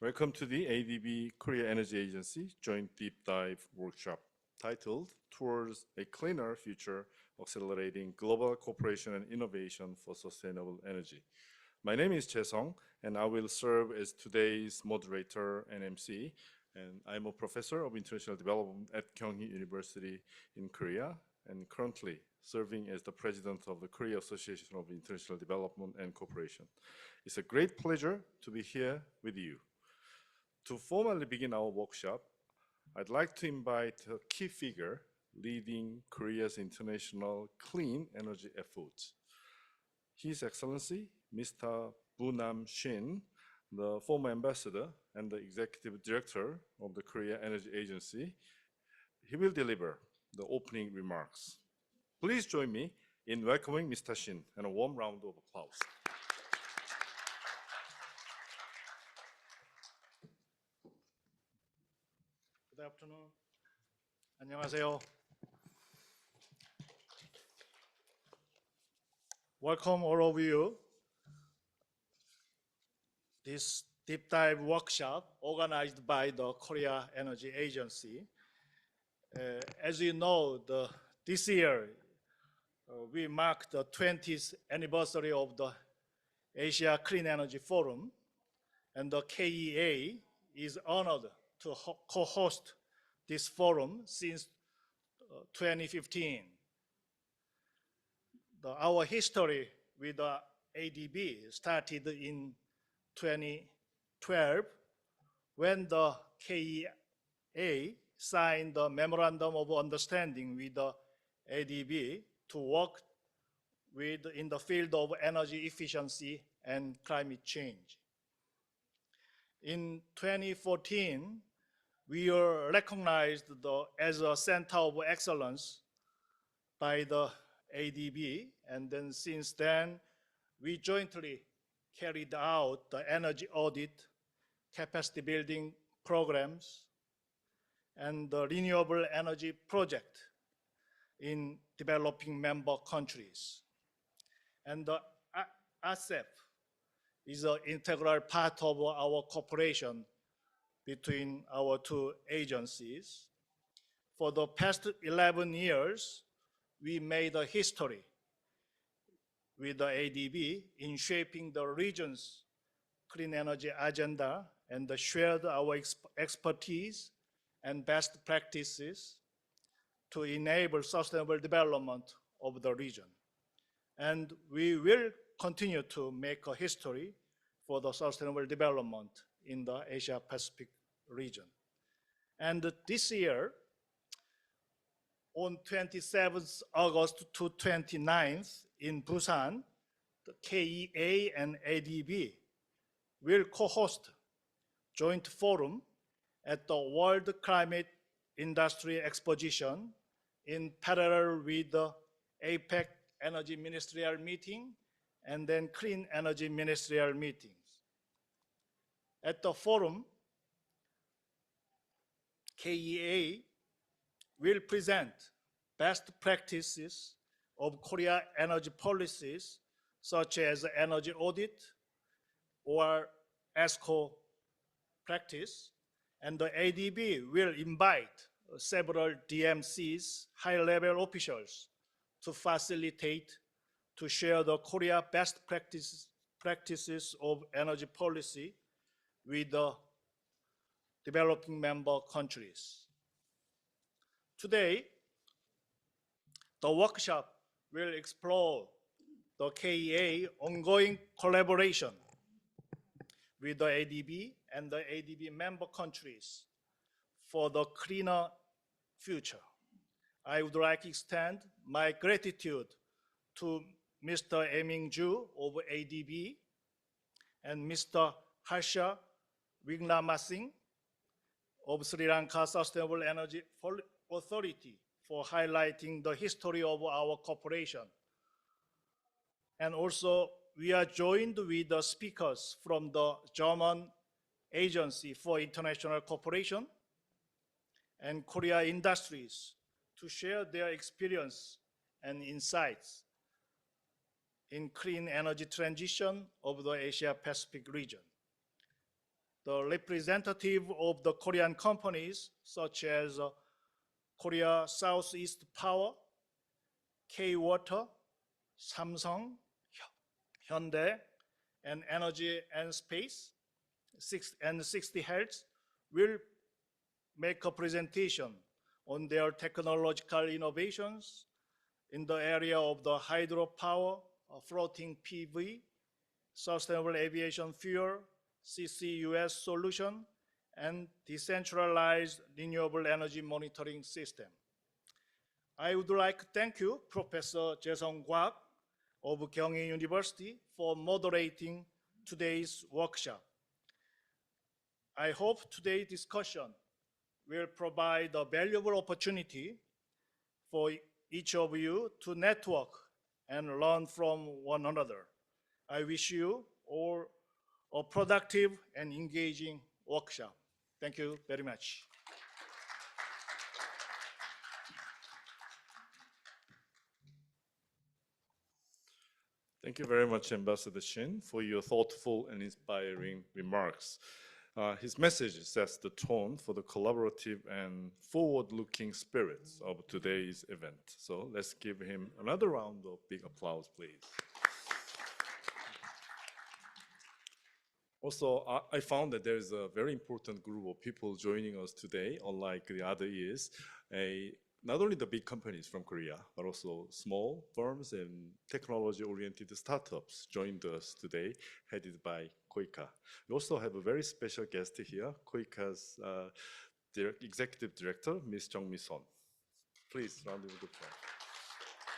Welcome to the ADB Korea Energy Agency Joint Deep Dive Workshop titled Towards a Cleaner Future, Accelerating Global Cooperation and Innovation for Sustainable Energy. My name is Chae Song, and I will serve as today's moderator and MC. And I'm a professor of international development at Kyunghee University in Korea, and currently serving as the president of the Korea Association of International Development and Cooperation. It's a great pleasure to be here with you. To formally begin our workshop, I'd like to invite a key figure leading Korea's international clean energy efforts. His Excellency, Mr. Bunam Shin, the former ambassador and the executive director of the Korea Energy Agency, he will deliver the opening remarks. Please join me in welcoming Mr. Shin and a warm round of applause. Good afternoon. 안녕하세요. Welcome all of you. This deep dive workshop organized by the Korea Energy Agency. As you know, this year we mark the 20th anniversary of the Asia Clean Energy Forum, and the KEA is honored to co-host this forum since 2015. Our history with the ADB started in 2012 when the KEA signed the Memorandum of Understanding with the ADB to work in the field of energy efficiency and climate change. In 2014, we were recognized as a center of excellence by the ADB, and then since then, we jointly carried out the energy audit, capacity building programs, and the renewable energy project in developing member countries. And the ASEP is an integral part of our cooperation between our two agencies. For the past 11 years, we made a history with the ADB in shaping the region's clean energy agenda and shared our expertise and best practices to enable sustainable development of the region. And we will continue to make a history for the sustainable development in the Asia Pacific region. And this year, on 27th August to 29th in Busan, the KEA and ADB will co-host joint forum at the World Climate Industry Exposition in parallel with the APEC Energy Ministerial Meeting and then Clean Energy Ministerial Meetings. At the forum, KEA will present best practices of Korea energy policies such as energy audit or ESCO practice, and the ADB will invite several DMCs, high-level officials, to facilitate, to share the Korea best practices of energy policy with the developing member countries. Today, the workshop will explore the KEA ongoing collaboration with the ADB and the ADB member countries for the cleaner future. I would like to extend my gratitude to Mr. Aiming Ju of ADB and Mr. Harsha Wickramasinghe of Sri Lanka Sustainable Energy Authority for highlighting the history of our cooperation. And also, we are joined with the speakers from the German Agency for International Cooperation and Korea Industries to share their experience and insights in clean energy transition of the Asia Pacific region. the representative of the Korean companies such as Korea Southeast Power, K-Water, Samsung, Hyundai, and Energy and Space, and 60 Hertz will make a presentation on their technological innovations in the area of the hydropower, floating PV, sustainable aviation fuel, CCUS solution, and decentralized renewable energy monitoring system. I would like to thank you, Professor Jae-sung Kwak of Kyung-Hee University, for moderating today's workshop. I hope today's discussion will provide a valuable opportunity for each of you to network and learn from one another. I wish you all a productive and engaging workshop. Thank you very much. Thank you very much, Ambassador Shin, for your thoughtful and inspiring remarks. His message sets the tone for the collaborative and forward-looking spirits of today's event. So let's give him another round of big applause, please. Also, I found that there is a very important group of people joining us today, unlike the other years. Not only the big companies from Korea, but also small firms and technology-oriented startups joined us today, headed by KOICA. We also have a very special guest here, KOICA's Executive Director, Ms. Jung-mi Son. Please, round of applause.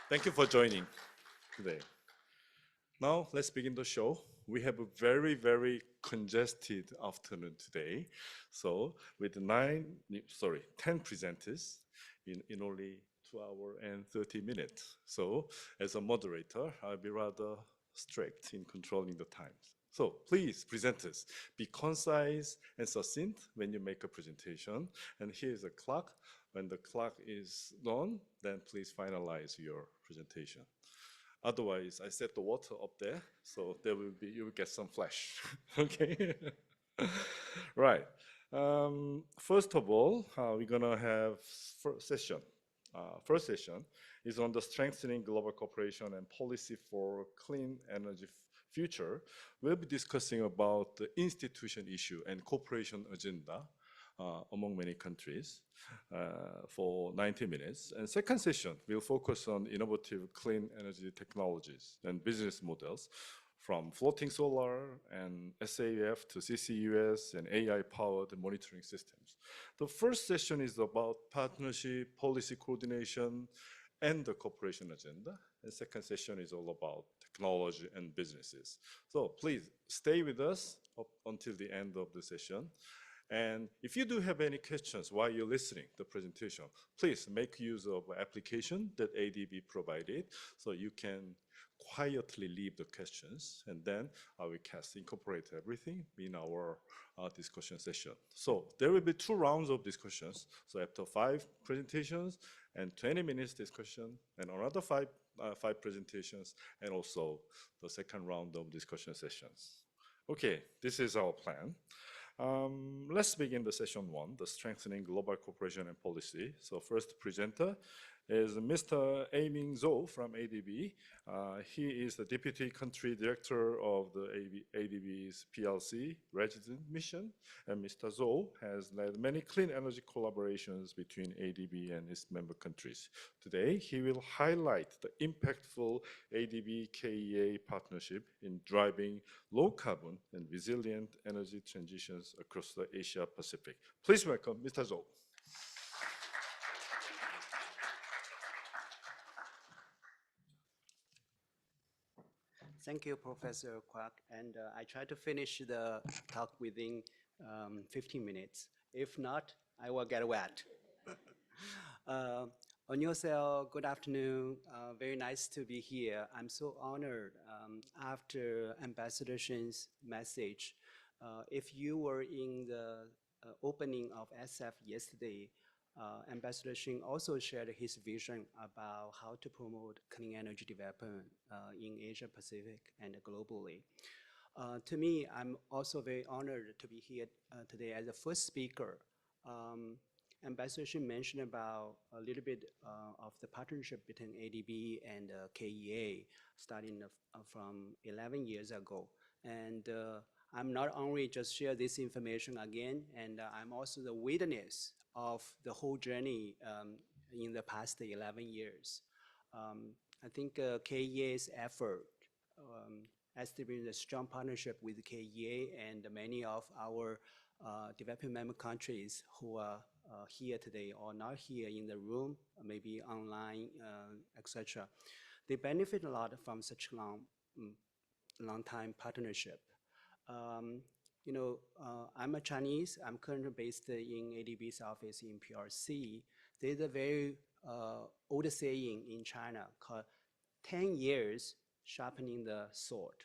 Thank you for joining today. Now, let's begin the show. We have a very, very congested afternoon today. So with 10 presenters, in only 2 hours and 30 minutes. So as a moderator, I'll be rather strict in controlling the times. So please, presenters, be concise and succinct when you make a presentation. And here's a clock. When the clock is done, then please finalize your presentation. Otherwise, I set the water up there, so you will get some flash. Okay? Right. First of all, we're gonna have first session. First session is on the strengthening global cooperation and policy for clean energy future. We'll be discussing about the institution issue and cooperation agenda among many countries for 90 minutes. And second session, we'll focus on innovative clean energy technologies and business models from floating solar and SAF to CCUS and AI-powered monitoring systems. The first session is about partnership, policy coordination, and the cooperation agenda. And second session is all about technology and businesses. So please stay with us up until the end of the session. And if you do have any questions while you're listening to the presentation, please make use of the application that ADB provided so you can quietly leave the questions, and then I will incorporate everything in our discussion session. So there will be 2 rounds of discussions. So after 5 presentations and 20 minutes discussion, and another 5 presentations, and also the second round of discussion sessions. Okay, this is our plan. Let's begin the session 1, the strengthening global cooperation and policy. So first presenter is Mr. Aiming Zhou from ADB. He is the Deputy Country Director of the ADB's PLC Resident Mission. And Mr. Zhou has led many clean energy collaborations between ADB and its member countries. Today, he will highlight the impactful ADB-KEA partnership in driving low carbon and resilient energy transitions across the Asia Pacific. Please welcome Mr. Zhou. Thank you, Professor Kwak. And I try to finish the talk within 15 minutes. If not, I will get wet. Onyoseo, good afternoon. Very nice to be here. I'm so honored after Ambassador Shin's message. If you were in the opening of SF yesterday, Ambassador Shin also shared his vision about how to promote clean energy development in Asia Pacific and globally. To me, I'm also very honored to be here today as the first speaker. Ambassador Shin mentioned about a little bit of the partnership between ADB and KEA starting from 11 years ago. And I'm not only just share this information again, and I'm also the witness of the whole journey in the past 11 years. I think KEA's effort has to be a strong partnership with KEA and many of our developing member countries who are here today or not here in the room, maybe online, etc. They benefit a lot from such long time partnership. You know, I'm a Chinese. I'm currently based in ADB's office in PRC. There's a very old saying in China called 10 years sharpening the sword.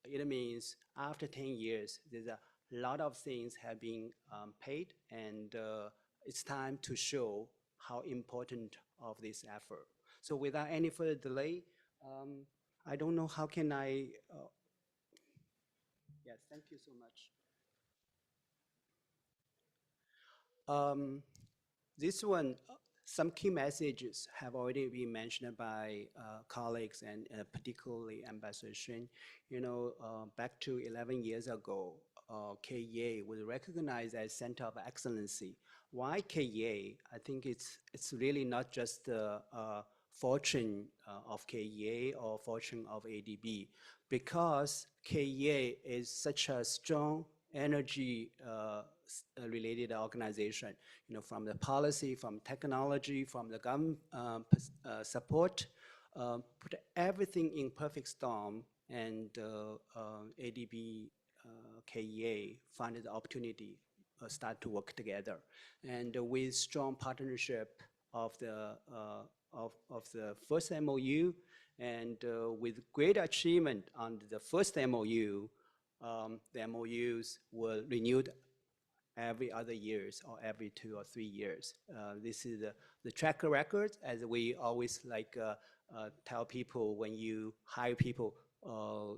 It means after 10 years, there's a lot of things have been paid, and it's time to show how important of this effort. So without any further delay, I don't know how can I, yes, thank you so much. This one, some key messages have already been mentioned by colleagues and particularly Ambassador Shin. You know, back to 11 years ago, KEA was recognized as Center of Excellency. Why KEA? I think it's really not just the fortune of KEA or fortune of ADB, because KEA is such a strong energy related organization, you know, from the policy, from technology, from the government support, put everything in perfect storm, and ADB KEA found the opportunity start to work together. And with strong partnership of the first MOU, and with great achievement on the first MOU, the MOUs were renewed every other years or every 2 or 3 years. This is the track record, as we always like tell people when you hire people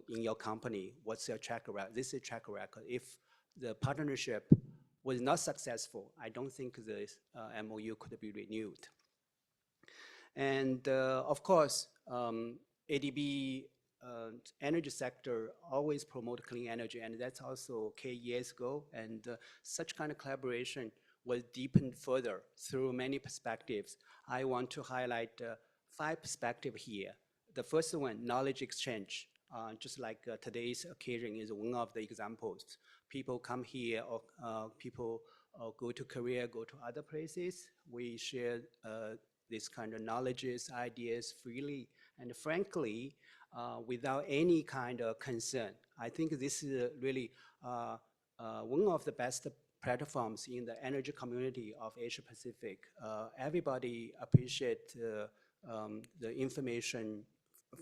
in your company, what's your track record? This is track record. If the partnership was not successful, I don't think the MOU could be renewed. And of course, ADB energy sector always promote clean energy, and that's also KEA's goal. And such kind of collaboration was deepened further through many perspectives. I want to highlight 5 perspectives here. The first one, knowledge exchange. Just like today's occasion is one of the examples. People come here, or people go to Korea, go to other places. We share this kind of knowledges, ideas freely, and frankly, without any kind of concern. I think this is really one of the best platforms in the energy community of Asia Pacific. Everybody appreciate the information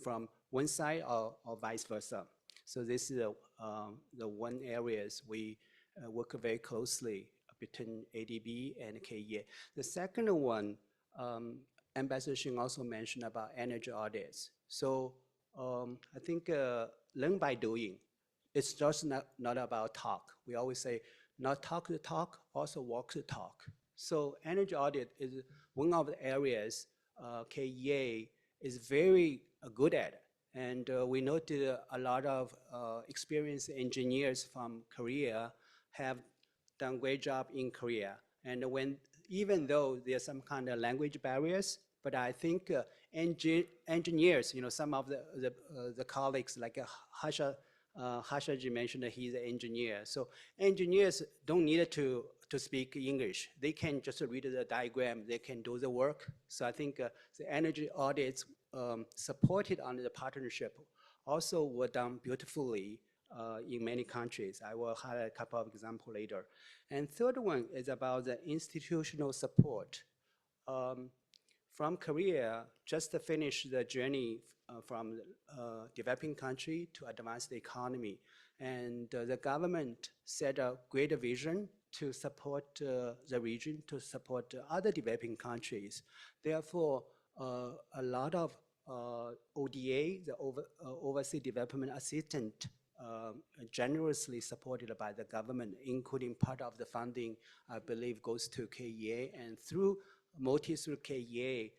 from one side or vice versa. So this is the one areas we work very closely between ADB and KEA. The second one, Ambassador Shin also mentioned about energy audits. So I think learn by doing. It's just not about talk. We always say, not talk the talk, also walk the talk. So energy audit is one of the areas KEA is very good at. And we noted a lot of experienced engineers from Korea have done great job in Korea. And even though there's some kind of language barriers, but I think engineers, you know, some of the colleagues like Hashaji mentioned that he's an engineer. So engineers don't need to speak English. They can just read the diagram, they can do the work. So I think the energy audits supported under the partnership also were done beautifully in many countries. I will highlight a couple of examples later. And third one is about the institutional support. From Korea, just to finish the journey from developing country to advanced economy. And the government set a great vision to support the region, to support other developing countries. Therefore, a lot of ODA, the Overseas Development Assistance generously supported by the government, including part of the funding, I believe, goes to KEA. And through KEA,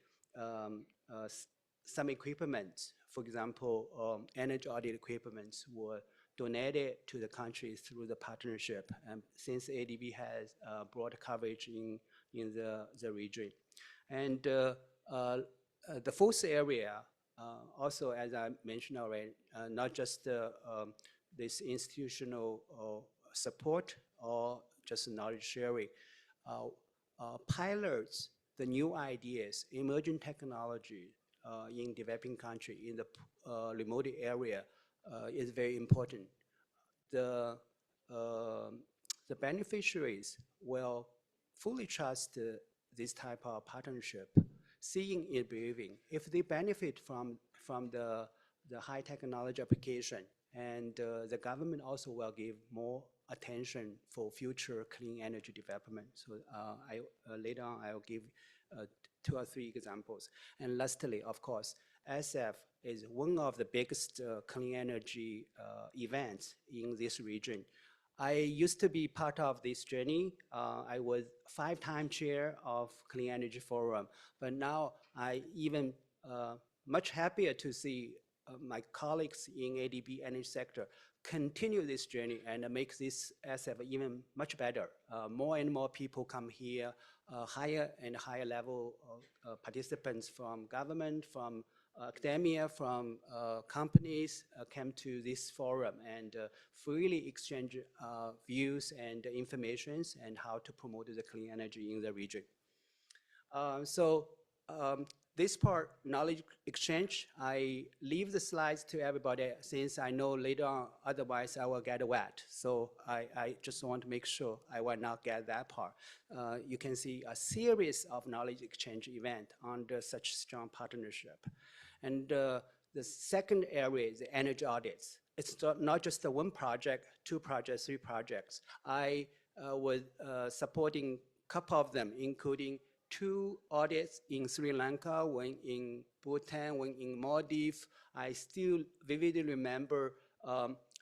some equipment, for example, energy audit equipment were donated to the country through the partnership. And since ADB has broad coverage in the region. And the fourth area, also, as I mentioned already, not just this institutional support or just knowledge sharing, pilots the new ideas, emerging technology in developing country, in the remote area is very important. The, the beneficiaries will fully trust this type of partnership, seeing it believing. If they benefit from the high technology application, and the government also will give more attention for future clean energy development. So later on, I'll give 2 or 3 examples. And lastly, of course, SF is one of the biggest clean energy events in this region. I used to be part of this journey. I was 5-time chair of Clean Energy Forum, but now I even much happier to see my colleagues in ADB energy sector continue this journey and make this SF even much better. More and more people come here, higher and higher level of participants from government, from academia, from companies came to this forum and freely exchange views and informations and how to promote the clean energy in the region. This part, knowledge exchange, I leave the slides to everybody since I know later on, otherwise I will get wet. So I just want to make sure I will not get that part. You can see a series of knowledge exchange events under such strong partnership. And the second area is the energy audits. It's not just the 1 project, 2 projects, 3 projects. I was supporting a couple of them, including 2 audits in Sri Lanka, 1 in Bhutan, 1 in Maldives. I still vividly remember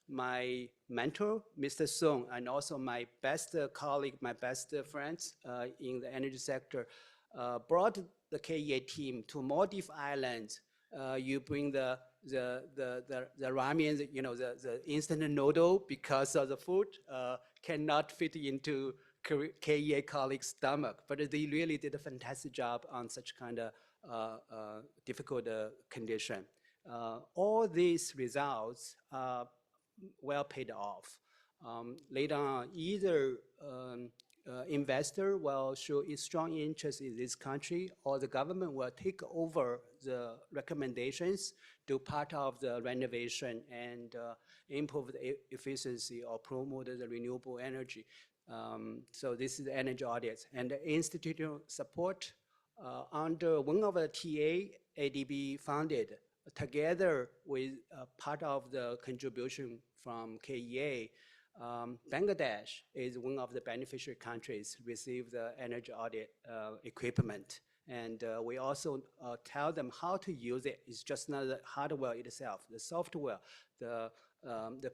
my mentor, Mr. Song, and also my best colleague, my best friends in the energy sector, brought the KEA team to Maldives Islands. You bring the ramen, you know, the instant noodle because of the food cannot fit into KEA colleagues' stomach, but they really did a fantastic job on such kind of difficult condition. All these results well paid off. Later on, either investor will show a strong interest in this country, or the government will take over the recommendations, do part of the renovation and improve the efficiency or promote the renewable energy. So this is the energy audits and the institutional support under one of the TA ADB funded together with part of the contribution from KEA. Bangladesh is one of the beneficiary countries receive the energy audit equipment. And we also tell them how to use it. It's just not the hardware itself, the software, the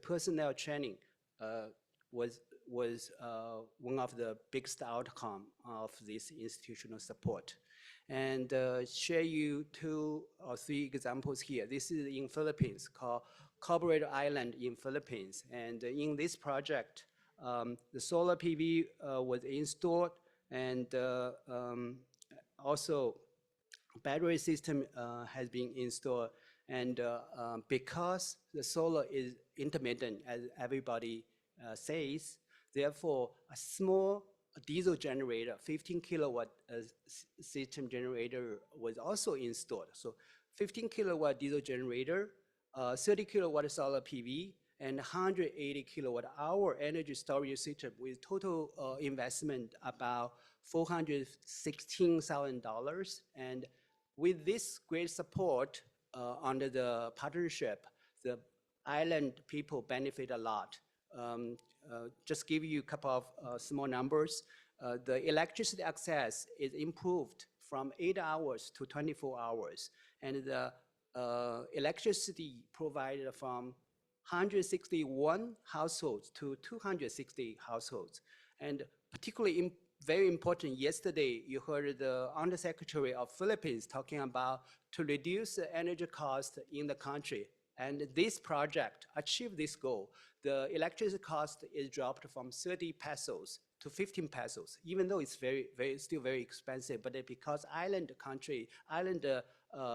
personnel training was one of the biggest outcome of this institutional support. And share you 2 or 3 examples here. This is in Philippines, called Cabrera Island in Philippines. And in this project, the solar PV was installed, and also battery system has been installed. And because the solar is intermittent, as everybody says, therefore a small diesel generator, 15 kilowatt system generator was also installed. So 15 kilowatt diesel generator, 30 kilowatt solar PV, and 180 kilowatt hour energy storage system with total investment about $416,000. And with this great support under the partnership, the island people benefit a lot. Just give you a couple of small numbers. The electricity access is improved from 8 hours to 24 hours. And the electricity provided from 161 households to 260 households. And particularly very important, yesterday you heard the Undersecretary of Philippines talking about to reduce the energy cost in the country. And this project achieved this goal. The electricity cost is dropped from 30 pesos to 15 pesos, even though it's still very expensive. But because island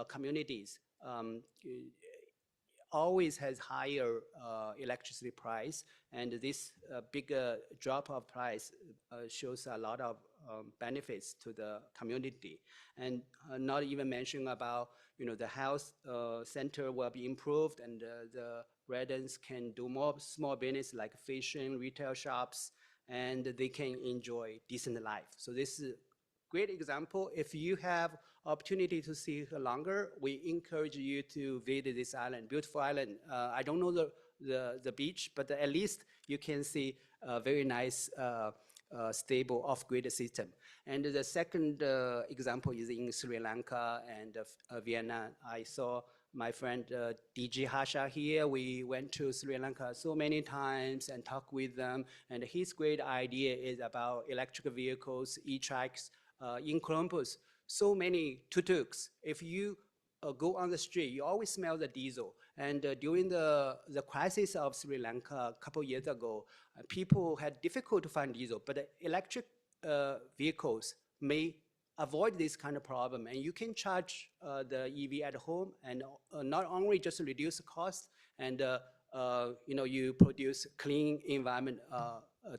communities always has higher electricity price, and this bigger drop of price shows a lot of benefits to the community. And not even mentioning about, the health center will be improved, and the residents can do more small business like fishing, retail shops, and they can enjoy decent life. So this is a great example. If you have opportunity to see longer, we encourage you to visit this island, beautiful island. I don't know the beach, but at least you can see a very nice stable off-grid system. And the second example is in Sri Lanka and Vietnam. I saw my friend DG Hasha here. We went to Sri Lanka so many times and talked with them. And his great idea is about electric vehicles, e-trikes. In Columbus, so many tuk-tuks. If you go on the street, you always smell the diesel. And during the crisis of Sri Lanka a couple years ago, people had difficult to find diesel, but electric vehicles may avoid this kind of problem. And you can charge the EV at home, and not only just reduce the cost, and you produce clean environment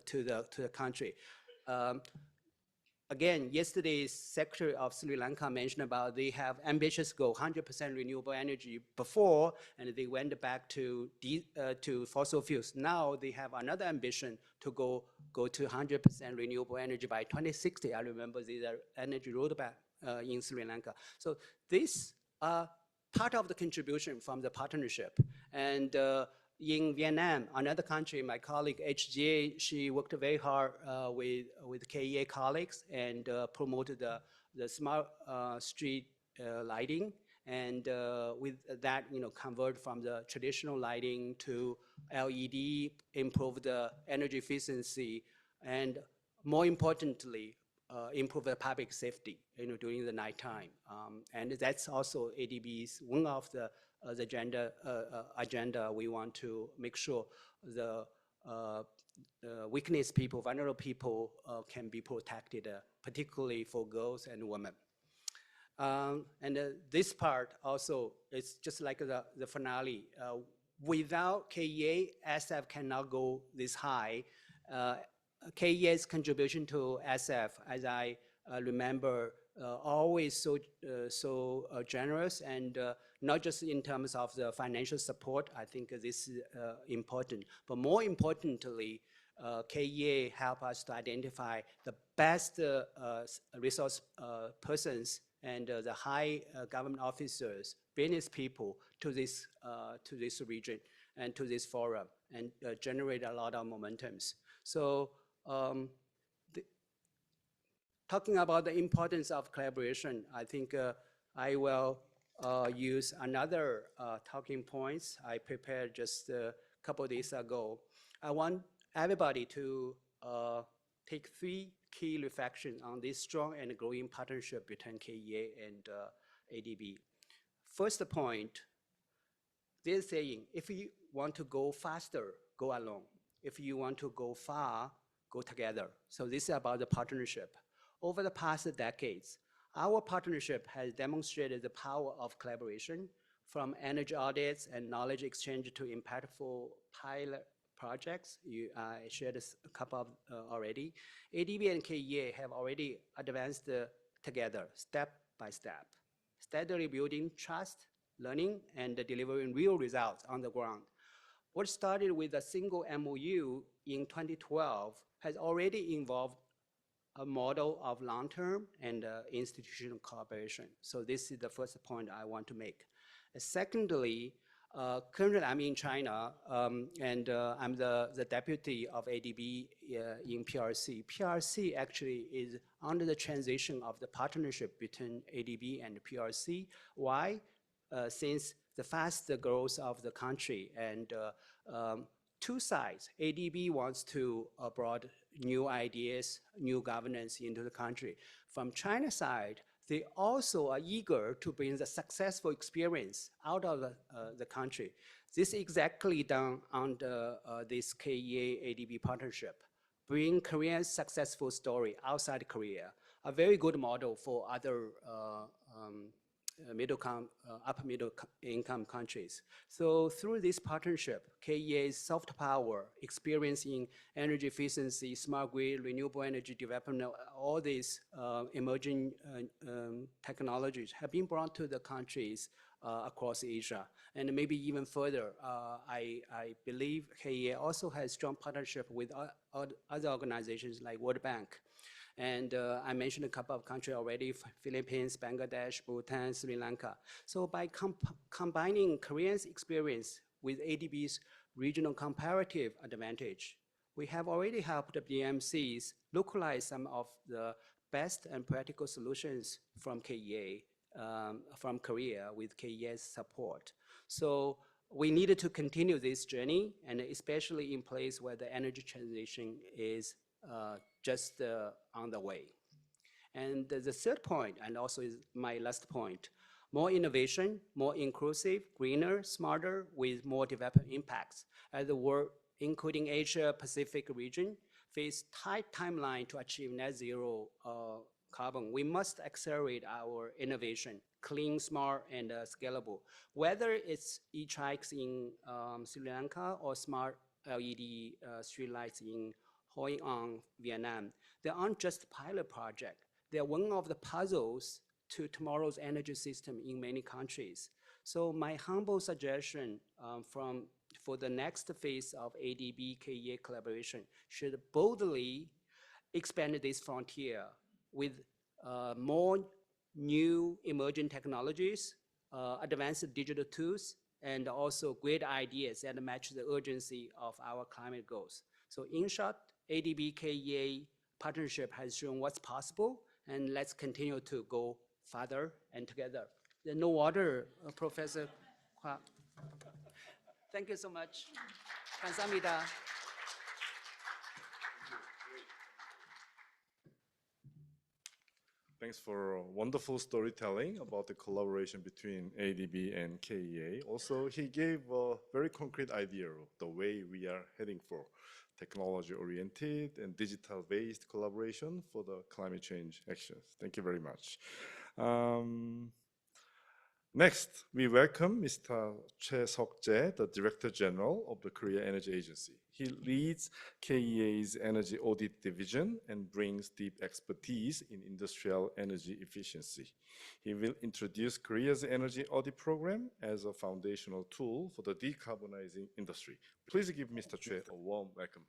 to the country. Again, yesterday's Secretary of Sri Lanka mentioned about they have ambitious goal, 100% renewable energy before, and they went back to fossil fuels. Now they have another ambition to go to 100% renewable energy by 2060. I remember the energy roadmap in Sri Lanka. So this part of the contribution from the partnership. And in Vietnam, another country, my colleague HGA, she worked very hard with KEA colleagues and promoted the smart street lighting. And with that, convert from the traditional lighting to LED, improve the energy efficiency, and more importantly, improve the public safety, during the nighttime. And that's also ADB's one of the agenda. We want to make sure the weakness people, vulnerable people can be protected, particularly for girls and women. And this part also is just like the finale. Without KEA, SF cannot go this high. KEA's contribution to SF, as I remember, always so generous, and not just in terms of the financial support. I think this is important, but more importantly, KEA help us to identify the best resource persons and the high government officers, business people to this region and to this forum, and generate a lot of momentums. So talking about the importance of collaboration, I think I will use another talking points I prepared just a couple of days ago. I want everybody to take 3 key reflections on this strong and growing partnership between KEA and ADB. First point, they're saying, if you want to go faster, go alone. If you want to go far, go together. So this is about the partnership. Over the past decades, our partnership has demonstrated the power of collaboration, from energy audits and knowledge exchange to impactful pilot projects. I shared a couple of already. ADB and KEA have already advanced together, step by step, steadily building trust, learning, and delivering real results on the ground. What started with a single MOU in 2012 has already involved a model of long-term and institutional cooperation. So this is the first point I want to make. Secondly, currently I'm in China, and I'm the deputy of ADB in PRC. PRC actually is under the transition of the partnership between ADB and PRC. Why? Since the faster growth of the country. And two sides. ADB wants to brought new ideas, new governance into the country. From China side, they also are eager to bring the successful experience out of the country. This is exactly done under this KEA-ADB partnership. Bring Korea's successful story outside Korea, a very good model for other upper middle income countries. So through this partnership, KEA's soft power, experience in energy efficiency, smart grid, renewable energy development, all these emerging technologies have been brought to the countries across Asia. And maybe even further, I believe KEA also has strong partnership with other organizations like World Bank. And I mentioned a couple of countries already, Philippines, Bangladesh, Bhutan, Sri Lanka. So by combining Korea's experience with ADB's regional comparative advantage, we have already helped the BMCs localize some of the best and practical solutions from KEA, from Korea with KEA's support. So we needed to continue this journey, and especially in place where the energy transition is just on the way. And the third point, and also is my last point, more innovation, more inclusive, greener, smarter, with more development impacts. As the world, including Asia Pacific region, face tight timeline to achieve net zero carbon, we must accelerate our innovation, clean, smart, and scalable. Whether it's e-trikes in Sri Lanka or smart LED streetlights in Hoi An, Vietnam, they aren't just pilot projects. They're one of the puzzles to tomorrow's energy system in many countries. So my humble suggestion for the next phase of ADB-KEA collaboration should boldly expand this frontier with more new emerging technologies, advanced digital tools, and also great ideas that match the urgency of our climate goals. So in short, ADB-KEA partnership has shown what's possible, and let's continue to go further and together. There's no water, Professor Kwak. Thank you so much. 감사합니다. Thanks for wonderful storytelling about the collaboration between ADB and KEA. Also, he gave a very concrete idea of the way we are heading for technology-oriented and digital-based collaboration for the climate change actions. Thank you very much. Next, we welcome Mr. Choi Seok-jae, the Director General of the Korea Energy Agency. He leads KEA's Energy Audit Division and brings deep expertise in industrial energy efficiency. He will introduce Korea's energy audit program as a foundational tool for the decarbonizing industry. Please give Mr. Choi a warm welcome.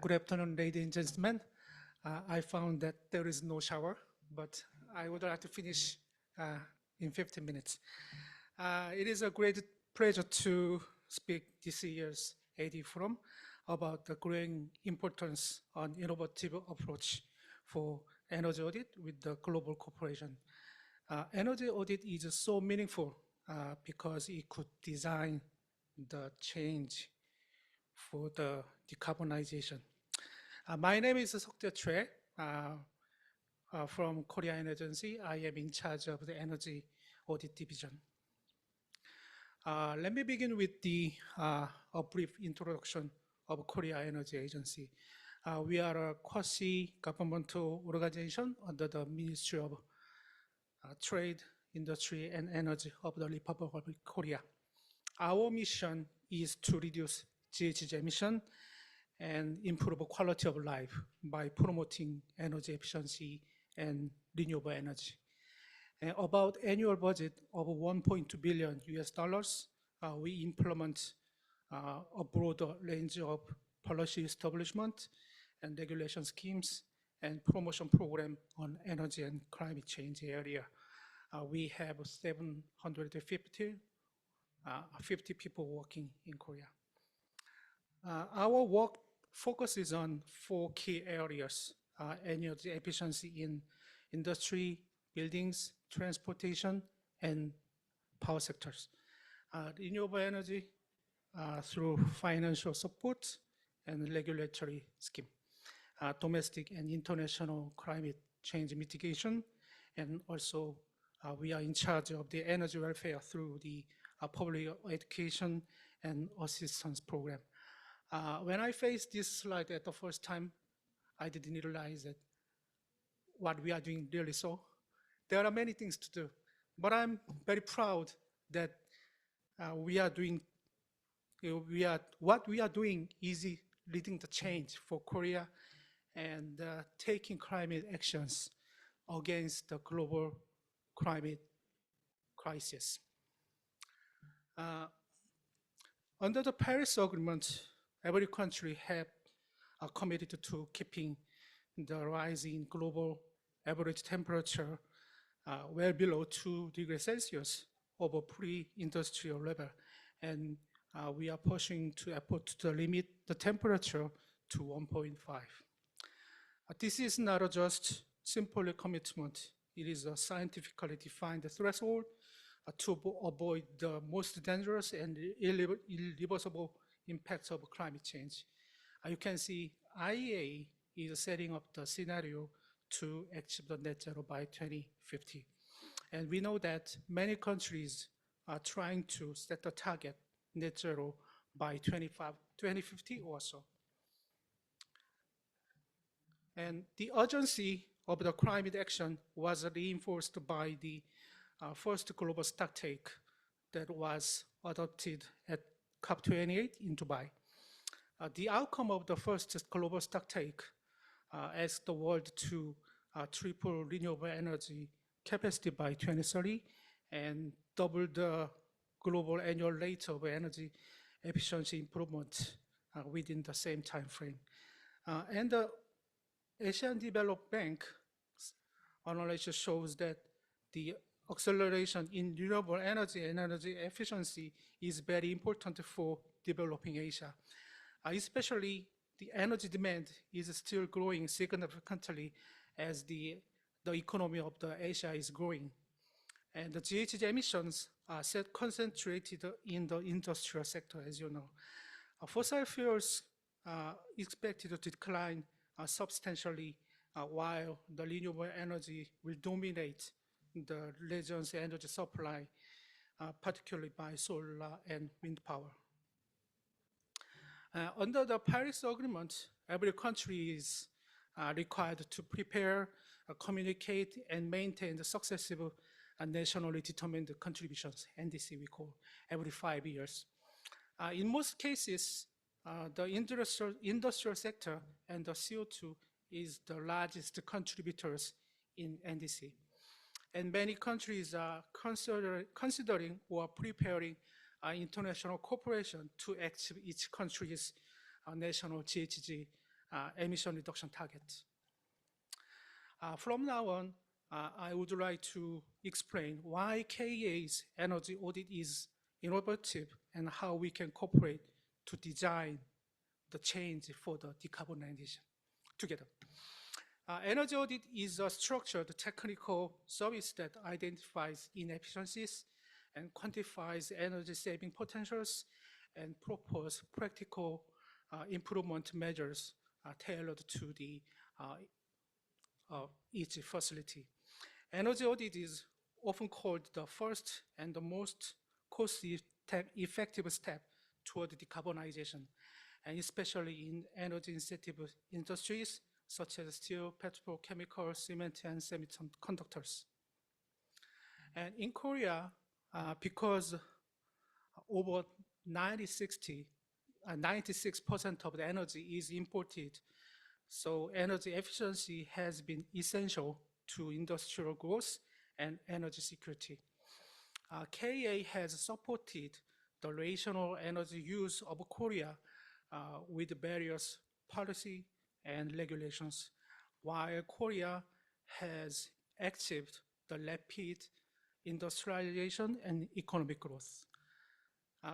Good afternoon, ladies and gentlemen. I found that there is no shower, but I would like to finish in 15 minutes. It is a great pleasure to speak this year's AD Forum about the growing importance on innovative approach for energy audit with the global cooperation. Energy audit is so meaningful because it could design the change for the decarbonization. My name is Seok-jae Choi from Korea Energy Agency. I am in charge of the Energy Audit Division. Let me begin with a brief introduction of Korea Energy Agency. We are a quasi-governmental organization under the Ministry of Trade, Industry, and Energy of the Republic of Korea. Our mission is to reduce GHG emission and improve quality of life by promoting energy efficiency and renewable energy. About annual budget of $1.2 billion US, we implement a broader range of policy establishment and regulation schemes and promotion program on energy and climate change area. We have 750 people working in Korea. Our work focuses on 4 key areas. energy efficiency in industry, buildings, transportation, and power sectors. Renewable energy through financial support and regulatory scheme, domestic and international climate change mitigation, and also we are in charge of the energy welfare through the public education and assistance program. When I faced this slide at the first time, I didn't realize that what we are doing really so. There are many things to do, but I'm very proud that we are doing, what we are doing is leading the change for Korea and taking climate actions against the global climate crisis. Under the Paris Agreement, every country have committed to keeping the rise in global average temperature well below 2 degrees Celsius over pre-industrial level. And we are pushing to effort to limit the temperature to 1.5. This is not a just simple commitment. It is a scientifically defined threshold to avoid the most dangerous and irreversible impacts of climate change. You can see IEA is setting up the scenario to achieve the net zero by 2050. And we know that many countries are trying to set the target net zero by 2050 or so. And the urgency of the climate action was reinforced by the first global stocktake that was adopted at COP28 in Dubai. The outcome of the first global stocktake asked the world to triple renewable energy capacity by 2030 and double the global annual rate of energy efficiency improvement within the same time frame. And the Asian Development Bank analysis shows that the acceleration in renewable energy and energy efficiency is very important for developing Asia. Especially the energy demand is still growing significantly as the economy of the Asia is growing. And the GHG emissions are concentrated in the industrial sector, as you know. Fossil fuels are expected to decline substantially while the renewable energy will dominate the region's energy supply, particularly by solar and wind power. Under the Paris Agreement, every country is required to prepare, communicate, and maintain the successive nationally determined contributions, NDC we call, every 5 years. In most cases, the industrial sector and the CO2 is the largest contributors in NDC. And many countries are considering or preparing international cooperation to achieve each country's national GHG emission reduction target. From now on, I would like to explain why KEA's energy audit is innovative and how we can cooperate to design the change for the decarbonization together. Energy audit is a structured technical service that identifies inefficiencies and quantifies energy saving potentials and propose practical improvement measures tailored to the each facility. Energy audit is often called the first and the most cost-effective step toward decarbonization, and especially in energy-intensive industries such as steel, petrochemical, cement, and semiconductors. And in Korea, because over 96% of the energy is imported, so energy efficiency has been essential to industrial growth and energy security. KEA has supported the rational energy use of Korea with various policy and regulations, while Korea has achieved the rapid industrialization and economic growth.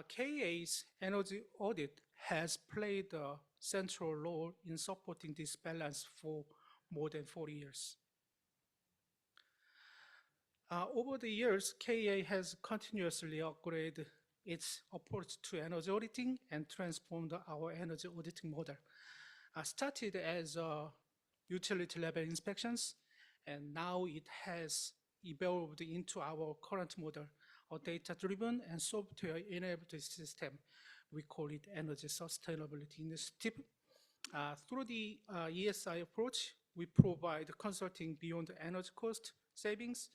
KEA's energy audit has played a central role in supporting this balance for more than 40 years. Over the years, KEA has continuously upgraded its approach to energy auditing and transformed our energy auditing model. Started as utility level inspections, and now it has evolved into our current model, a data-driven and software-enabled system. We call it Energy Sustainability Initiative. Through the ESI approach, we provide consulting beyond energy cost savings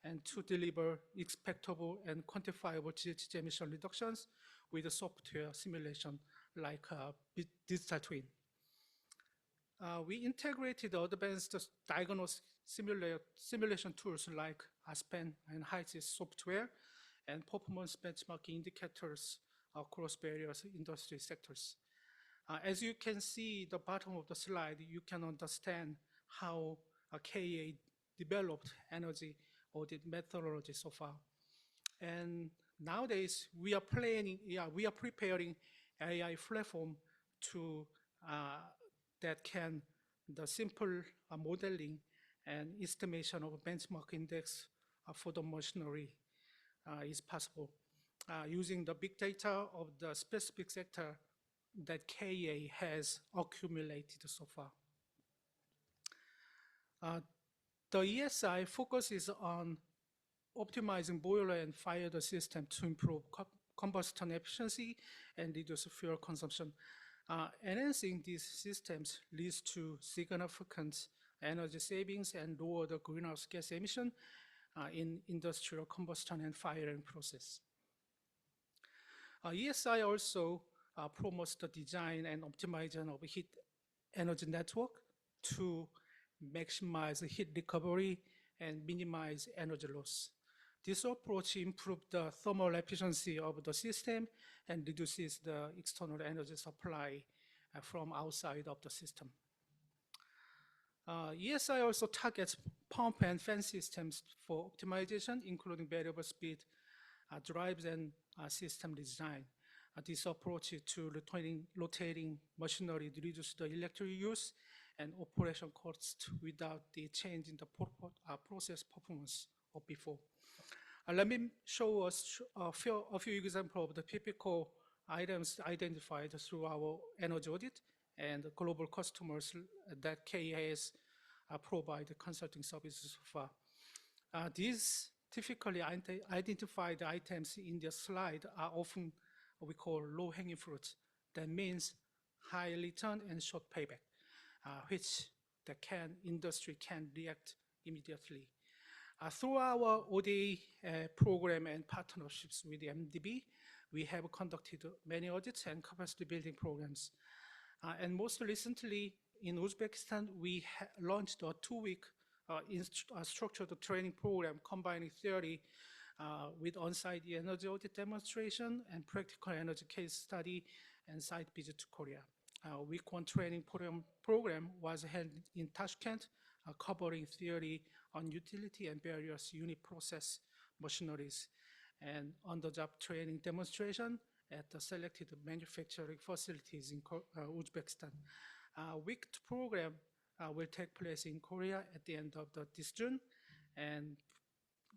and to deliver expectable and quantifiable GHG emission reductions with a software simulation like digital twin. We integrated advanced diagnostic simulation tools like Aspen and HYSYS software and performance benchmarking indicators across various industry sectors. As you can see at the bottom of the slide, you can understand how KEA developed energy audit methodology so far. And nowadays, we are preparing AI platform to that can the simple modeling and estimation of benchmark index for the machinery is possible using the big data of the specific sector that KEA has accumulated so far. The ESI focuses on optimizing boiler and fire door system to improve combustion efficiency and reduce fuel consumption. Enhancing these systems leads to significant energy savings and lower the greenhouse gas emission in industrial combustion and firing process. ESI also promotes the design and optimization of heat energy network to maximize heat recovery and minimize energy loss. This approach improves the thermal efficiency of the system and reduces the external energy supply from outside of the system. ESI also targets pump and fan systems for optimization, including variable speed drives and system design. This approach to rotating machinery reduces the electric use and operation costs without the change in the process performance of before. Let me show us a few examples of the typical items identified through our energy audit and global customers that KEA has provide consulting services so far. These typically identified items in the slide are often what we call low-hanging fruits. That means high return and short payback, which the industry can react immediately. Through our ODA program and partnerships with the MDB, we have conducted many audits and capacity building programs. And most recently, in Uzbekistan, we launched a 2-week structured training program combining theory with on-site energy audit demonstration and practical energy case study and site visit to Korea. Week 1 training program was held in Tashkent, covering theory on utility and various unit process machineries, and on-the-job training demonstration at the selected manufacturing facilities in Uzbekistan. Week 2 program will take place in Korea at the end of this June, and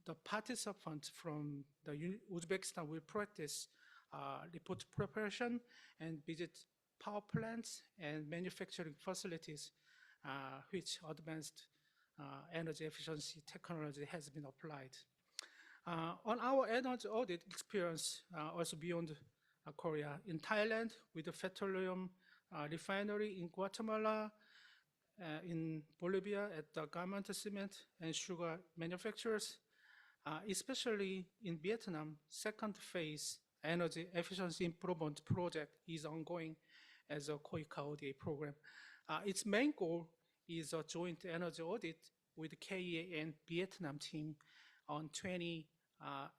the participants from the Uzbekistan will practice report preparation and visit power plants and manufacturing facilities which advanced energy efficiency technology has been applied. On our energy audit experience, also beyond Korea, in Thailand with the petroleum refinery in Guatemala, in Bolivia at the garment cement and sugar manufacturers, especially in Vietnam, second phase energy efficiency improvement project is ongoing as a KOICA ODA program. Its main goal is a joint energy audit with KEA and Vietnam team on 20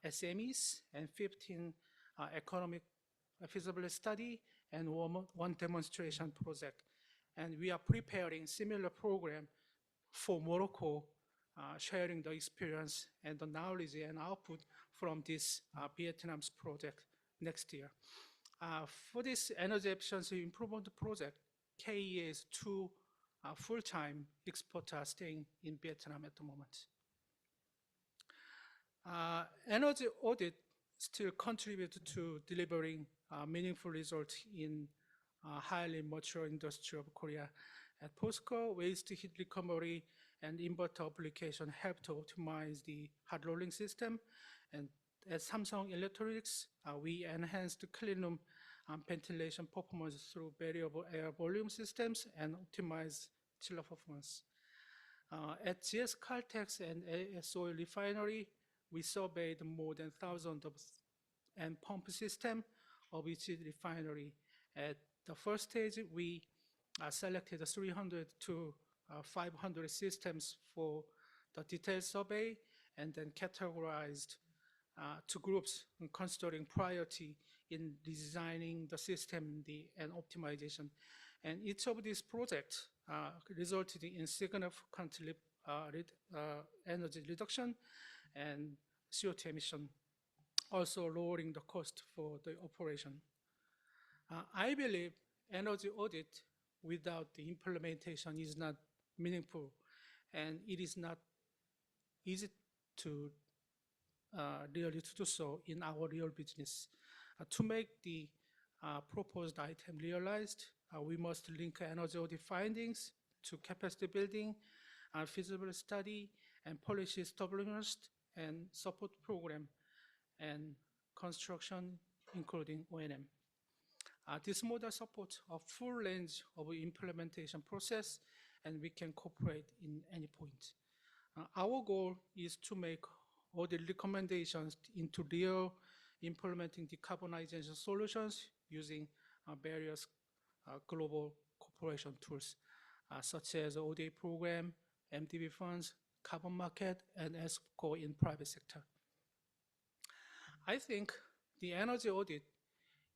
SMEs and 15 economic feasibility study and one demonstration project. And we are preparing similar program for Morocco, sharing the experience and the knowledge and output from this Vietnam's project next year. For this energy efficiency improvement project, KEA has 2 full-time exporter staying in Vietnam at the moment. Energy audit still contribute to delivering meaningful results in highly mature industry of Korea. At POSCO, waste heat recovery and inverter application help to optimize the hot rolling system. And at Samsung Electronics, we enhanced the clean room ventilation performance through variable air volume systems and optimize chiller performance. At GS Caltex and AS Oil Refinery, we surveyed more than thousands of and pump system of each refinery. At the first stage, we selected 300 to 500 systems for the detailed survey and then categorized to groups considering priority in designing the system and optimization. And each of these projects resulted in significant energy reduction and CO2 emission, also lowering the cost for the operation. I believe energy audit without the implementation is not meaningful, and it is not easy to really to do so in our real business. To make the proposed item realized, we must link energy audit findings to capacity building, feasibility study, and policy establishment and support program and construction, including O&M. This model supports a full range of implementation process, and we can cooperate in any point. Our goal is to make all the recommendations into real implementing decarbonization solutions using various global cooperation tools, such as ODA program, MDB funds, carbon market, and ESCO in private sector. I think the energy audit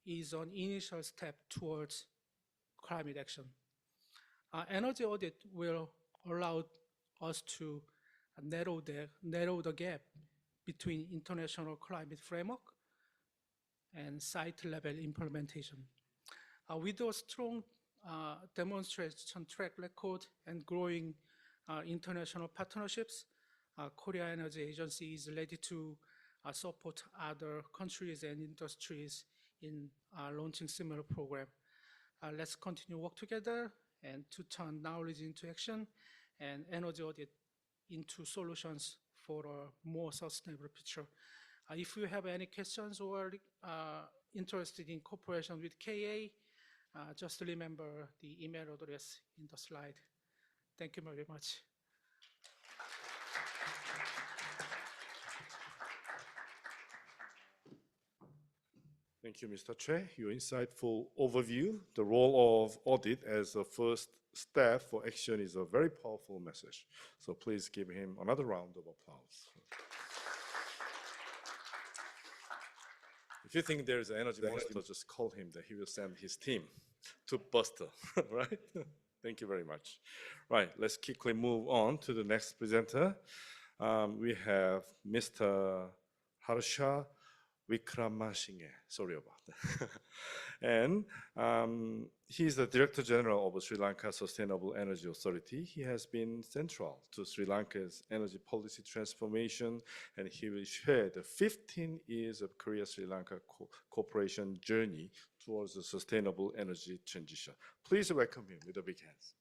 is an initial step towards climate action. Energy audit will allow us to narrow the gap between international climate framework and site-level implementation. With a strong demonstration track record and growing international partnerships, Korea Energy Agency is ready to support other countries and industries in launching similar program. Let's continue work together and to turn knowledge into action and energy audit into solutions for a more sustainable future. If you have any questions or interested in cooperation with KA, just remember the email address in the slide. Thank you very much. Thank you, Mr. Choi. Your insightful overview, the role of audit as a first step for action is a very powerful message. So please give him another round of applause. If you think there is an energy monster, just call him that he will send his team to Buster, right? Thank you very much. Right, let's quickly move on to the next presenter. We have Mr. Harsha Wickramasinghe, sorry about that. And he is the Director General of Sri Lanka Sustainable Energy Authority. He has been central to Sri Lanka's energy policy transformation, and he will share the 15 years of Korea-Sri Lanka cooperation journey towards a sustainable energy transition. Please welcome him with a big hands.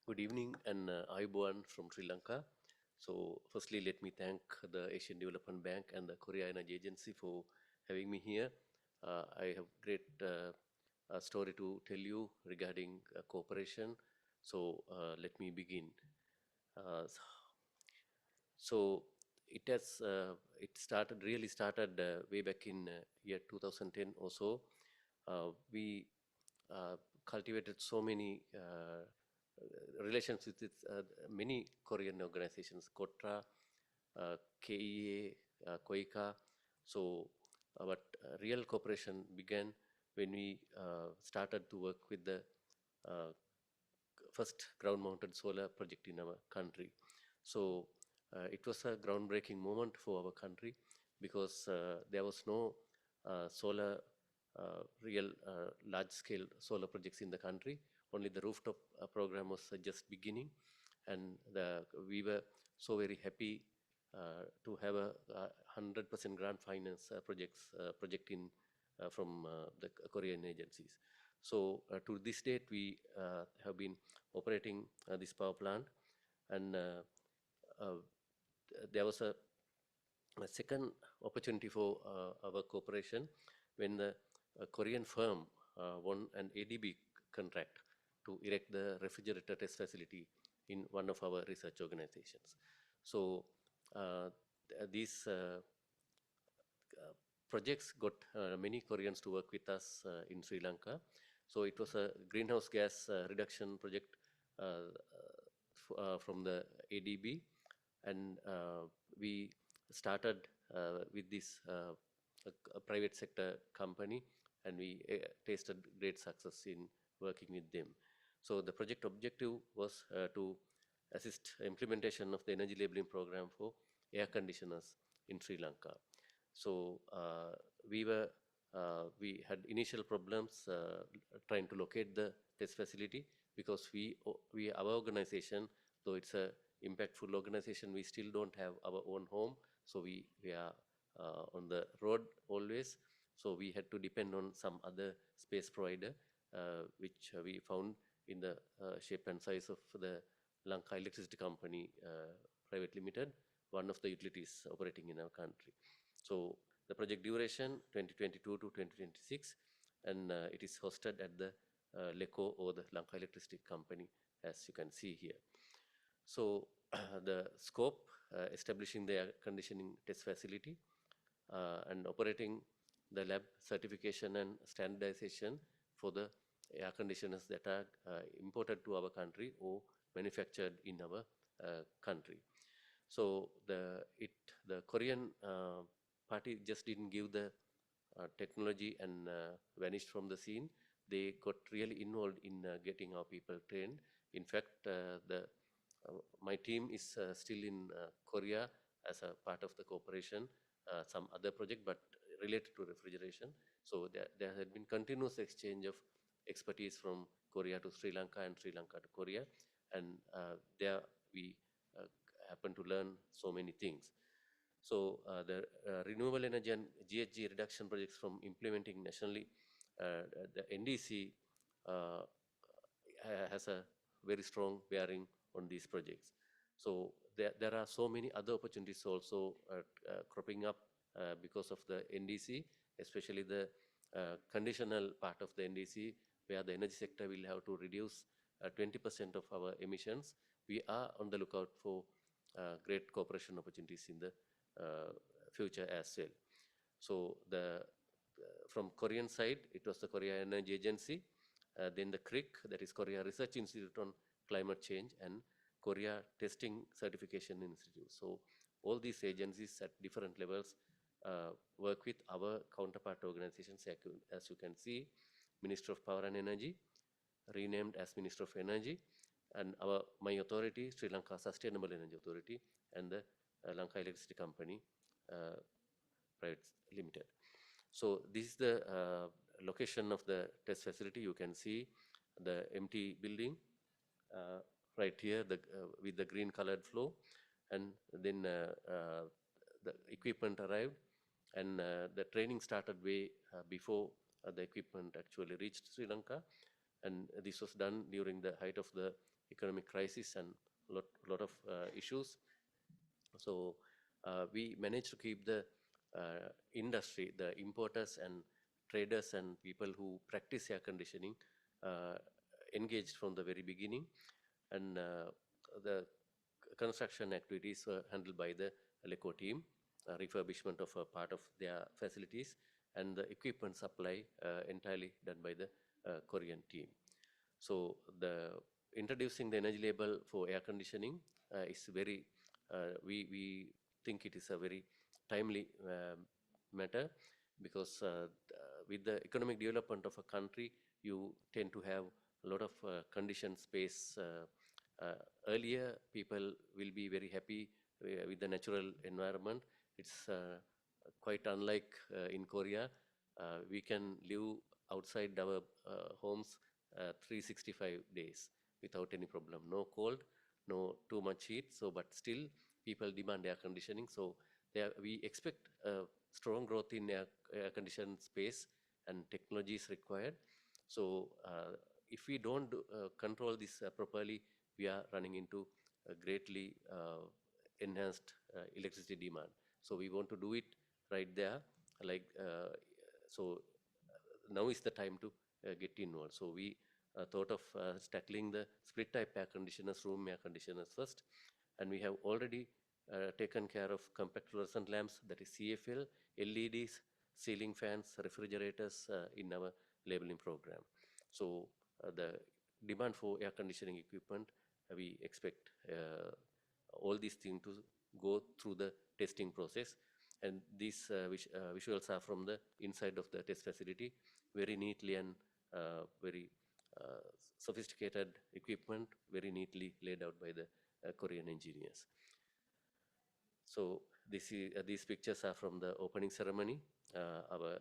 Good evening and Ayubowan from Sri Lanka. So firstly, let me thank the Asian Development Bank and the Korea Energy Agency for having me here. I have great story to tell you regarding cooperation. So let me begin. So it really started way back in year 2010 or so. We cultivated so many relationships with many Korean organizations, KOTRA, KEA, KOICA. So but real cooperation began when we started to work with the first ground-mounted solar project in our country. So it was a groundbreaking moment for our country because there was no solar, real large-scale solar projects in the country. Only the rooftop program was just beginning, and we were so very happy to have a 100% grant finance project in from the Korean agencies. So to this date, we have been operating this power plant, and there was a second opportunity for our cooperation when the Korean firm won an ADB contract to erect the refrigerator test facility in one of our research organizations. So these projects got many Koreans to work with us in Sri Lanka. So it was a greenhouse gas reduction project from the ADB, and we started with this a private sector company, and we tasted great success in working with them. So the project objective was to assist implementation of the energy labeling program for air conditioners in Sri Lanka. So we had initial problems trying to locate the test facility, because our organization, though it's a impactful organization, we still don't have our own home. So we are on the road always. So we had to depend on some other space provider, which we found in the shape and size of the Lanka Electricity Company Private Limited, one of the utilities operating in our country. So the project duration 2022 to 2026, and it is hosted at the LECO, or the Lanka Electricity Company, as you can see here. So the scope, establishing the air conditioning test facility and operating the lab certification and standardization for the air conditioners that are imported to our country or manufactured in our country. So the Korean party just didn't give the technology and vanished from the scene. They got really involved in getting our people trained. In fact, my team is still in Korea as a part of the cooperation, some other project, but related to refrigeration. So there had been continuous exchange of expertise from Korea to Sri Lanka and Sri Lanka to Korea, and there we happen to learn so many things. So the renewable energy and GHG reduction projects from implementing nationally, the NDC has a very strong bearing on these projects. So there are so many other opportunities also cropping up because of the NDC, especially the conditional part of the NDC, where the energy sector will have to reduce 20% of our emissions. We are on the lookout for great cooperation opportunities in the future as well. So from Korean side, it was the Korea Energy Agency, then the CRIC, that is Korea Research Institute on Climate Change, and Korea Testing Certification Institute. So all these agencies at different levels work with our counterpart organizations, as you can see, Minister of Power and Energy, renamed as Minister of Energy, and my authority, Sri Lanka Sustainable Energy Authority, and the Lanka Electricity Company Private Limited. So this is the location of the test facility. You can see the empty building right here, with the green colored floor, and then the equipment arrived, and the training started way before the equipment actually reached Sri Lanka, and this was done during the height of the economic crisis and lot of issues. So we managed to keep the industry, the importers and traders and people who practice air conditioning engaged from the very beginning, and the construction activities were handled by the LECO team, refurbishment of a part of their facilities, and the equipment supply entirely done by the Korean team. So introducing the energy label for air conditioning is very, we think it is a very timely matter, because with the economic development of a country, you tend to have a lot of conditioned space. Earlier, people will be very happy with the natural environment. It's quite unlike in Korea. We can live outside our homes 365 days without any problem. No cold, no too much heat. So, but still people demand air conditioning. So we expect strong growth in air conditioned space and technology is required. So if we don't control this properly, we are running into a greatly enhanced electricity demand. So we want to do it right there, like so. Now is the time to get involved. So we thought of tackling the split type air conditioners, room air conditioners first, and we have already taken care of compact fluorescent lamps, that is CFL, LEDs, ceiling fans, refrigerators in our labeling program. So the demand for air conditioning equipment, we expect all these things to go through the testing process. And these visuals are from the inside of the test facility, very neatly and very sophisticated equipment, very neatly laid out by the Korean engineers. So these pictures are from the opening ceremony. Our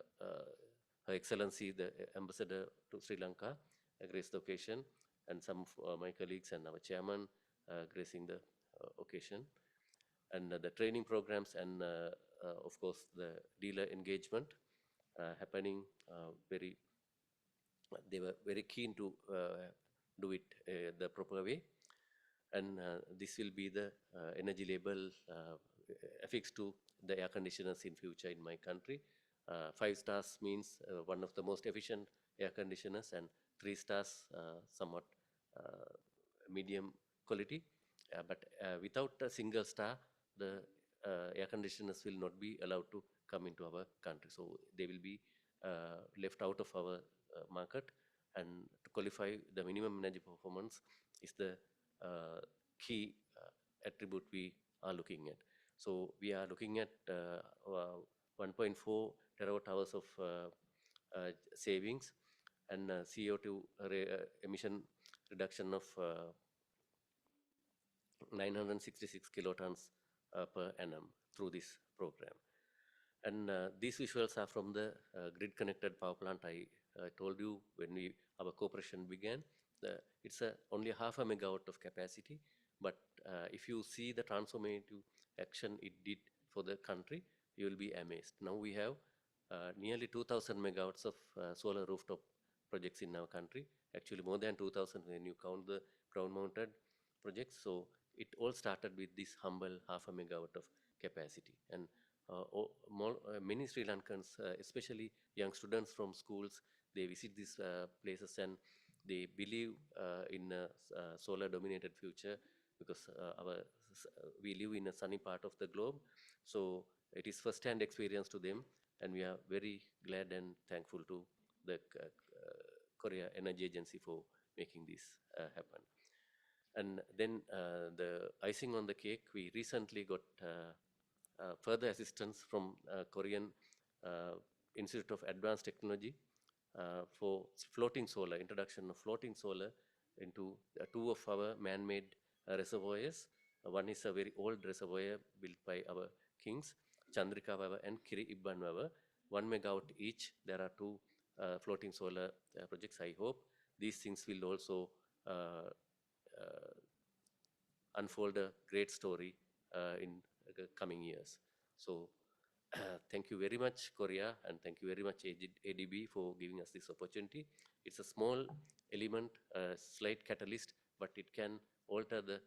Her Excellency, the Ambassador to Sri Lanka, graced the occasion, and some of my colleagues and our chairman gracing the occasion. And the training programs and, of course, the dealer engagement happening they were very keen to do it the proper way. And this will be the energy label affixed to the air conditioners in future in my country. 5 stars means one of the most efficient air conditioners, and 3 stars somewhat medium quality. But without a single star, the air conditioners will not be allowed to come into our country. So they will be left out of our market. And to qualify the minimum energy performance is the key attribute we are looking at. So we are looking at 1.4 terawatt hours of savings and CO2 emission reduction of 966 kilotons per annum through this program. And these visuals are from the grid connected power plant. I told you when our cooperation began, it's only 0.5 megawatt of capacity, but if you see the transformative action it did for the country, you will be amazed. Now we have nearly 2,000 megawatts of solar rooftop projects in our country, actually more than 2,000 when you count the ground mounted projects. So it all started with this humble 0.5 megawatt of capacity. And many Sri Lankans, especially young students from schools, they visit these places and they believe in a solar dominated future, because we live in a sunny part of the globe. So it is first-hand experience to them, and we are very glad and thankful to the Korea Energy Agency for making this happen. And then the icing on the cake, we recently got further assistance from Korean Institute of Advanced Technology for floating solar, introduction of floating solar into 2 of our man-made reservoirs. One is a very old reservoir built by our kings, Chandrika Vawa and Kiri Ibban Vawa, 1 megawatt each. There are 2 floating solar projects. I hope these things will also unfold a great story in the coming years. So thank you very much, Korea, and thank you very much, ADB, for giving us this opportunity. It's a small element, a slight catalyst, but it can alter the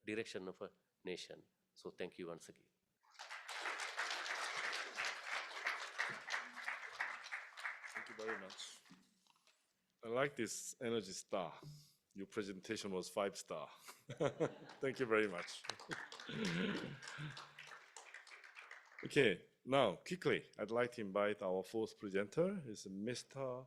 direction of a nation. So thank you once again. Thank you very much. I like this Energy Star. Your presentation was 5-star. Thank you very much. Okay, now quickly, I'd like to invite our 4th presenter, is Mr.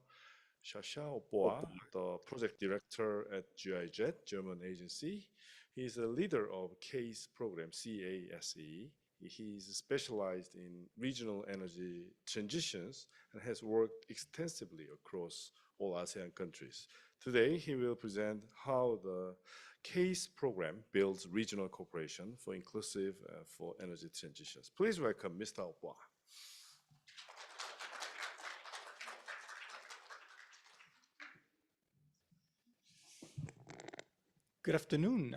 Sasha Opoa, the project director at GIZ, German agency. He's a leader of CASE program, CASE. He's specialized in regional energy transitions and has worked extensively across all ASEAN countries. Today, he will present how the CASE program builds regional cooperation for inclusive for energy transitions. Please welcome Mr. Hua. Good afternoon,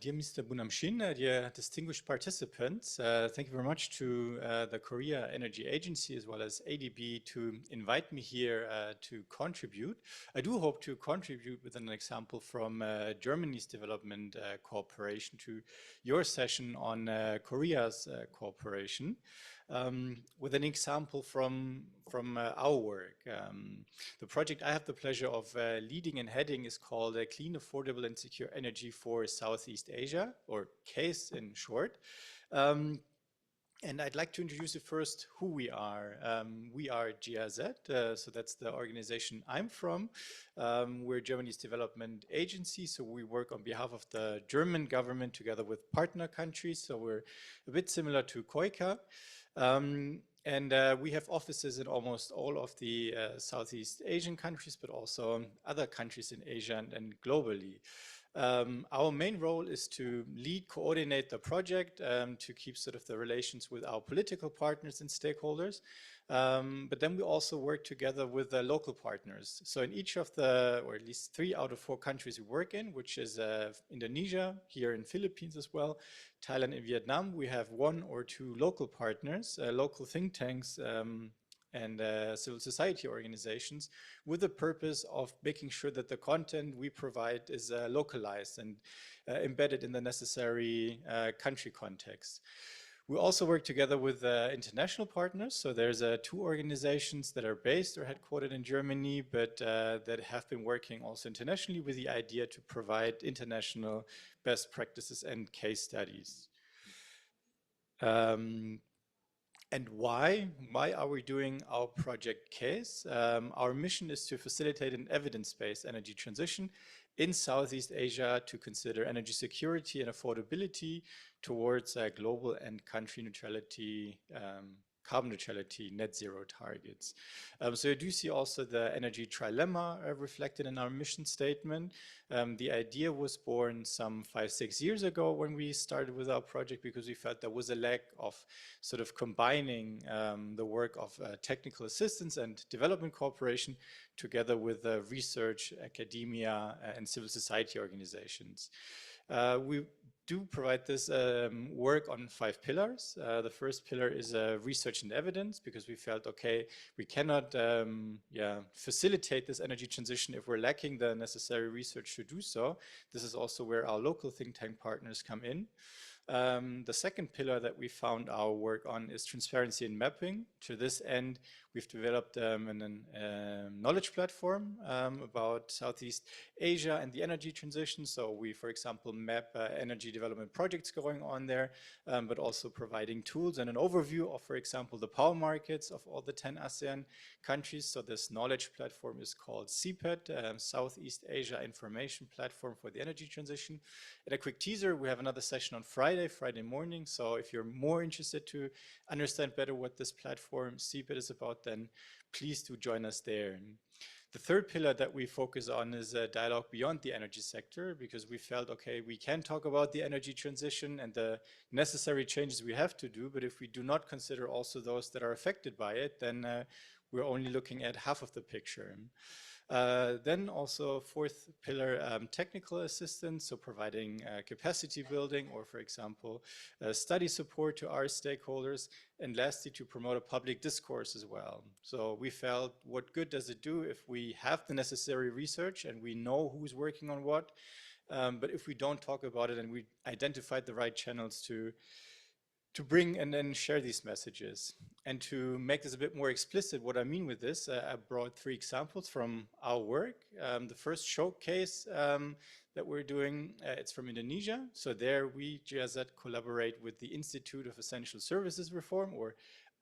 dear Mr. Bunamshin, dear distinguished participants. Thank you very much to the Korea Energy Agency as well as ADB to invite me here to contribute. I do hope to contribute with an example from Germany's development cooperation to your session on Korea's cooperation. With an example from our work. The project I have the pleasure of leading and heading is called Clean, Affordable and Secure Energy for Southeast Asia, or CASE in short. And I'd like to introduce you first who we are. We are GIZ, so that's the organization I'm from. We're Germany's development agency, so we work on behalf of the German government together with partner countries, so we're a bit similar to KOICA. We have offices in almost all of the Southeast Asian countries, but also other countries in Asia and globally. Our main role is to lead, coordinate the project, to keep sort of the relations with our political partners and stakeholders. But then we also work together with the local partners. So in each of the, or at least 3 out of 4 countries we work in, which is Indonesia, here in Philippines as well, Thailand and Vietnam, we have 1 or 2 local partners, local think tanks, and civil society organizations with the purpose of making sure that the content we provide is localized and embedded in the necessary country context. We also work together with international partners. So there's 2 organizations that are based or headquartered in Germany, but that have been working also internationally with the idea to provide international best practices and case studies. And why? Why are we doing our project CASE? Our mission is to facilitate an evidence-based energy transition in Southeast Asia to consider energy security and affordability towards global and country neutrality, carbon neutrality, net zero targets. So you do see also the energy trilemma reflected in our mission statement. The idea was born some 5-6 years ago when we started with our project because we felt there was a lack of sort of combining the work of technical assistance and development cooperation together with research, academia, and civil society organizations. We do provide this work on 5 pillars. The first pillar is research and evidence, because we felt, okay, we cannot facilitate this energy transition if we're lacking the necessary research to do so. This is also where our local think tank partners come in. The second pillar that we found our work on is transparency and mapping. To this end, we've developed a knowledge platform about Southeast Asia and the energy transition. So we, for example, map energy development projects going on there, but also providing tools and an overview of, for example, the power markets of all the 10 ASEAN countries. So this knowledge platform is called CPET, Southeast Asia Information Platform for the Energy Transition. And a quick teaser, we have another session on Friday morning. So if you're more interested to understand better what this platform CPET is about, then please do join us there. The third pillar that we focus on is a dialogue beyond the energy sector, because we felt, okay, we can talk about the energy transition and the necessary changes we have to do, but if we do not consider also those that are affected by it, then we're only looking at half of the picture. Then also 4th pillar, technical assistance, so providing capacity building or, for example, study support to our stakeholders, and lastly, to promote a public discourse as well. So we felt, what good does it do if we have the necessary research and we know who's working on what, but if we don't talk about it and we identified the right channels to bring and then share these messages. And to make this a bit more explicit, what I mean with this, I brought 3 examples from our work. The first showcase that we're doing, it's from Indonesia. So there we, GIZ, collaborate with the Institute of Essential Services Reform, or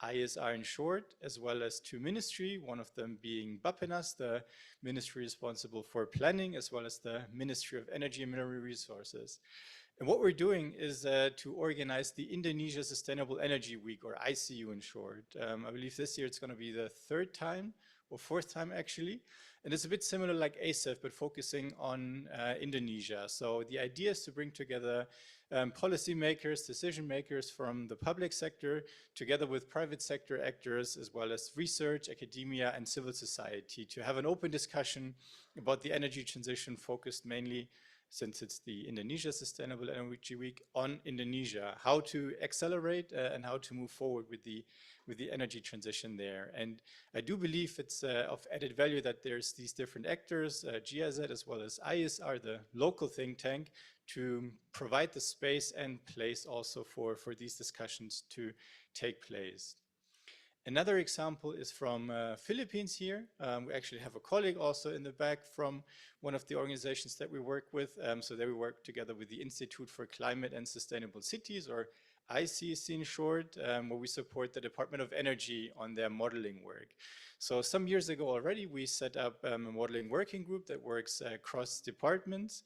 ISR in short, as well as 2 ministries, one of them being Bappenas, the ministry responsible for planning, as well as the Ministry of Energy and Mineral Resources. And what we're doing is to organize the Indonesia Sustainable Energy Week, or ICU in short. I believe this year it's going to be the 3rd time or fourth time actually. And it's a bit similar like ASEF, but focusing on Indonesia. So the idea is to bring together policymakers, decision makers from the public sector, together with private sector actors, as well as research, academia, and civil society, to have an open discussion about the energy transition focused mainly, since it's the Indonesia Sustainable Energy Week, on Indonesia, how to accelerate and how to move forward with the energy transition there. And I do believe it's of added value that there's these different actors, GIZ as well as ISR, the local think tank, to provide the space and place also for these discussions to take place. Another example is from Philippines here. We actually have a colleague also in the back from one of the organizations that we work with. So there we work together with the Institute for Climate and Sustainable Cities, or ICC in short, where we support the Department of Energy on their modeling work. So some years ago already, we set up a modeling working group that works across departments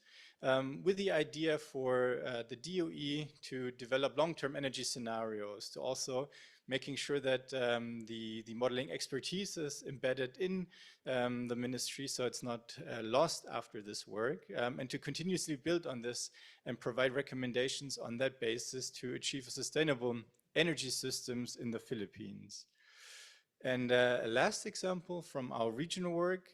with the idea for the DOE to develop long-term energy scenarios, to also making sure that the modeling expertise is embedded in the ministry so it's not lost after this work, and to continuously build on this and provide recommendations on that basis to achieve sustainable energy systems in the Philippines. And a last example from our regional work,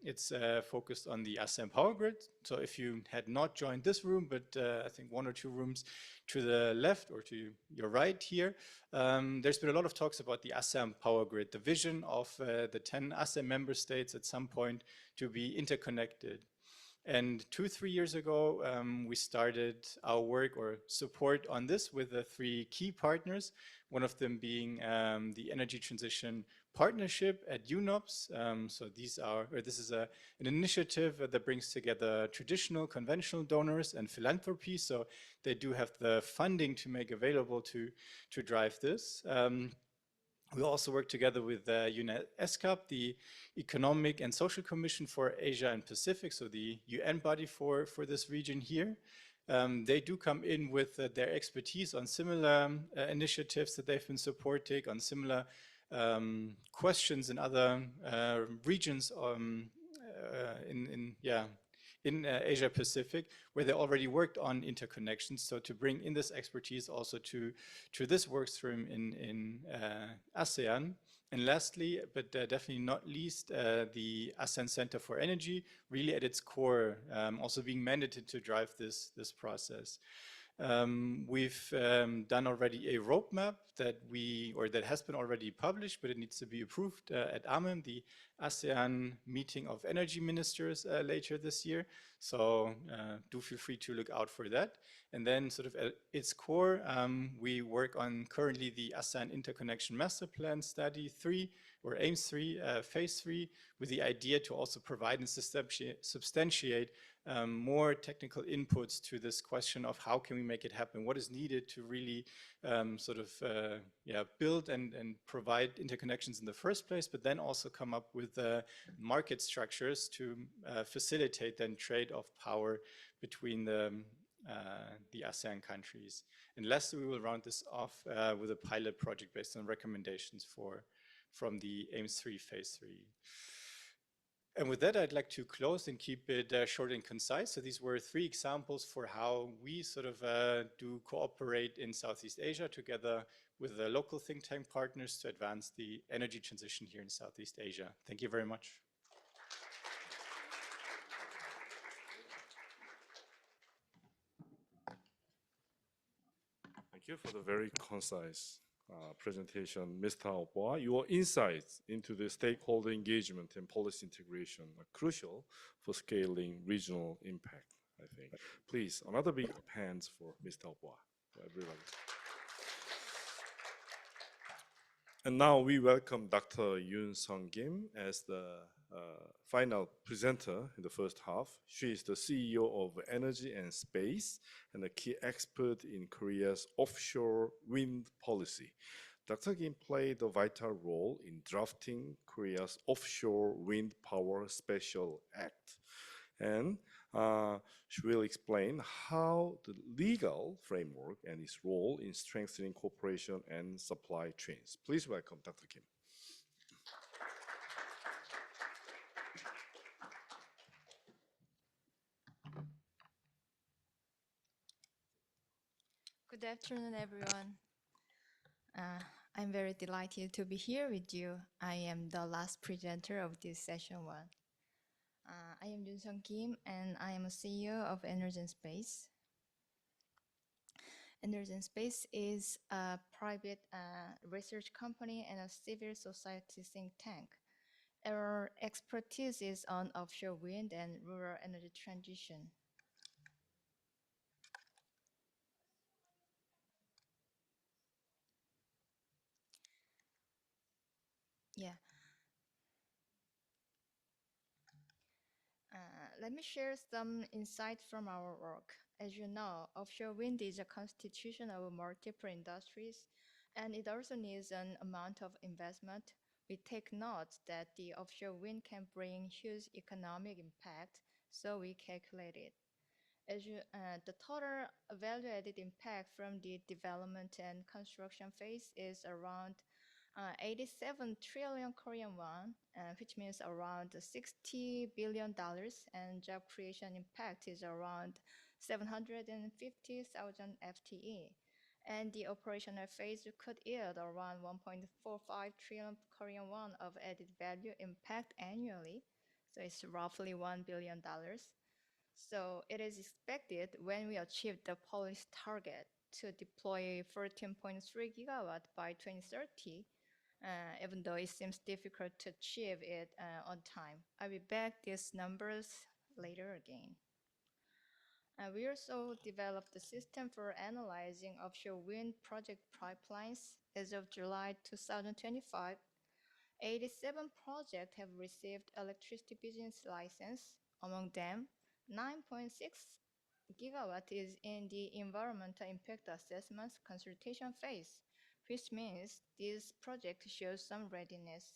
it's focused on the ASEAN Power Grid. So if you had not joined this room, but I think one or two rooms to the left or to your right here, there's been a lot of talks about the ASEAN Power Grid, the vision of the 10 ASEAN member states at some point to be interconnected. And 2-3 years ago, we started our work or support on this with the 3 key partners, one of them being the Energy Transition Partnership at UNOPS. So this is an initiative that brings together traditional, conventional donors and philanthropy. So they do have the funding to make available to drive this. We also work together with UNESCAP, the Economic and Social Commission for Asia and Pacific, so the UN body for this region here. They do come in with their expertise on similar initiatives that they've been supporting, on similar questions in other regions in Asia Pacific, where they already worked on interconnections. So to bring in this expertise also to this work stream in ASEAN. And lastly, but definitely not least, the ASEAN Center for Energy, really at its core, also being mandated to drive this process. We've done already a roadmap that has been already published, but it needs to be approved at AMEM, the ASEAN meeting of energy ministers later this year. So do feel free to look out for that. And then sort of at its core, we work on currently the ASEAN Interconnection Master Plan Study 3, or AIMS 3, Phase 3, with the idea to also provide and substantiate more technical inputs to this question of how can we make it happen, what is needed to really build and provide interconnections in the first place, but then also come up with market structures to facilitate then trade of power between the ASEAN countries. And lastly, we will round this off with a pilot project based on recommendations from the AIMS 3 Phase 3. And with that, I'd like to close and keep it short and concise. So these were 3 examples for how we sort of do cooperate in Southeast Asia together with the local think tank partners to advance the energy transition here in Southeast Asia. Thank you very much. Thank you for the very concise presentation, Mr. Aoboa. Your insights into the stakeholder engagement and policy integration are crucial for scaling regional impact, I think. Please, another big hands for Mr. Aoboa, for everybody. And now we welcome Dr. Yoon Sung Kim as the final presenter in the first half. She is the CEO of Energy and Space and a key expert in Korea's offshore wind policy. Dr. Kim played a vital role in drafting Korea's Offshore Wind Power Special Act. And she will explain how the legal framework and its role in strengthening cooperation and supply chains. Please welcome Dr. Kim. Good afternoon, everyone. I'm very delighted to be here with you. I am the last presenter of this session one. I am Yoon Sung Kim, and I am a CEO of Energen Space. Energen Space is a private research company and a civil society think tank. Our expertise is on offshore wind and rural energy transition. Yeah. Let me share some insight from our work. As you know, offshore wind is a constitution of multiple industries, and it also needs an amount of investment. We take note that the offshore wind can bring huge economic impact, so we calculate it. The total value-added impact from the development and construction phase is around 87 trillion Korean won, which means around $60 billion, and job creation impact is around 750,000 FTE. And the operational phase could yield around 1.45 trillion Korean won of added value impact annually. So it's roughly $1 billion. So it is expected when we achieve the Polish target to deploy 14.3 gigawatt by 2030, even though it seems difficult to achieve it on time. I will back these numbers later again. We also developed a system for analyzing offshore wind project pipelines. As of July 2025, 87 projects have received electricity business license. Among them, 9.6 gigawatt is in the environmental impact assessments consultation phase, which means this project shows some readiness.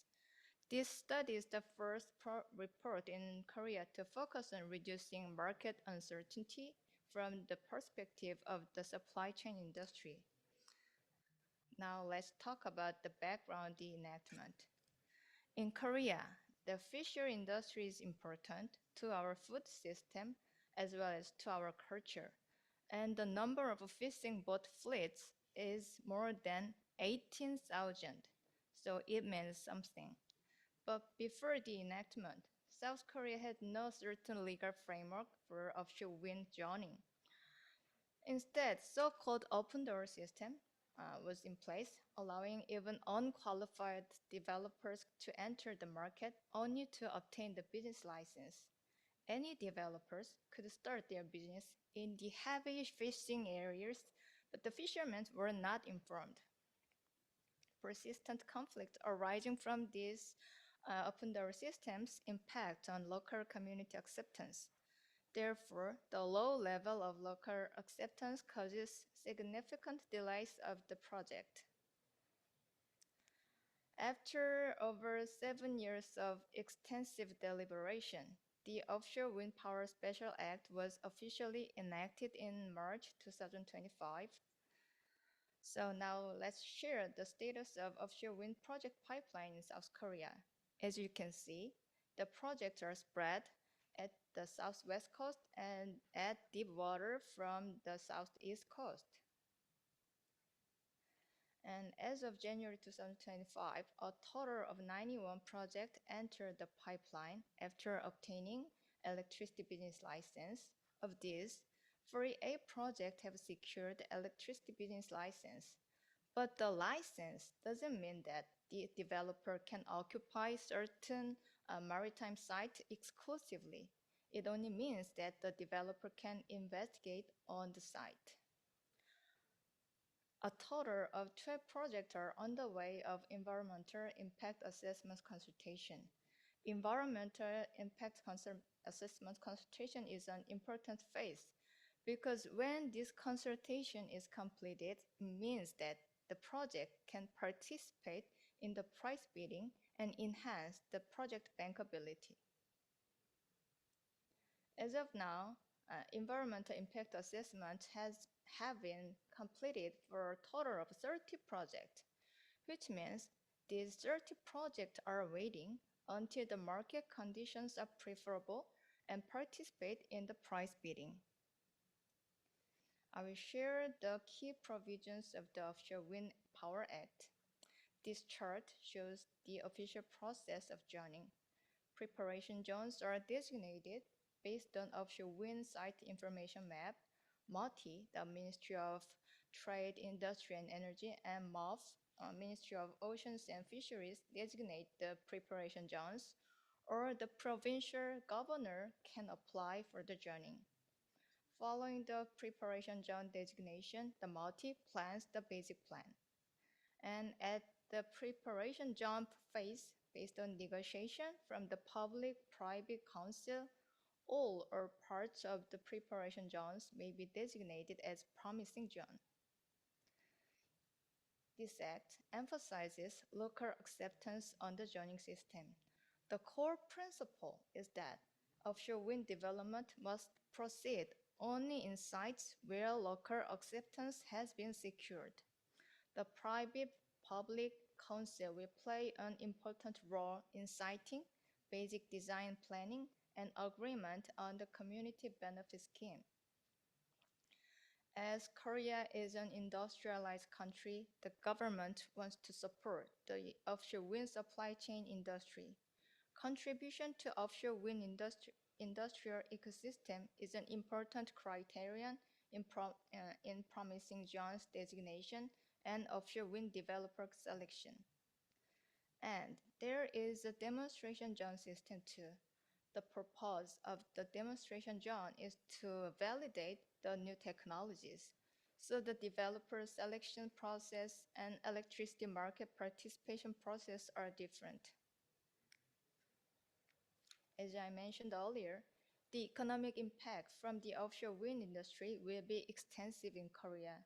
This study is the first report in Korea to focus on reducing market uncertainty from the perspective of the supply chain industry. Now let's talk about the background the enactment. In Korea, the fishery industry is important to our food system as well as to our culture. And the number of fishing boat fleets is more than 18,000. So it means something. But before the enactment, South Korea had no certain legal framework for offshore wind zoning. Instead, so-called open door system was in place, allowing even unqualified developers to enter the market only to obtain the business license. Any developers could start their business in the heavy fishing areas, but the fishermen were not informed. Persistent conflict arising from these open door systems impact on local community acceptance. Therefore, the low level of local acceptance causes significant delays of the project. After over 7 years of extensive deliberation, the Offshore Wind Power Special Act was officially enacted in March 2025. So now let's share the status of offshore wind project pipeline in South Korea. As you can see, the projects are spread at the southwest coast and at deep water from the southeast coast. And as of January 2025, a total of 91 projects entered the pipeline after obtaining electricity business license. Of these, 48 projects have secured electricity business license. But the license doesn't mean that the developer can occupy certain maritime sites exclusively. It only means that the developer can investigate on the site. A total of 12 projects are on the way of environmental impact assessment consultation. Environmental impact assessment consultation is an important phase because when this consultation is completed, it means that the project can participate in the price bidding and enhance the project bankability. As of now, environmental impact assessment have been completed for a total of 30 projects, which means these 30 projects are waiting until the market conditions are preferable and participate in the price bidding. I will share the key provisions of the Offshore Wind Power Act. This chart shows the official process of zoning. Preparation zones are designated based on offshore wind site information map. MOTI, the Ministry of Trade, Industry and Energy, and MOF, Ministry of Oceans and Fisheries, designate the preparation zones, or the provincial governor can apply for the zoning. Following the preparation zone designation, the MOTI plans the basic plan. And at the preparation zone phase, based on negotiation from the public-private council, all or parts of the preparation zones may be designated as promising zone. This act emphasizes local acceptance on the zoning system. The core principle is that offshore wind development must proceed only in sites where local acceptance has been secured. The private-public council will play an important role in citing basic design planning and agreement on the community benefit scheme. As Korea is an industrialized country, the government wants to support the offshore wind supply chain industry. Contribution to offshore wind industrial ecosystem is an important criterion in promising zones designation and offshore wind developer selection. And there is a demonstration zone system too. The purpose of the demonstration zone is to validate the new technologies. So the developer selection process and electricity market participation process are different. As I mentioned earlier, the economic impact from the offshore wind industry will be extensive in Korea.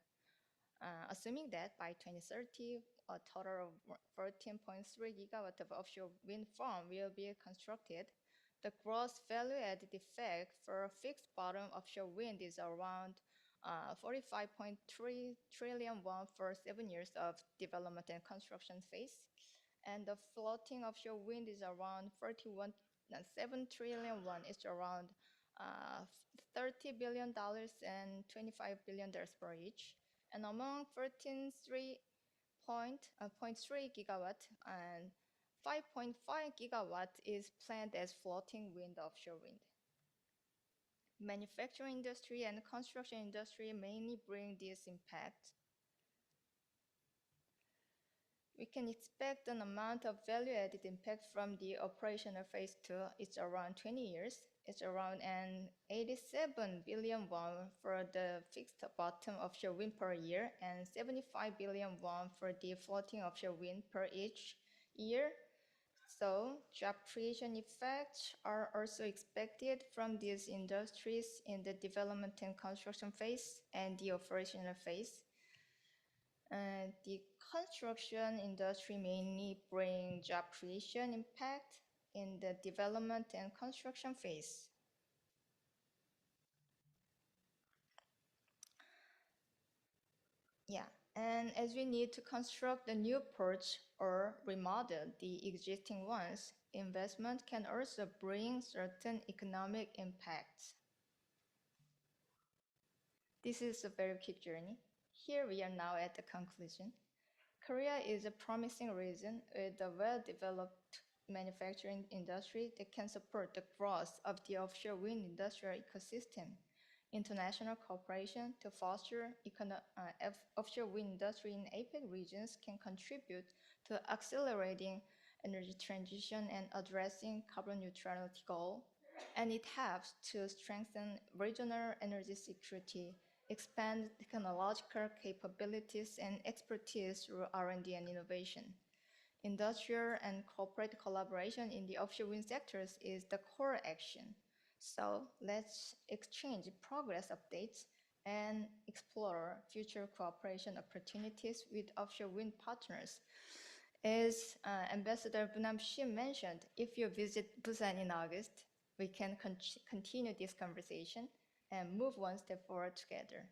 Assuming that by 2030, a total of 14.3 gigawatt of offshore wind farm will be constructed, the gross value added effect for fixed bottom offshore wind is around 45.3 trillion won for 7 years of development and construction phase. And the floating offshore wind is around 41.7 trillion won. It's around $30 billion and $25 billion per each. And among 13.3 gigawatt and 5.5 gigawatt is planned as floating wind offshore wind. Manufacturing industry and construction industry mainly bring this impact. We can expect an amount of value-added impact from the operational phase 2. It's around 20 years. It's around an 87 billion won for the fixed bottom offshore wind per year and 75 billion won for the floating offshore wind per each year. So job creation effects are also expected from these industries in the development and construction phase and the operational phase. The construction industry mainly bring job creation impact in the development and construction phase. Yeah, and as we need to construct the new ports or remodel the existing ones, investment can also bring certain economic impacts. This is a very quick journey. Here we are now at the conclusion. Korea is a promising region with a well-developed manufacturing industry that can support the growth of the offshore wind industrial ecosystem. International cooperation to foster offshore wind industry in APEC regions can contribute to accelerating energy transition and addressing carbon neutrality goal, and it helps to strengthen regional energy security, expand technological capabilities and expertise through R&D and innovation. Industrial and corporate collaboration in the offshore wind sectors is the core action. So let's exchange progress updates and explore future cooperation opportunities with offshore wind partners. As Ambassador Bunam Shim mentioned, if you visit Busan in August, we can continue this conversation and move one step forward together.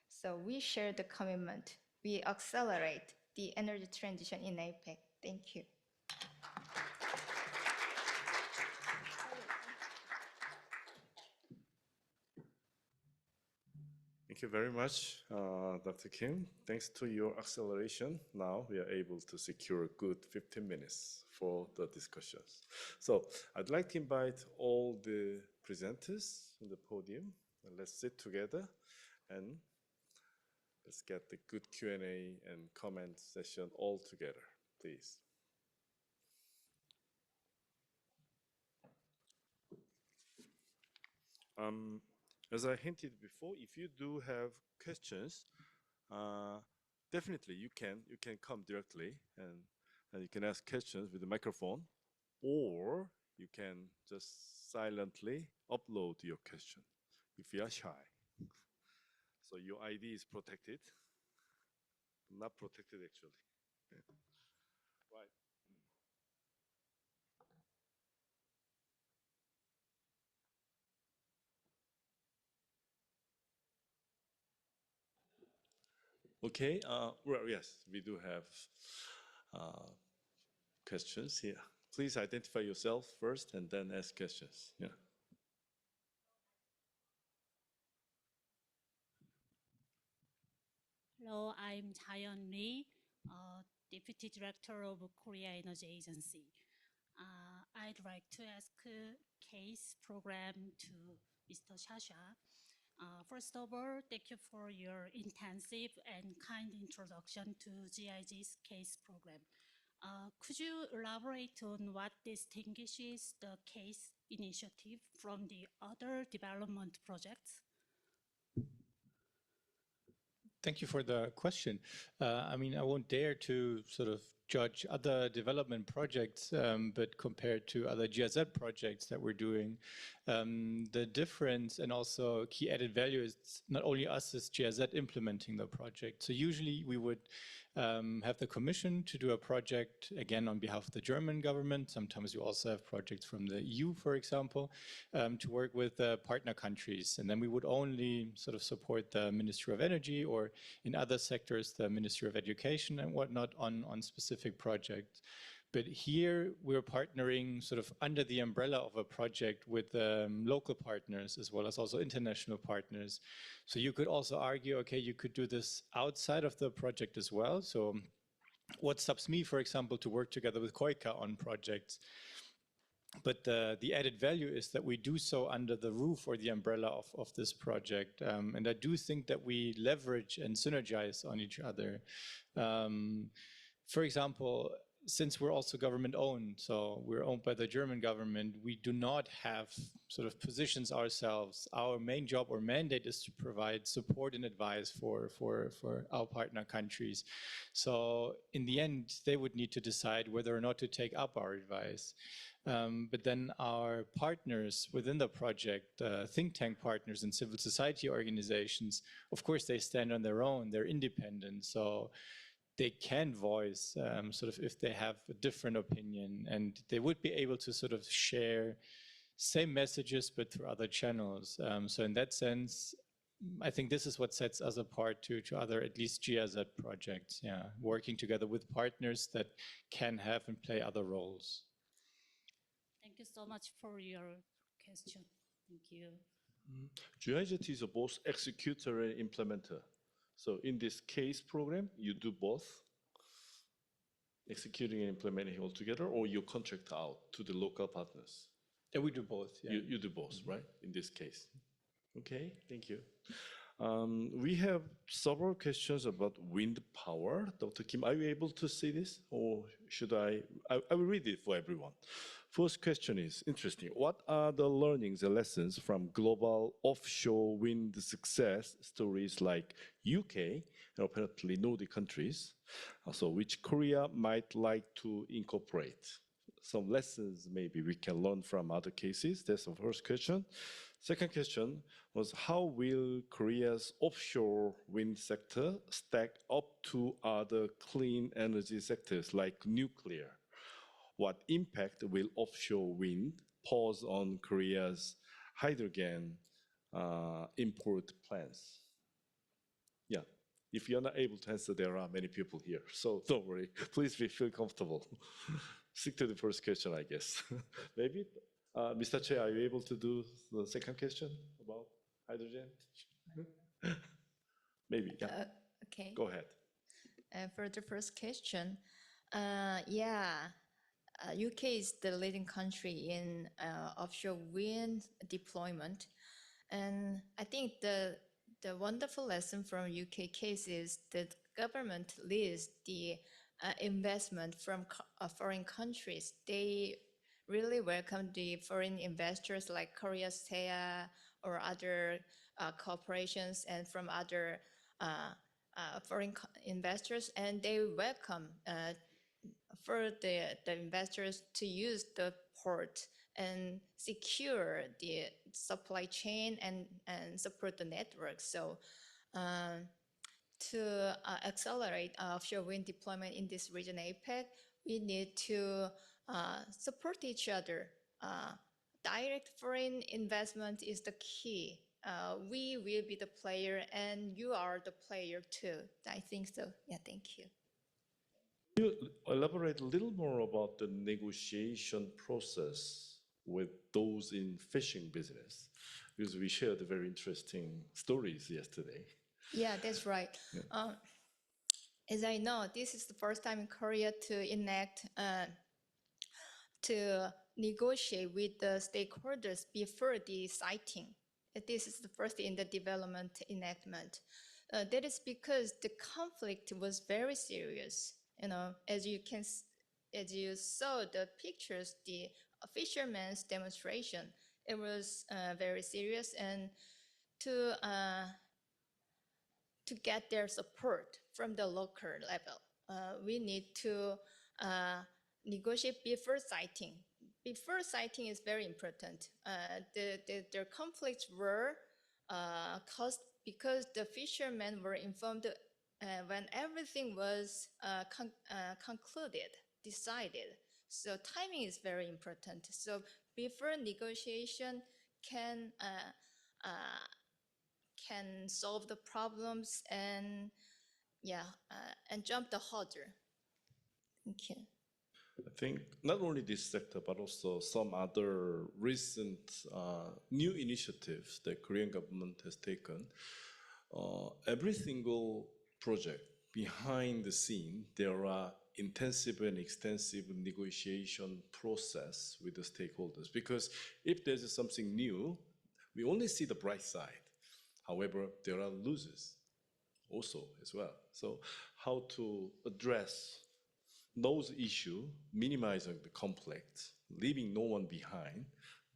So we share the commitment. We accelerate the energy transition in APEC. Thank you. Thank Thank you very much, Dr. Kim. Thanks to your acceleration, now we are able to secure a good 15 minutes for the discussions. So I'd like to invite all the presenters on the podium. And let's sit together and let's get the good Q&A and comment session all together, please. As I hinted before, if you do have questions, definitely you can come directly and you can ask questions with the microphone, or you can just silently upload your question if you are shy. So your ID is protected, not protected actually. Right. Okay, well, yes, we do have questions here. Please identify yourself first and then ask questions. Yeah. Hello, I'm Jaeyeon Lee, Deputy Director of Korea Energy Agency. I'd like to ask a case program to Mr. Shasha. First of all, thank you for your intensive and kind introduction to GIG's case program. Could you elaborate on what distinguishes the case initiative from the other development projects? Thank you for the question. I mean, I won't dare to sort of judge other development projects, but compared to other GIZ projects that we're doing, the difference and also key added value is not only us as GIZ implementing the project. So usually we would have the commission to do a project, again, on behalf of the German government. Sometimes you also have projects from the EU, for example, to work with partner countries. And then we would only sort of support the Ministry of Energy, or in other sectors, the Ministry of Education and whatnot on specific projects. But here we're partnering sort of under the umbrella of a project with local partners as well as also international partners. So you could also argue, okay, you could do this outside of the project as well. So what stops me, for example, to work together with KOICA on projects? But the added value is that we do so under the roof or the umbrella of this project. And I do think that we leverage and synergize on each other. For example, since we're also government owned, so we're owned by the German government, we do not have sort of positions ourselves. Our main job or mandate is to provide support and advice for our partner countries. So in the end, they would need to decide whether or not to take up our advice. But then our partners within the project, think tank partners and civil society organizations, of course, they stand on their own, they're independent. So they can voice sort of if they have a different opinion, and they would be able to sort of share same messages, but through other channels. So in that sense, I think this is what sets us apart to other, at least GIZ projects, yeah, working together with partners that can have and play other roles. Thank you so much for your question. Thank you. GIZ is both executor and implementer. So in this case program, you do both, executing and implementing all together, or you contract out to the local partners? Yeah, we do both. Yeah. You do both, right? In this case. Okay, thank you. We have several questions about wind power. Dr. Kim, are you able to see this, or should I will read it for everyone. First question is interesting. What are the learnings and lessons from global offshore wind success stories like UK and apparently Nordic countries, so which Korea might like to incorporate? Some lessons maybe we can learn from other cases. That's the first question. Second question was, how will Korea's offshore wind sector stack up to other clean energy sectors like nuclear? What impact will offshore wind pose on Korea's hydrogen import plans? Yeah, if you're not able to answer, there are many people here, so don't worry. Please feel comfortable. Stick to the first question, I guess. Maybe, Mr. Che, are you able to do the second question about hydrogen? Maybe, yeah. Okay. Go ahead. For the first question, UK is the leading country in offshore wind deployment, and I think the wonderful lesson from UK case is that government leads the investment from foreign countries. They really welcome the foreign investors like Korea SEA or other corporations and from other foreign investors, and they welcome for the investors to use the port and secure the supply chain and support the network. So to accelerate offshore wind deployment in this region, APEC, we need to support each other. Direct foreign investment is the key. We will be the player and you are the player too. I think so. Yeah, thank you. You elaborate a little more about the negotiation process with those in fishing business, because we shared very interesting stories yesterday. Yeah, that's right. As I know, this is the first time in Korea to enact, to negotiate with the stakeholders before the siting. This is the first in the development enactment. That is because the conflict was very serious. You know, as you saw the pictures, the fishermen's demonstration, it was very serious, and to get their support from the local level, we need to negotiate before siting. Before siting is very important. The conflicts were caused because the fishermen were informed when everything was concluded, decided. So timing is very important. So before negotiation can solve the problems and jump the hurdle. Thank you. I think not only this sector, but also some other recent new initiatives that Korean government has taken. Every single project behind the scene, there are intensive and extensive negotiation process with the stakeholders. Because if there's something new, we only see the bright side. However, there are losers also as well. So how to address those issues, minimizing the conflict, leaving no one behind,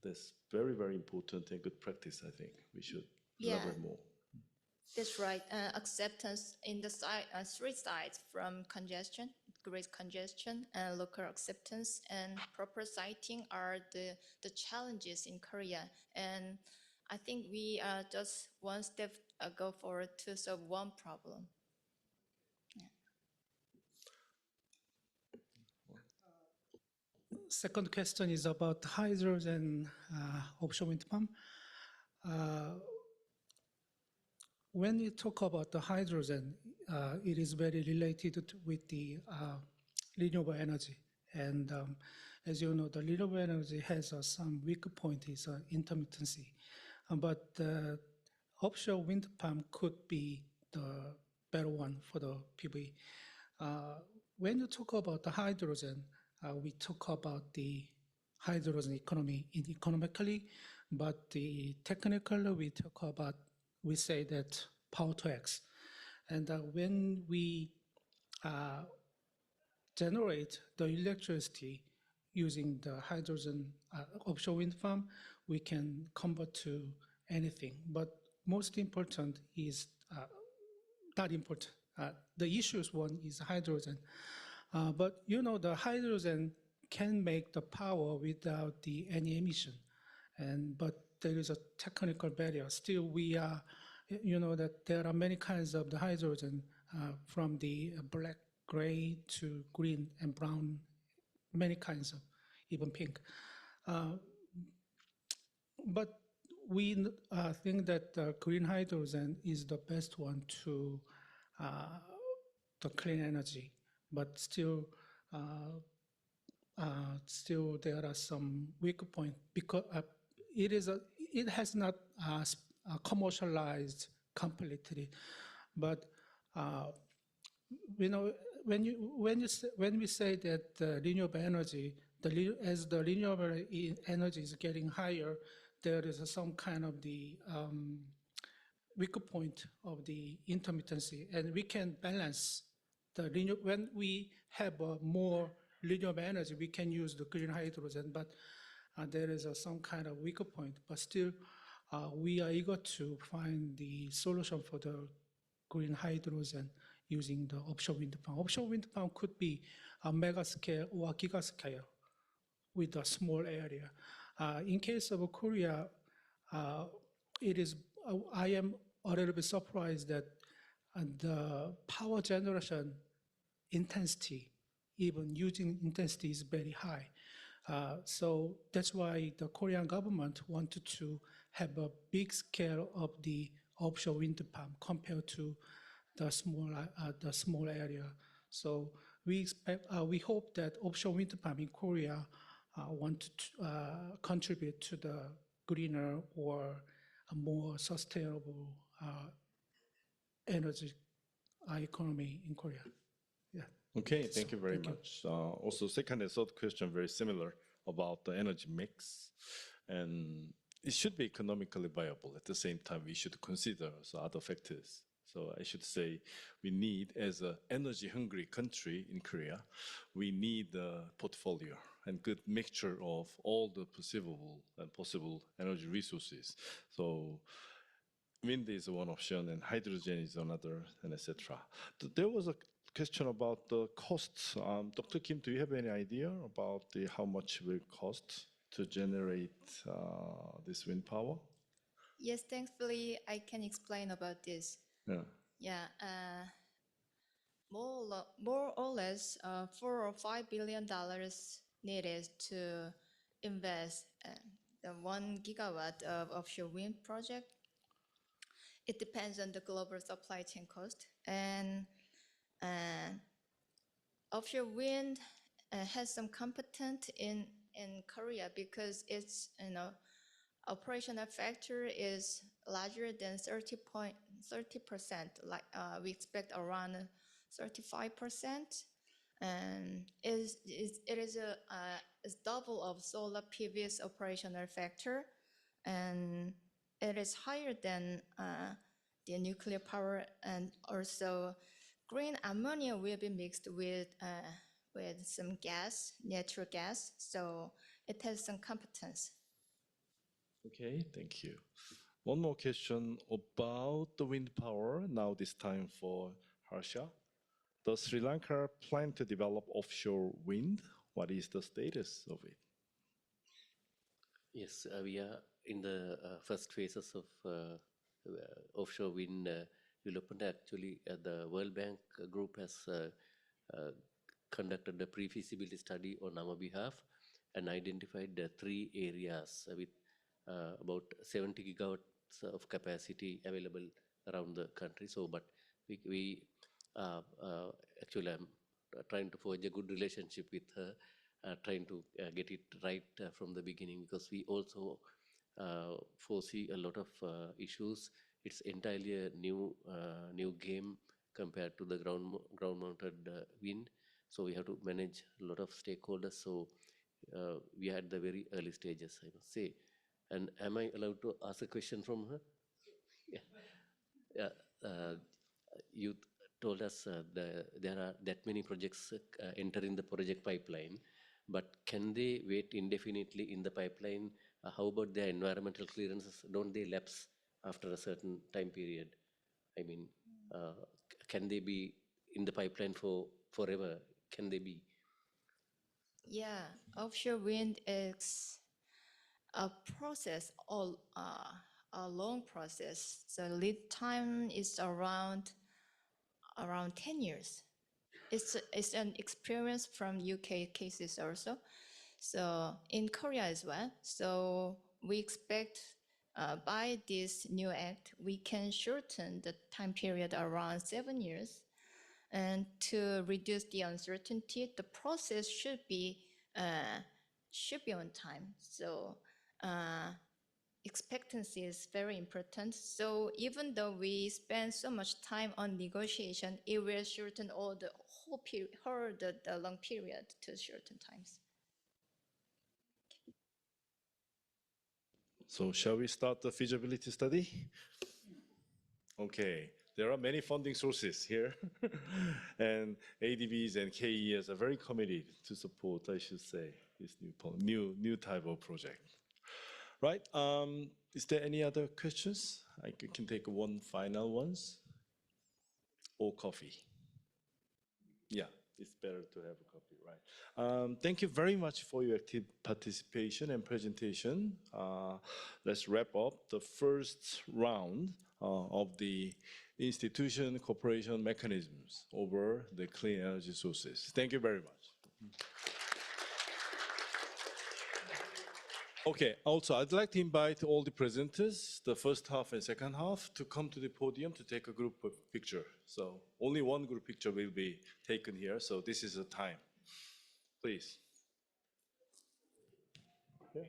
that's very, very important and good practice, I think. We should elaborate more. That's right. Acceptance in the three sides from congestion, great congestion, and local acceptance and proper siting are the challenges in Korea. And I think we are just one step go forward to solve one problem. Second question is about hydrogen offshore wind farm. When you talk about the hydrogen, it is very related with the renewable energy. And as you know, the renewable energy has some weak point is intermittency. But the offshore wind farm could be the better one for the PV. When you talk about the hydrogen, we talk about the hydrogen economy economically, but the technically we say that power to X. And when we generate the electricity using the hydrogen offshore wind farm, we can convert to anything. But most important is not important. The issues one is hydrogen. But you know, the hydrogen can make the power without any emission. But there is a technical barrier. Still, we are, you know, that there are many kinds of the hydrogen from the black, gray to green and brown, many kinds of, even pink. But we think that green hydrogen is the best one to the clean energy. But still, there are some weak points because it has not commercialized completely. But uh, when we say that renewable energy, as the renewable energy is getting higher, there is some kind of the weaker point of the intermittency, and we can balance when we have more renewable energy, we can use the green hydrogen, but there is some kind of weaker point. But still, we are eager to find the solution for the green hydrogen using the offshore wind farm. Offshore wind farm could be a mega scale or a giga scale with a small area. In case of Korea, I am a little bit surprised that the power generation intensity, even using intensity, is very high. So that's why the Korean government wanted to have a big scale of the offshore wind farm compared to the small area. So we hope that offshore wind farm in Korea want to contribute to the greener or a more sustainable energy economy in Korea. Yeah. Okay, thank you very much. Also, second and third question, very similar about the energy mix. And it should be economically viable. At the same time, we should consider also other factors. So I should say we need, as an energy-hungry country in Korea, we need a portfolio and good mixture of all the perceivable and possible energy resources. So wind is one option and hydrogen is another, and etc. There was a question about the costs. Dr. Kim, do you have any idea about how much will cost to generate this wind power? Yes, thankfully, I can explain about this. Yeah. Yeah, more or less, $4 or $5 billion needed to invest the 1 gigawatt of offshore wind project. It depends on the global supply chain cost, and offshore wind has some competence in Korea because its operational factor is larger than 30%. Like we expect around 35%, and it is double of solar PV's operational factor, and it is higher than the nuclear power, and also green ammonia will be mixed with some gas, natural gas, so it has some competence. Okay, thank you. One more question about the wind power, now this time for Harsha. Does Sri Lanka plan to develop offshore wind? What is the status of it? Yes, we are in the first phases of offshore wind development. Actually, the World Bank group has conducted a pre-feasibility study on our behalf and identified 3 areas with about 70 gigawatts of capacity available around the country. So, but we actually, I'm trying to forge a good relationship with her, trying to get it right from the beginning, because we also foresee a lot of issues. It's entirely a new game compared to the ground-mounted wind. So we have to manage a lot of stakeholders. So we are at the very early stages, I must say. And am I allowed to ask a question from her? Yeah. You told us there are that many projects entering the project pipeline, but can they wait indefinitely in the pipeline? How about their environmental clearances? Don't they lapse after a certain time period? I mean, can they be in the pipeline for forever? Can they be? Yeah, offshore wind is a process, a long process. The lead time is around 10 years. It's an experience from UK cases also. So in Korea as well. So we expect by this new act, we can shorten the time period around 7 years. And to reduce the uncertainty, the process should be on time. So expectancy is very important. So even though we spend so much time on negotiation, it will shorten all the whole period, the long period to shorten times. So shall we start the feasibility study? Okay, there are many funding sources here, and ADBs and KES are very committed to support, I should say, this new type of project. Right? Is there any other questions? I can take one final ones. Or coffee. Yeah, it's better to have a coffee, right? Thank you very much for your active participation and presentation. Let's wrap up the first round of the institution cooperation mechanisms over the clean energy sources. Thank you very much. Okay, also I'd like to invite all the presenters, the first half and second half, to come to the podium to take a group picture. So only one group picture will be taken here, so this is the time. Please. Okay.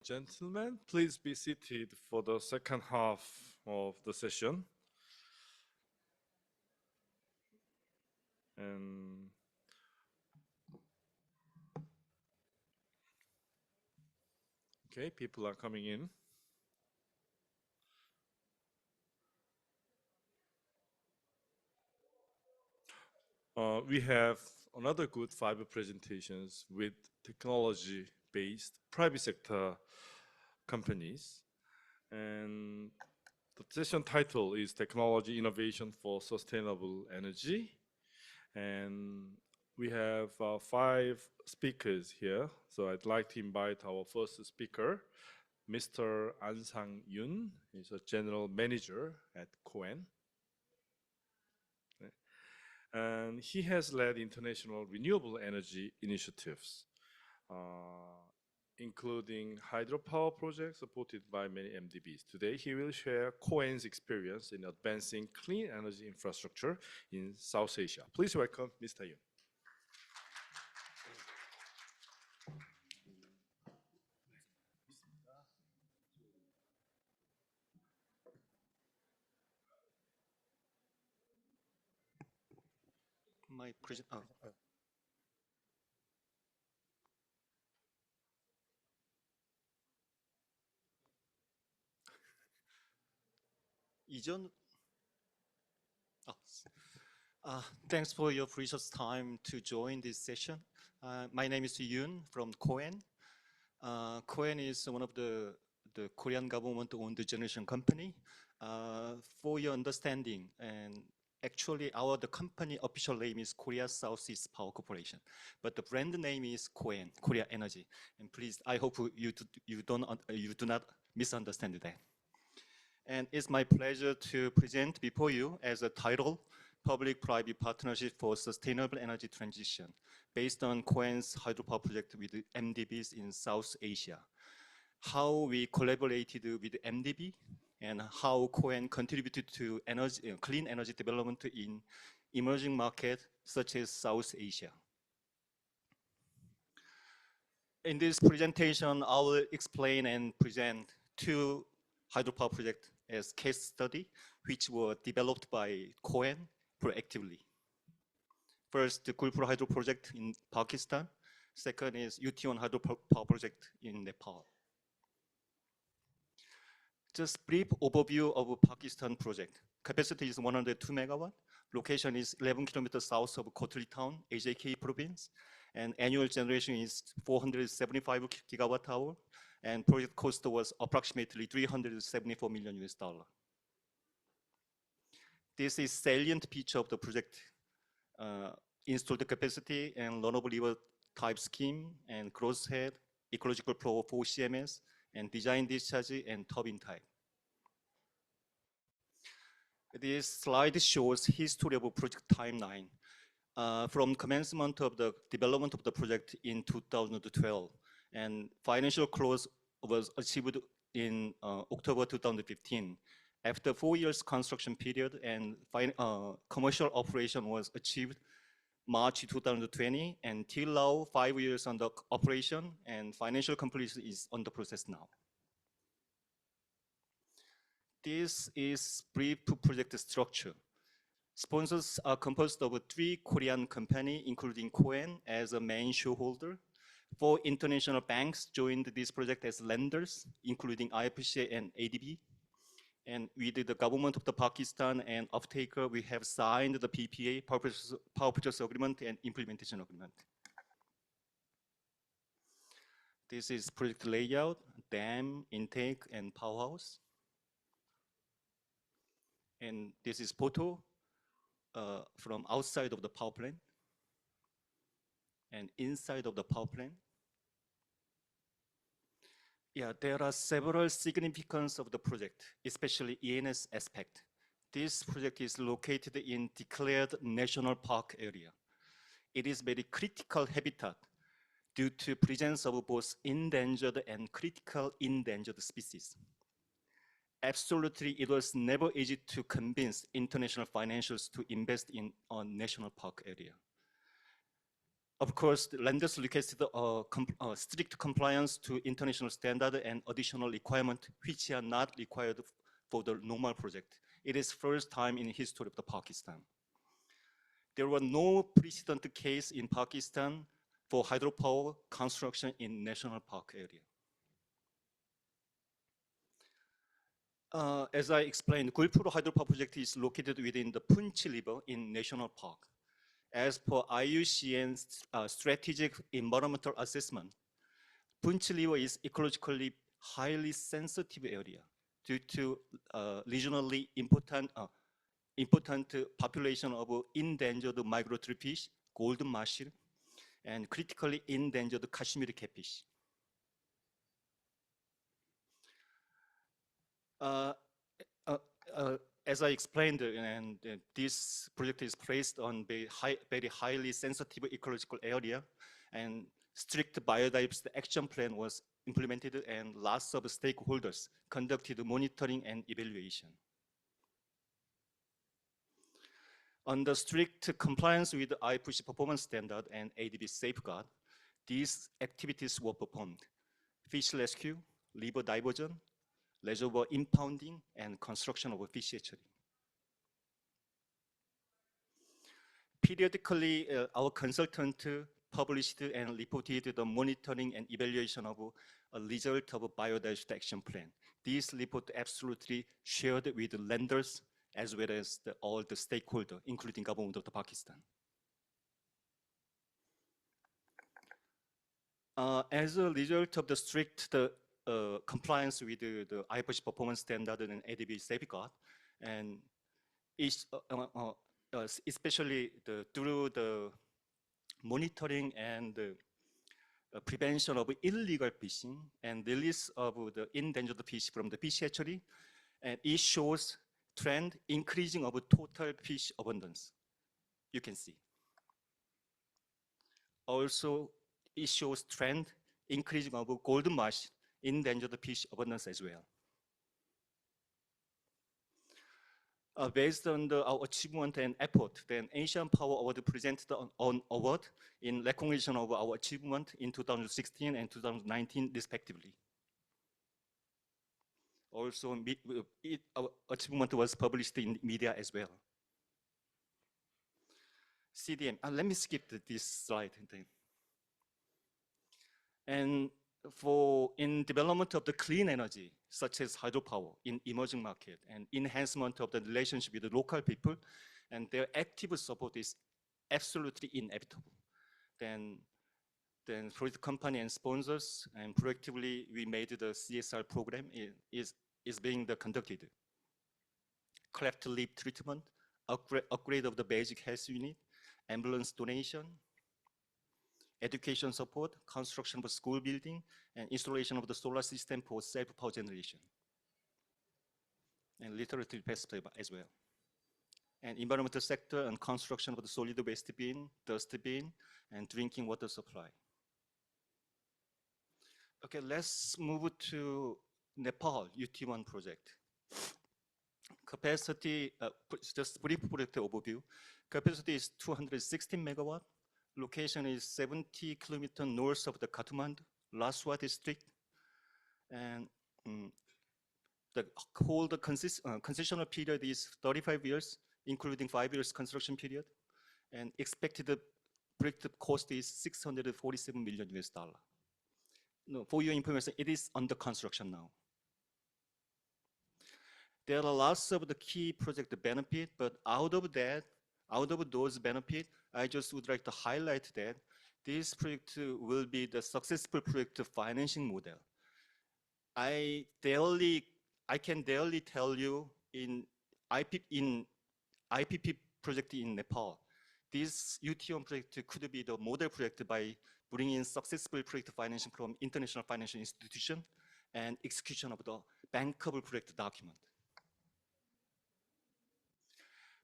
Gentlemen, please be seated for the second half of the session. And okay, people are coming in. We have another good 5 presentations with technology-based private sector companies. And the session title is Technology Innovation for Sustainable Energy. And we have 5 speakers here. So I'd like to invite our first speaker, Mr. An Sang-yoon. He's a general manager at KOEN. And he has led international renewable energy initiatives, including hydropower projects supported by many MDBs. Today, he will share KOEN's experience in advancing clean energy infrastructure in South Asia. Please welcome Mr. Yoon. My present. Thanks for your precious time to join this session. My name is Yoon from KOEN. KOEN is one of the Korean government-owned generation company. For your understanding, and actually the company official name is Korea Southeast Power Corporation, but the brand name is KOEN, Korea Energy. And please, I hope you do not misunderstand that. And it's my pleasure to present before you as a title, Public-Private Partnership for Sustainable Energy Transition, based on KOEN's hydropower project with MDBs in South Asia. How we collaborated with MDB and how KOEN contributed to clean energy development in emerging markets such as South Asia. In this presentation, I will explain and present 2 hydropower projects as case study, which were developed by KOEN proactively. First, the Gulpur Hydro project in Pakistan. Second is UT1 hydropower project in Nepal. Just brief overview of Pakistan project. Capacity is 102 megawatt. Location is 11 kilometers south of Kotli town, AJK province. And annual generation is 475 gigawatt hour. and project cost was approximately $374 million US. This is salient feature of the project: installed capacity and runnable river type scheme and crosshead, ecological flow for CMS, and design discharge and turbine type. This slide shows history of project timeline from commencement of the development of the project in 2012, and financial close was achieved in October 2015. After 4 years construction period, and commercial operation was achieved March 2020, and till now 5 years under operation, and financial completion is on the process now. This is brief project structure. Sponsors are composed of 3 Korean companies, including Koen as a main shareholder. 4 international banks joined this project as lenders, including IFC and ADB. And with the government of the Pakistan and off-taker, we have signed the PPA, Power Purchase Agreement, and Implementation Agreement. This is project layout, dam, intake, and powerhouse. And this is photo from outside of the power plant and inside of the power plant. Yeah, there are several significance of the project, especially ENS aspect. This project is located in declared national park area. It is very critical habitat due to presence of both endangered and critical endangered species. Absolutely, it was never easy to convince international financials to invest in a national park area. Of course, the lenders requested strict compliance to international standard and additional requirements which are not required for the normal project. It is first time in history of the Pakistan. There were no precedent case in Pakistan for hydropower construction in national park area. As I explained, Gulpuro hydropower project is located within the Punch River in national park. As per IUCN's strategic environmental assessment, Punch River is ecologically highly sensitive area due to regionally important population of endangered migratory fish, golden mussel, and critically endangered Kashmiri catfish. As I explained, and this project is placed on very highly sensitive ecological area, and strict biodiversity action plan was implemented, and lots of stakeholders conducted monitoring and evaluation. Under strict compliance with IFC performance standard and ADB safeguard, these activities were performed: fish rescue, river diversion, reservoir impounding, and construction of a fish hatchery. Periodically, our consultant published and reported the monitoring and evaluation of a result of a biodiversity action plan. This report absolutely shared with the lenders as well as all the stakeholders, including government of the Pakistan. As a result of the strict compliance with the IFC performance standard and ADB safeguard, and especially through the monitoring and prevention of illegal fishing and release of the endangered fish from the fish hatchery, and it shows trend increasing of total fish abundance. You can see. Also, it shows trend increasing of golden mussel, endangered fish abundance as well. Based on our achievement and effort, then Asian Power Award presented an award in recognition of our achievement in 2016 and 2019 respectively. Also, our achievement was published in media as well. CDM, let me skip this slide. And in development of the clean energy, such as hydropower in emerging market, and enhancement of the relationship with the local people, and their active support is absolutely inevitable. Then Then project company and sponsors, and proactively we made the CSR program is being conducted. Cleft lip treatment, upgrade of the basic health unit, ambulance donation, education support, construction of school building, and installation of the solar system for self-power generation. And literature perspective as well. And environmental sector and construction of the solid waste bin, dust bin, and drinking water supply. Okay, let's move to Nepal UT1 project. Capacity, just brief project overview. Capacity is 216 megawatt. Location is 70 kilometers north of the Kathmandu, Laswa district. And the whole concessional period is 35 years, including 5 years construction period. And expected project cost is $647 million US. No, for your information, it is under construction now. There are lots of the key project benefit, but out of those benefits, I just would like to highlight that this project will be the successful project financing model. I can barely tell you in IPP project in Nepal, this UT1 project could be the model project by bringing in successful project financing from international financial institution and execution of the bankable project document.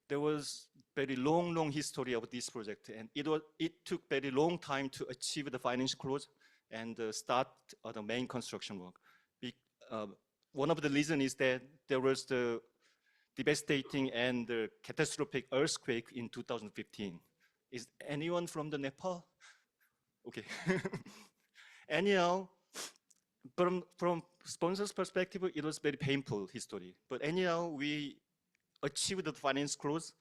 There was very long history of this project, and it took very long time to achieve the financial close and start the main construction work. One of the reasons is that there was the devastating and catastrophic earthquake in 2015. Is anyone from the Nepal? Okay. Anyhow, from sponsors' perspective, it was very painful history. But anyhow, we achieved the finance close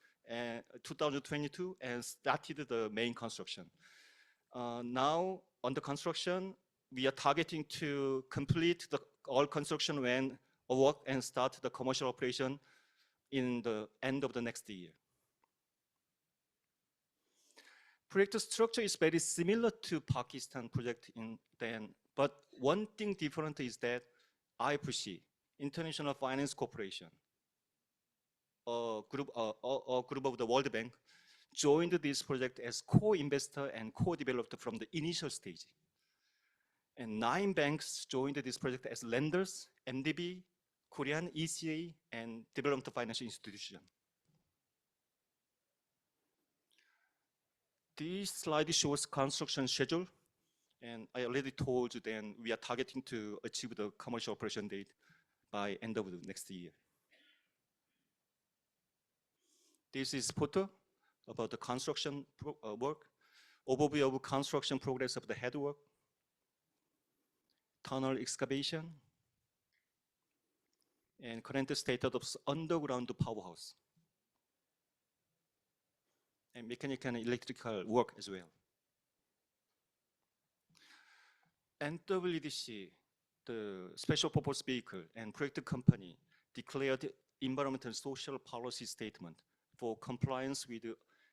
2022 and started the main construction. Now, on the construction, we are targeting to complete all construction work and start the commercial operation in the end of the next year. Project structure is very similar to Pakistan project but one thing different is that IFC, International Finance Corporation, a group of the World Bank, joined this project as co-investor and co-developer from the initial stage. And 9 banks joined this project as lenders, MDB, Korean ECA, and Development Financial Institution. This slide shows construction schedule, and I already told you then we are targeting to achieve the commercial operation date by end of the next year. This is photo about the construction work, overview of construction progress of the headwork, tunnel excavation, and current status of underground powerhouse, and mechanical and electrical work as well. NWDC, the special purpose vehicle and project company, declared environmental and social policy statement for compliance with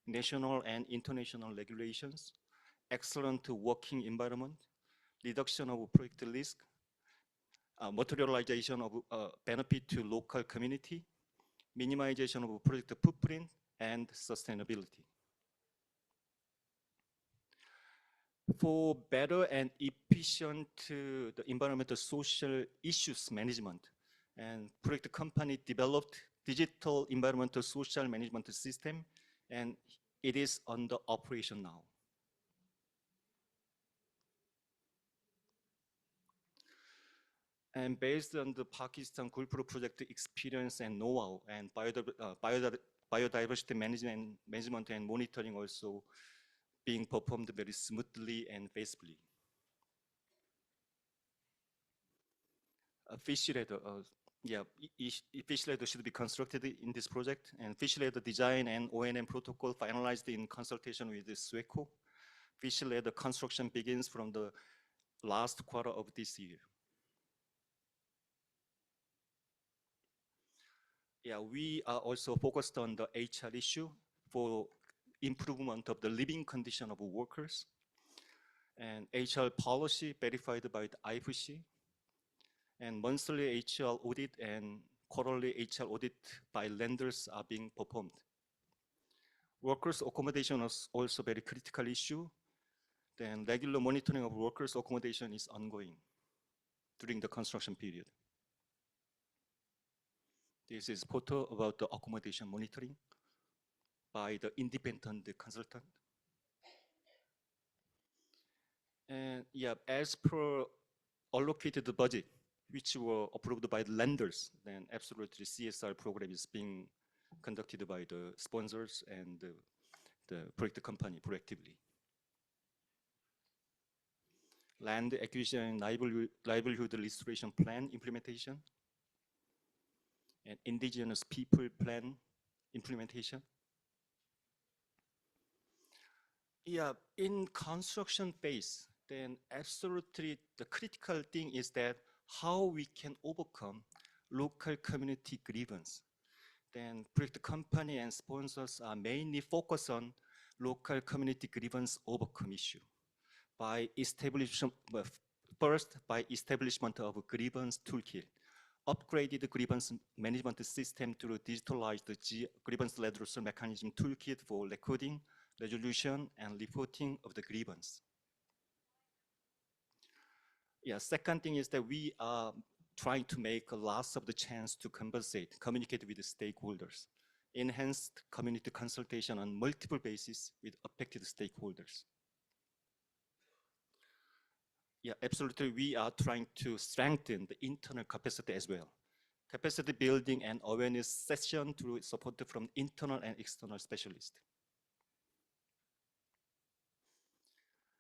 national and international regulations, excellent working environment, reduction of project risk, materialization of benefit to local community, minimization of project footprint, and sustainability. For better and efficient the environmental social issues management, and project company developed digital environmental social management system, and it is under operation now. And based on the Pakistan Gulpro project experience and know-how and biodiversity management and monitoring also being performed very smoothly and faithfully. Fish ladder, fish ladder should be constructed in this project, and fish ladder design and O&M protocol finalized in consultation with the SWECO. Fish ladder construction begins from the last quarter of this year. Yeah, we are also focused on the HR issue for improvement of the living condition of workers. and HR policy verified by the IFC, and monthly HR audit and quarterly HR audit by lenders are being performed. Workers' accommodation is also very critical issue. Then regular monitoring of workers' accommodation is ongoing during the construction period. This is photo about the accommodation monitoring by the independent consultant. And yeah, as per allocated budget, which were approved by the lenders, then absolutely CSR program is being conducted by the sponsors and the project company proactively. Land acquisition and livelihood restoration plan implementation, and indigenous people plan implementation. Yeah, in construction phase, then absolutely the critical thing is that how we can overcome local community grievance. Then project company and sponsors are mainly focused on local community grievance overcome issue by establishment, first by establishment of a grievance toolkit, upgraded grievance management system to digitalize the grievance redressal mechanism toolkit for recording, resolution, and reporting of the grievance. Yeah, second thing is that we are trying to make a loss of the chance to conversate, communicate with the stakeholders, enhanced community consultation on multiple bases with affected stakeholders. Yeah, absolutely. We are trying to strengthen the internal capacity as well. Capacity building and awareness session through support from internal and external specialists.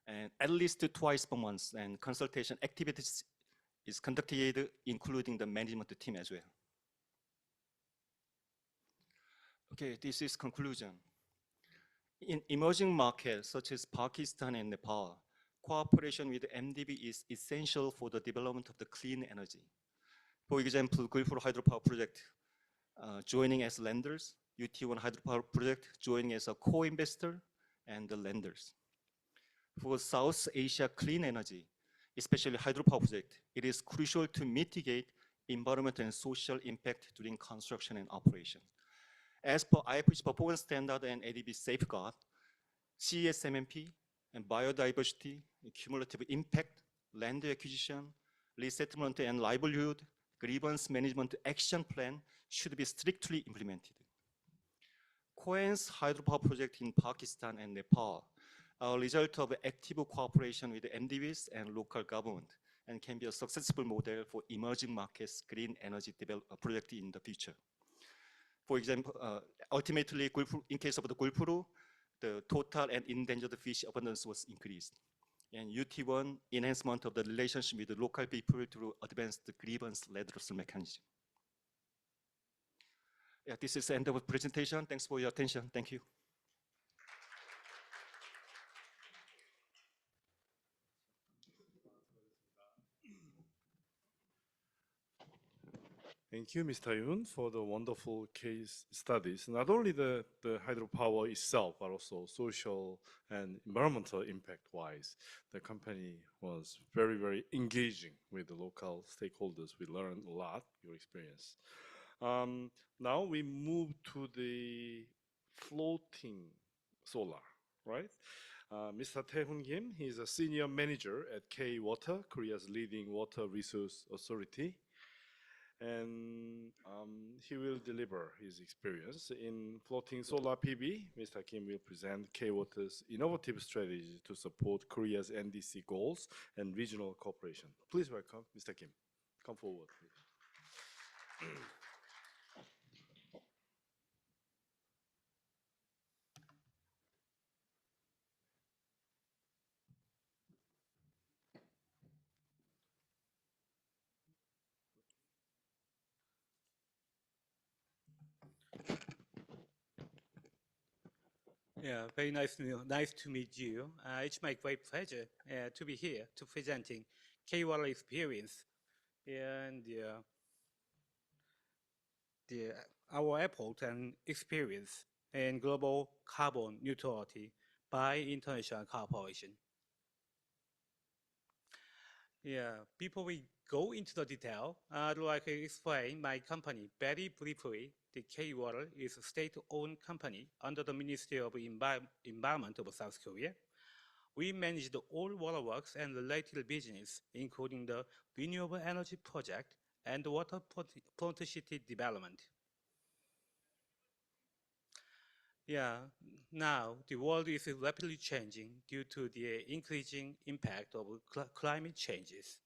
And at least twice per month, and consultation activities is conducted, including the management team as well. Okay, this is conclusion. In emerging markets such as Pakistan and Nepal, cooperation with MDB is essential for the development of the clean energy. For example, Gulfur Hydropower Project joining as lenders, UT1 Hydropower Project joining as a co-investor and the lenders. For South Asia clean energy, especially hydropower project, it is crucial to mitigate environmental and social impact during construction and operation. As per IFC performance standard and ADB safeguard, CSMMP and biodiversity, and cumulative impact, land acquisition, resettlement and livelihood, grievance management action plan should be strictly implemented. Cohen's hydropower project in Pakistan and Nepal are a result of active cooperation with MDBs and local government and can be a successful model for emerging markets green energy project in the future. For example, ultimately, in case of the Gulfuru, the total and endangered fish abundance was increased. And UT1, enhancement of the relationship with the local people through advanced grievance redressal mechanism. Yeah, this is the end of the presentation. Thanks for your attention. Thank you. Thank you, Mr. Yoon, for the wonderful case studies. Not only the hydropower itself, but also social and environmental impact-wise. The company was very, very engaging with the local stakeholders. We learned a lot, your experience. Now we move to the floating solar, right? Mr. Tae-hoon Kim, he's a senior manager at K-Water, Korea's leading water resource authority. And he will deliver his experience in floating solar PV. Mr. Kim will present K-Water's innovative strategy to support Korea's NDC goals and regional cooperation. Please welcome Mr. Kim. Come forward, please. Yeah, very nice to meet you. It's my great pleasure to be here to presenting K-Water experience and our effort and experience in global carbon neutrality by international cooperation. Yeah, before we go into the detail, I'd like to explain my company very briefly. The K-Water is a state-owned company under the Ministry of Environment of South Korea. We manage the all waterworks and related business, including the renewable energy project and the waterfront city development. Yeah, now the world is rapidly changing due to the increasing impact of climate changes.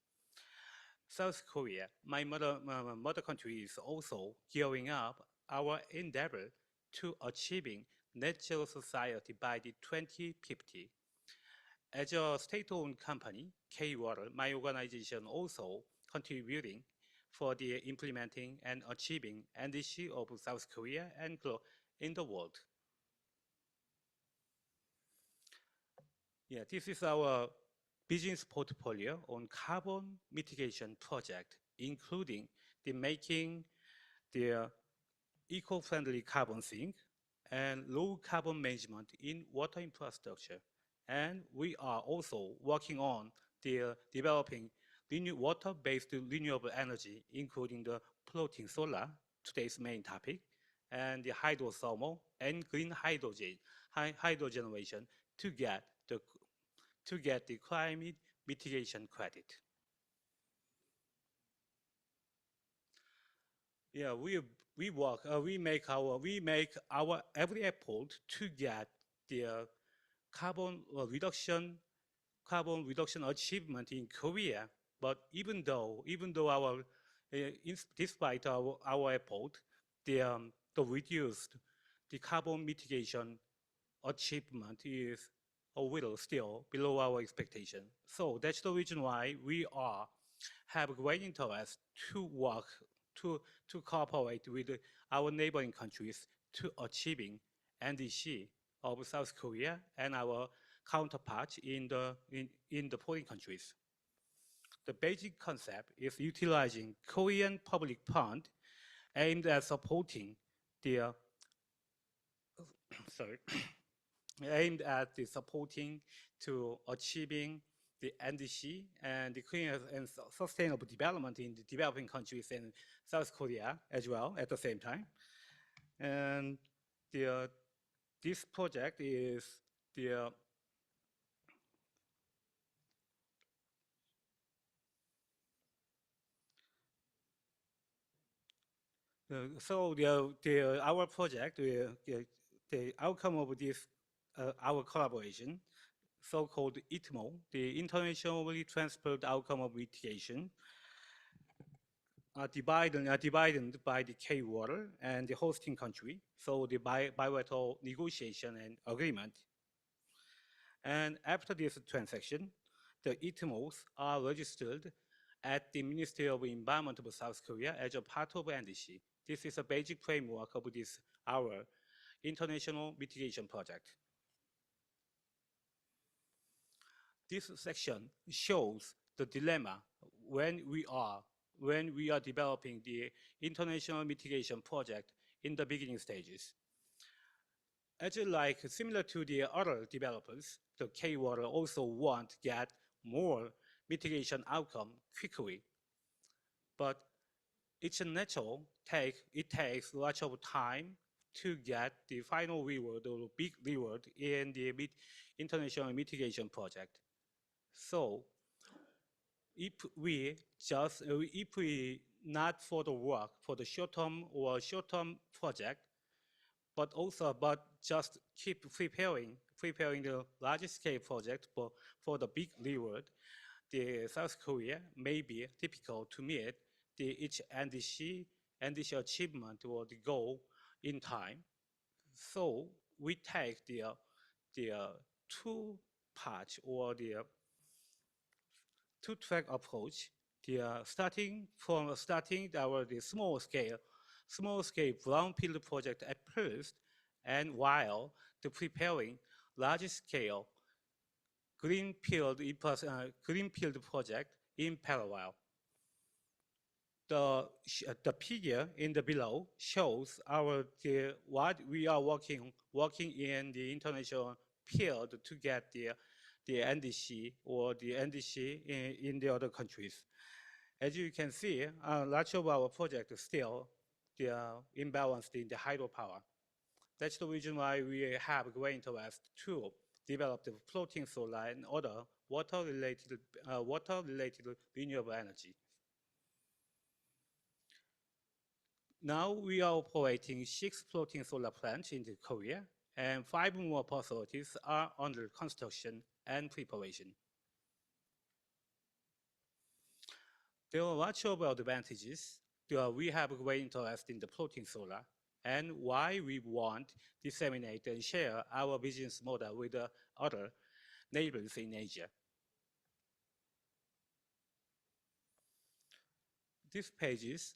South Korea, my mother country, is also gearing up our endeavor to achieving net zero society by the 2050. As a state-owned company, K-Water, my organization also contributing for the implementing and achieving NDC of South Korea and in the world. Yeah, this is our business portfolio on carbon mitigation project, including the making the eco-friendly carbon sink and low carbon management in water infrastructure. And we are also working on the developing water-based renewable energy, including the floating solar, today's main topic, and the hydrothermal and green hydrogen, hydrogeneration to get the climate mitigation credit. Yeah, we make our every effort to get the carbon reduction achievement in Korea. But even though our despite our effort, the reduced the carbon mitigation achievement is a little still below our expectation. So that's the reason why we have great interest to work to cooperate with our neighboring countries to achieving NDC of South Korea and our counterparts in the foreign countries. The basic concept is utilizing Korean public fund aimed at supporting the aimed at the supporting to achieving the NDC and the clean and sustainable development in the developing countries and South Korea as well at the same time. And this project is our project, the outcome of this our collaboration, so-called ITMO, the Internationally Transferred Outcome of Mitigation, are divided by the K-Water and the hosting country, so the bilateral negotiation and agreement. And after this transaction, the ITMOs are registered at the Ministry of Environment of South Korea as a part of NDC. This is a basic framework of this our international mitigation project. This section shows the dilemma when we are developing the international mitigation project in the beginning stages. As similar to the other developers, the K-Water also want to get more mitigation outcome quickly. But it's a natural it takes lots of time to get the final reward or big reward in the international mitigation project. So if we not for the work for the short-term project, but just keep preparing the large scale project for the big reward, the South Korea may be difficult to meet each NDC achievement or the goal in time. So we take the two parts or the two-track approach. Starting the small scale brownfield project at first, and while preparing large scale greenfield project in parallel. The figure in the below shows what we are working in the international field to get the NDC or the NDC in the other countries. As you can see, lots of our projects still they are imbalanced in the hydropower. That's the reason why we have great interest to develop the floating solar and other water-related renewable energy. Now we are operating 6 floating solar plants in Korea, and 5 more facilities are under construction and preparation. There are lots of advantages. We have great interest in the floating solar and why we want to disseminate and share our business model with other neighbors in Asia. This pages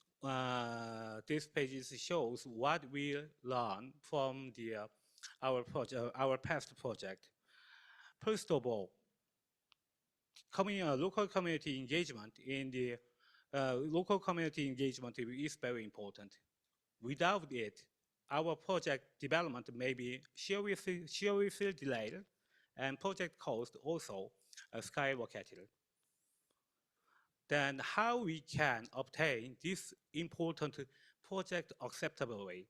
shows what we learned from our past project. First of all, local community engagement is very important. Without it, our project development may be seriously delayed, and project cost also skyrocketed. Then how we can obtain this important project acceptably?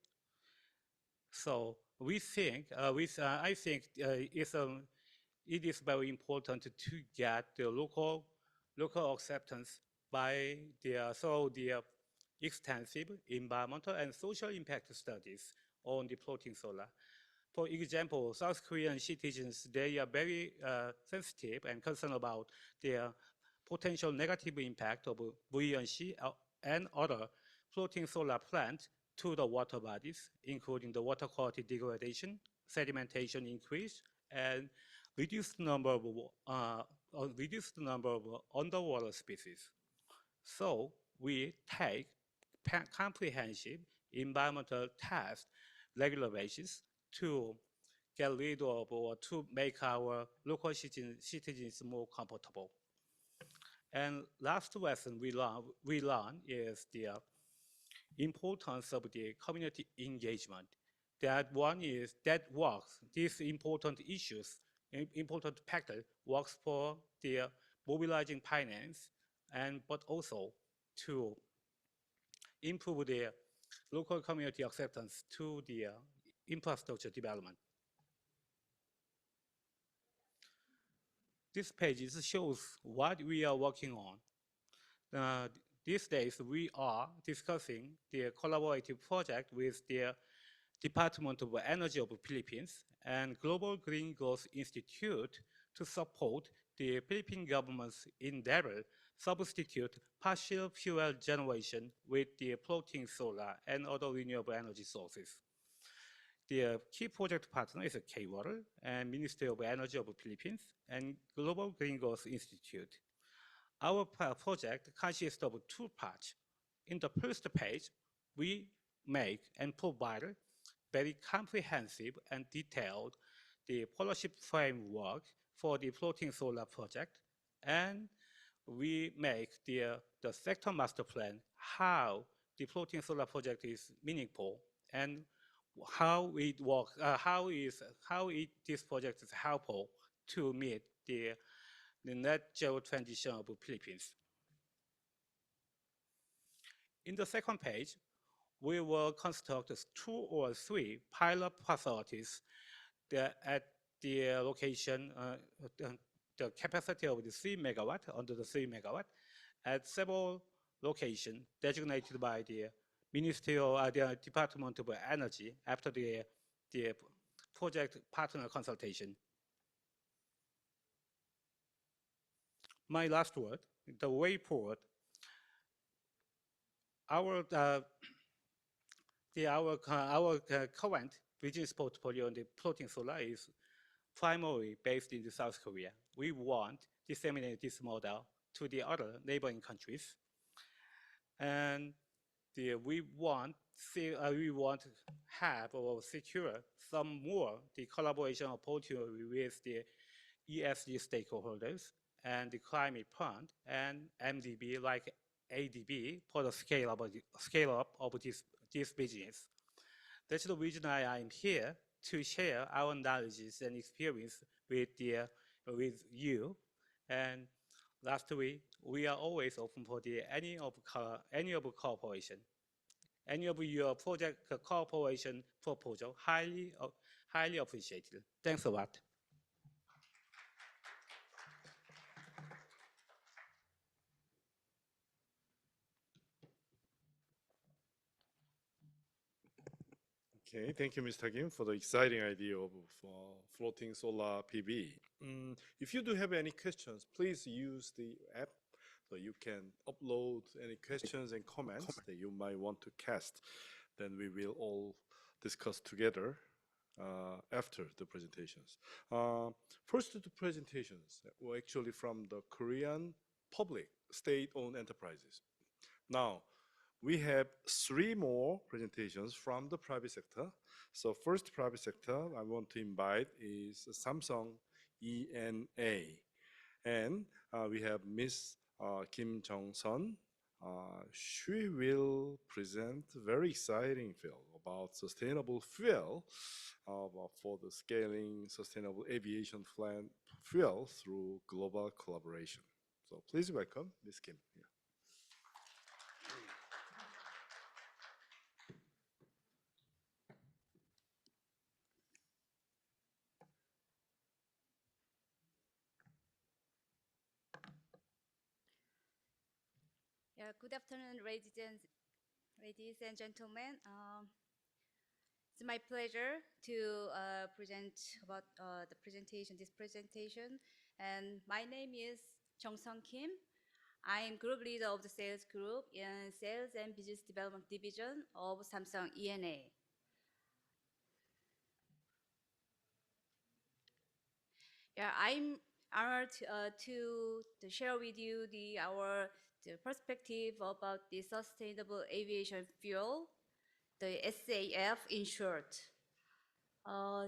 So we think, I think it is very important to get the local acceptance by through the extensive environmental and social impact studies on the floating solar. For example, South Korean citizens, they are very sensitive and concerned about their potential negative impact of buoyancy and other floating solar plants to the water bodies, including the water quality degradation, sedimentation increase, and reduced number of underwater species. So we take comprehensive environmental test regular basis to get rid of or to make our local citizens more comfortable. And last lesson we learn is the importance of the community engagement. That one is that works. These important issues, important factor works for the mobilizing finance, but also to improve the local community acceptance to the infrastructure development. This page shows what we are working on. These days, we are discussing the collaborative project with the Department of Energy of the Philippines and Global Green Growth Institute to support the Philippine government's endeavor substitute fossil fuel generation with the floating solar and other renewable energy sources. The key project partner is K-Water and Ministry of Energy of the Philippines and Global Green Growth Institute. Our project consists of 2 parts. In the first page, we make and provide very comprehensive and detailed the policy framework for the floating solar project, and we make the sector master plan how the floating solar project is meaningful and how it works, this project is helpful to meet the net zero transition of the Philippines. In the second page, we will construct 2 or 3 pilot facilities at the location, the capacity of the 3 megawatt, under the 3 megawatt, at several locations designated by the Ministry of the Department of Energy after the project partner consultation. My last word, the way forward. Our current business portfolio on the floating solar is primarily based in South Korea. We want to disseminate this model to the other neighboring countries, and we want to have or secure some more the collaboration opportunity with the ESG stakeholders and the climate fund and MDB like ADB for the scale up of this business. That's the reason I am here to share our knowledge and experience with the with you. And lastly, we are always open for any of cooperation. Any of your project cooperation proposal, highly appreciated. Thanks a lot. Okay, thank you, Mr. Kim, for the exciting idea of floating solar PV. If you do have any questions, please use the app so you can upload any questions and comments that you might want to cast. Then we will all discuss together after the presentations. First, the presentations were actually from the Korean public state-owned enterprises. Now, we have 3 more presentations from the private sector. So first private sector I want to invite is Samsung ENA. And we have Ms. Kim Jong-sun. She will present very exciting field about sustainable fuel for the scaling sustainable aviation fuel through global collaboration. So please welcome Ms. Kim. Yeah. Yeah, good afternoon, ladies and gentlemen. It's my pleasure to present about this presentation. And my name is Jong-sung Kim. I am group leader of the sales group in Sales and Business Development Division of Samsung ENA. Yeah, I'm honored to share with you the perspective about the sustainable aviation fuel, the SAF in short. How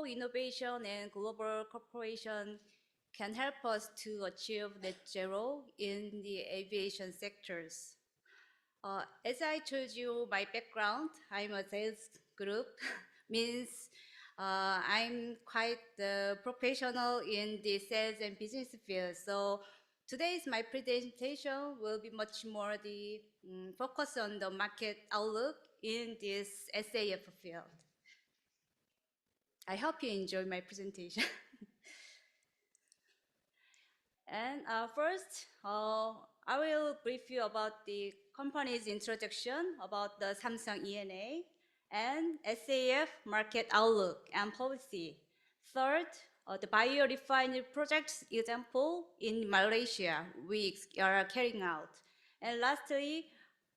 innovation and global cooperation can help us to achieve net zero in the aviation sectors. As I told you, my background, I'm a sales group, means I'm quite professional in the sales and business field. So today's my presentation will be much more the focus on the market outlook in this SAF field. I hope you enjoy my presentation. And first, I will brief you about the company's introduction about the Samsung ENA and SAF market outlook and policy. Third, the biorefinery project example in Malaysia we are carrying out. And lastly,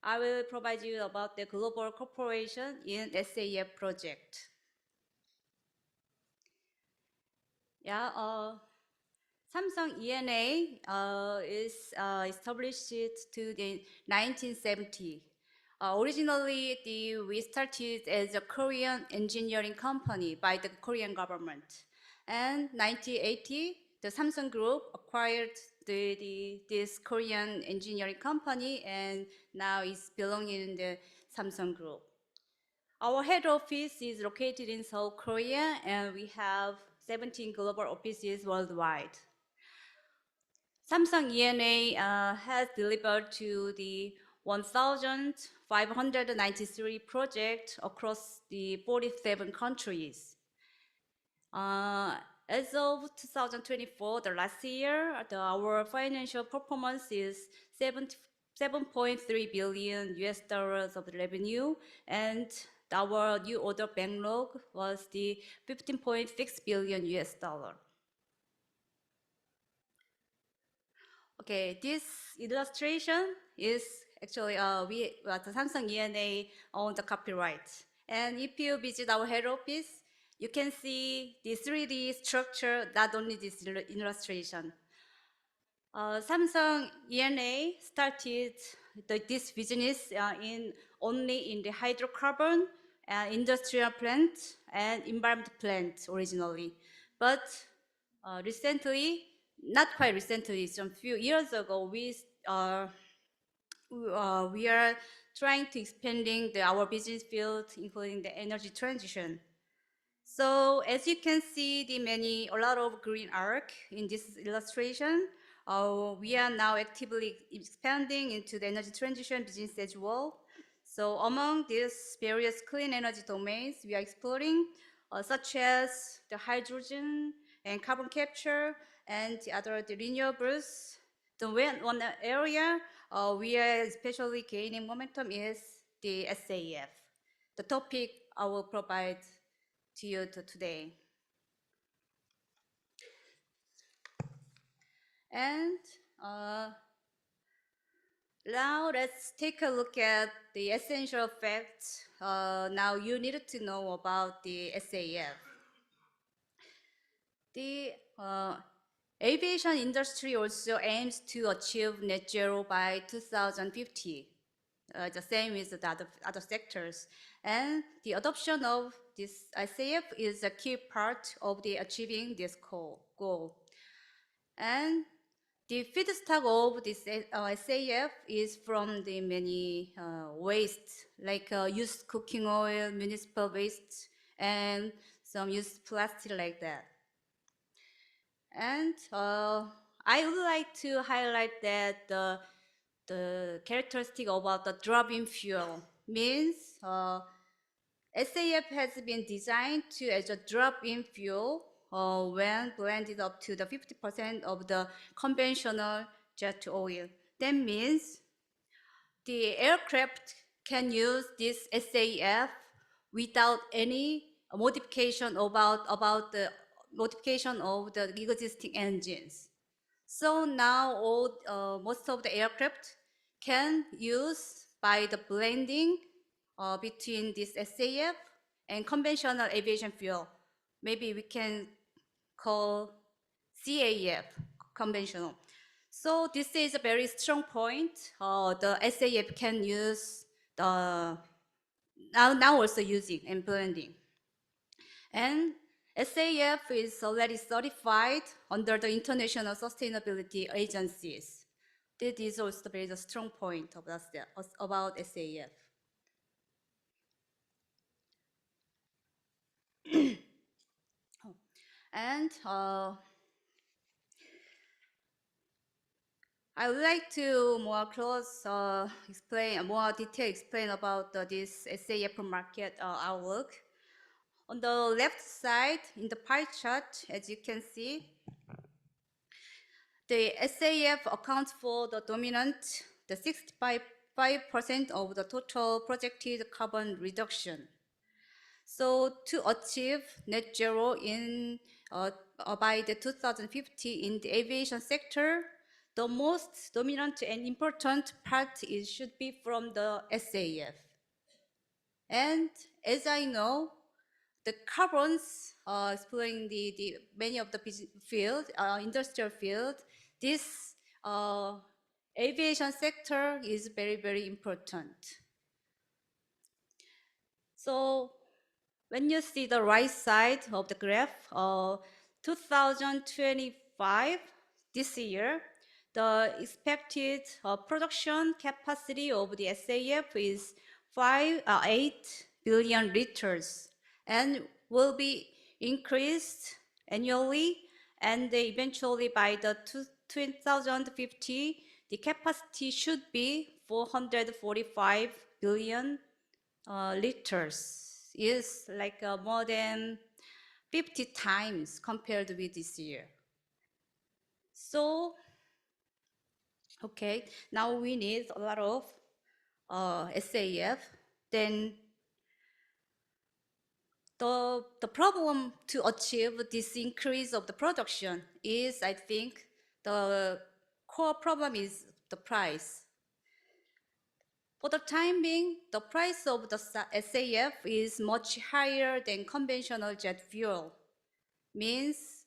I will provide you about the global cooperation in SAF project. Yeah, Samsung ENA is established to the 1970. Originally, we started as a Korean engineering company by the Korean government. And 1980, the Samsung Group acquired this Korean engineering company, and now it's belonging in the Samsung Group. Our head office is located in South Korea, and we have 17 global offices worldwide. Samsung ENA has delivered to the 1,593 projects across the 47 countries. As of 2024, the last year, our financial performance is $7.3 billion of revenue, and our new order backlog was the $15.6 billion. Okay, this illustration is actually the Samsung ENA own the copyright. And if you visit our head office, you can see the 3D structure, not only this illustration. Samsung ENA started this business only in the hydrocarbon, industrial plant, and environment plant originally. But recently, not quite recently, some few years ago, we are trying to expanding our business field, including the energy transition. So as you can see, a lot of green arc in this illustration. We are now actively expanding into the energy transition business as well. So among these various clean energy domains we are exploring, such as the hydrogen and carbon capture and the renewables. The one area we are especially gaining momentum is the SAF. The topic I will provide to you today. And now let's take a look at the essential facts. Now you need to know about the SAF. The aviation industry also aims to achieve net zero by 2050, the same as the other sectors. And the adoption of this SAF is a key part of achieving this goal. And the feedstock of this SAF is from the many waste, like used cooking oil, municipal waste, and some used plastic like that. And I would like to highlight that the characteristic about the drop-in fuel means SAF has been designed as a drop-in fuel when blended up to the 50% of the conventional jet oil. That means the aircraft can use this SAF without any modification about the modification of the existing engines. So now most of the aircraft can use by the blending between this SAF and conventional aviation fuel. Maybe we can call CAF, conventional. So this is a very strong point. The SAF can use now also using and blending. And SAF is already certified under the international sustainability agencies. This is also a very strong point about SAF. And I would like to more explain about this SAF market outlook. On the left side, in the pie chart, as you can see, the SAF accounts for the 65% of the total projected carbon reduction. So to achieve net zero by the 2050 in the aviation sector, the most dominant and important part should be from the SAF. And as I know, the carbons exploring the many of the field, industrial field, this aviation sector is very, very important. So when you see the right side of the graph, 2025, this year, the expected production capacity of the SAF is 8 billion liters and will be increased annually, and eventually by the 2050, the capacity should be 445 billion liters. Is like more than 50 times compared with this year. So, okay, now we need a lot of SAF. Then the problem to achieve this increase of the production is, I think, the core problem is the price. For the time being, the price of the SAF is much higher than conventional jet fuel. Means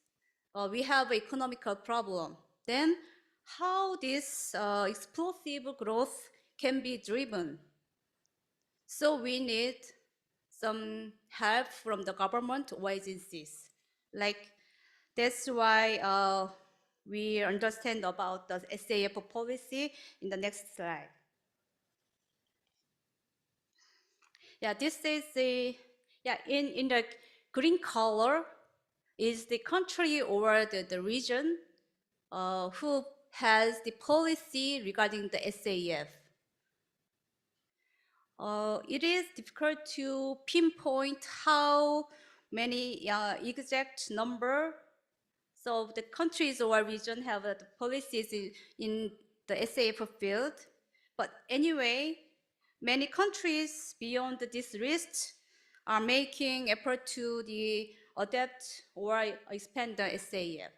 we have an economical problem. Then how this explosive growth can be driven? So we need some help from the government or agencies. Like that's why we understand about the SAF policy in the next slide. Yeah, this is in the green color is the country or the region who has the policy regarding the SAF. It is difficult to pinpoint how many exact number. So the countries or region have the policies in the SAF field. But anyway, many countries beyond this list are making effort to adapt or expand the SAF.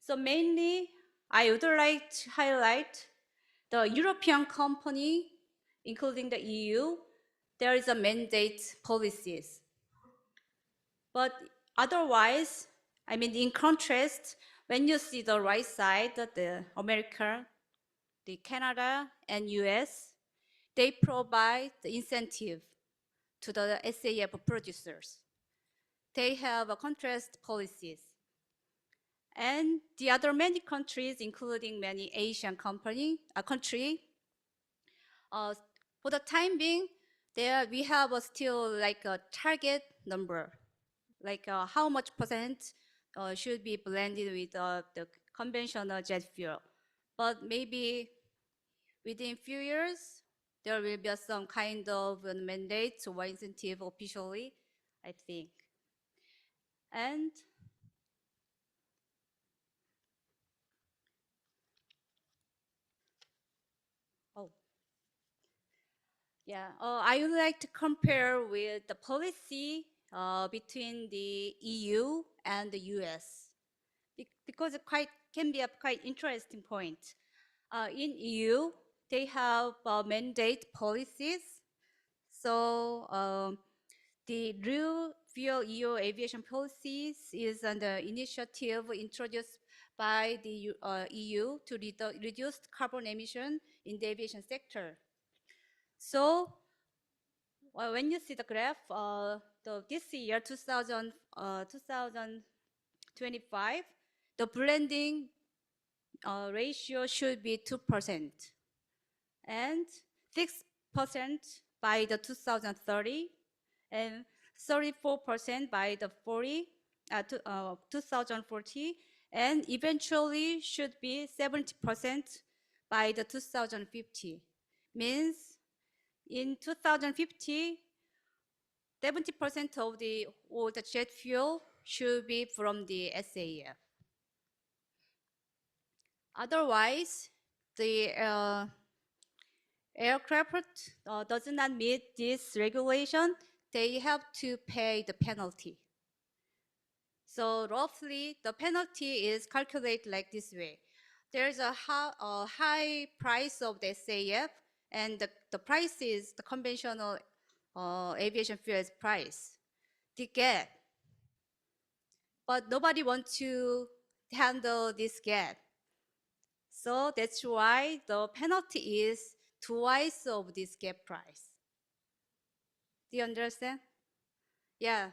So mainly, I would like to highlight the European company, including the EU. There is a mandate policies. But otherwise, I mean, in contrast, when you see the right side, the America, the Canada, and US, they provide the incentive to the SAF producers. They have a contrast policies. And the other many countries, including many Asian country, for the time being, we have still like a target number, like how much percent should be blended with the conventional jet fuel. But maybe within few years, there will be some kind of mandate or incentive officially, I think. And I would like to compare with the policy between the EU and the US because it can be a quite interesting point. In EU, they have mandate policies. So the New Fuel EU Aviation Policies is an initiative introduced by the EU to reduce carbon emission in the aviation sector. So when you see the graph, this year, 2025, the blending ratio should be 2% and 6% by the 2030 and 34% by the 2040 and eventually should be 70% by the 2050. Means in 2050, 70% of all the jet fuel should be from the SAF. Otherwise, the aircraft does not meet this regulation, they have to pay the penalty. So roughly, the penalty is calculated like this way. There's a high price of the SAF, and the price is the conventional aviation fuel's price, the gap. But nobody wants to handle this gap. So that's why the penalty is twice of this gap price. Do you understand? Yeah.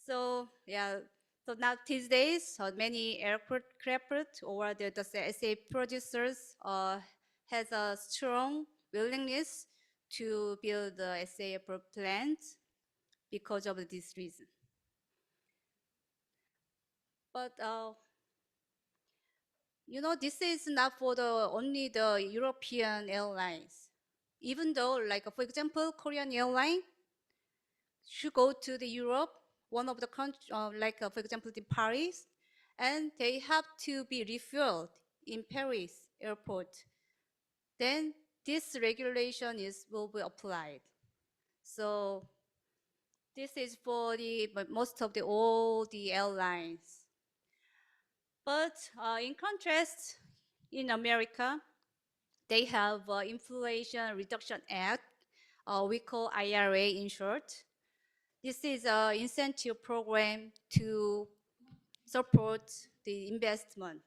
So now these days, many aircraft or the SAF producers has a strong willingness to build the SAF plants because of this reason. But this is not for only the European airlines. Even though, like for example, Korean airline should go to the Europe, one of the countries, for example, the Paris, and they have to be refueled in Paris airport. Then this regulation will be applied. So this is for most of all the airlines. But in contrast, in America, they have Inflation Reduction Act, we call IRA in short. This is an incentive program to support the investment.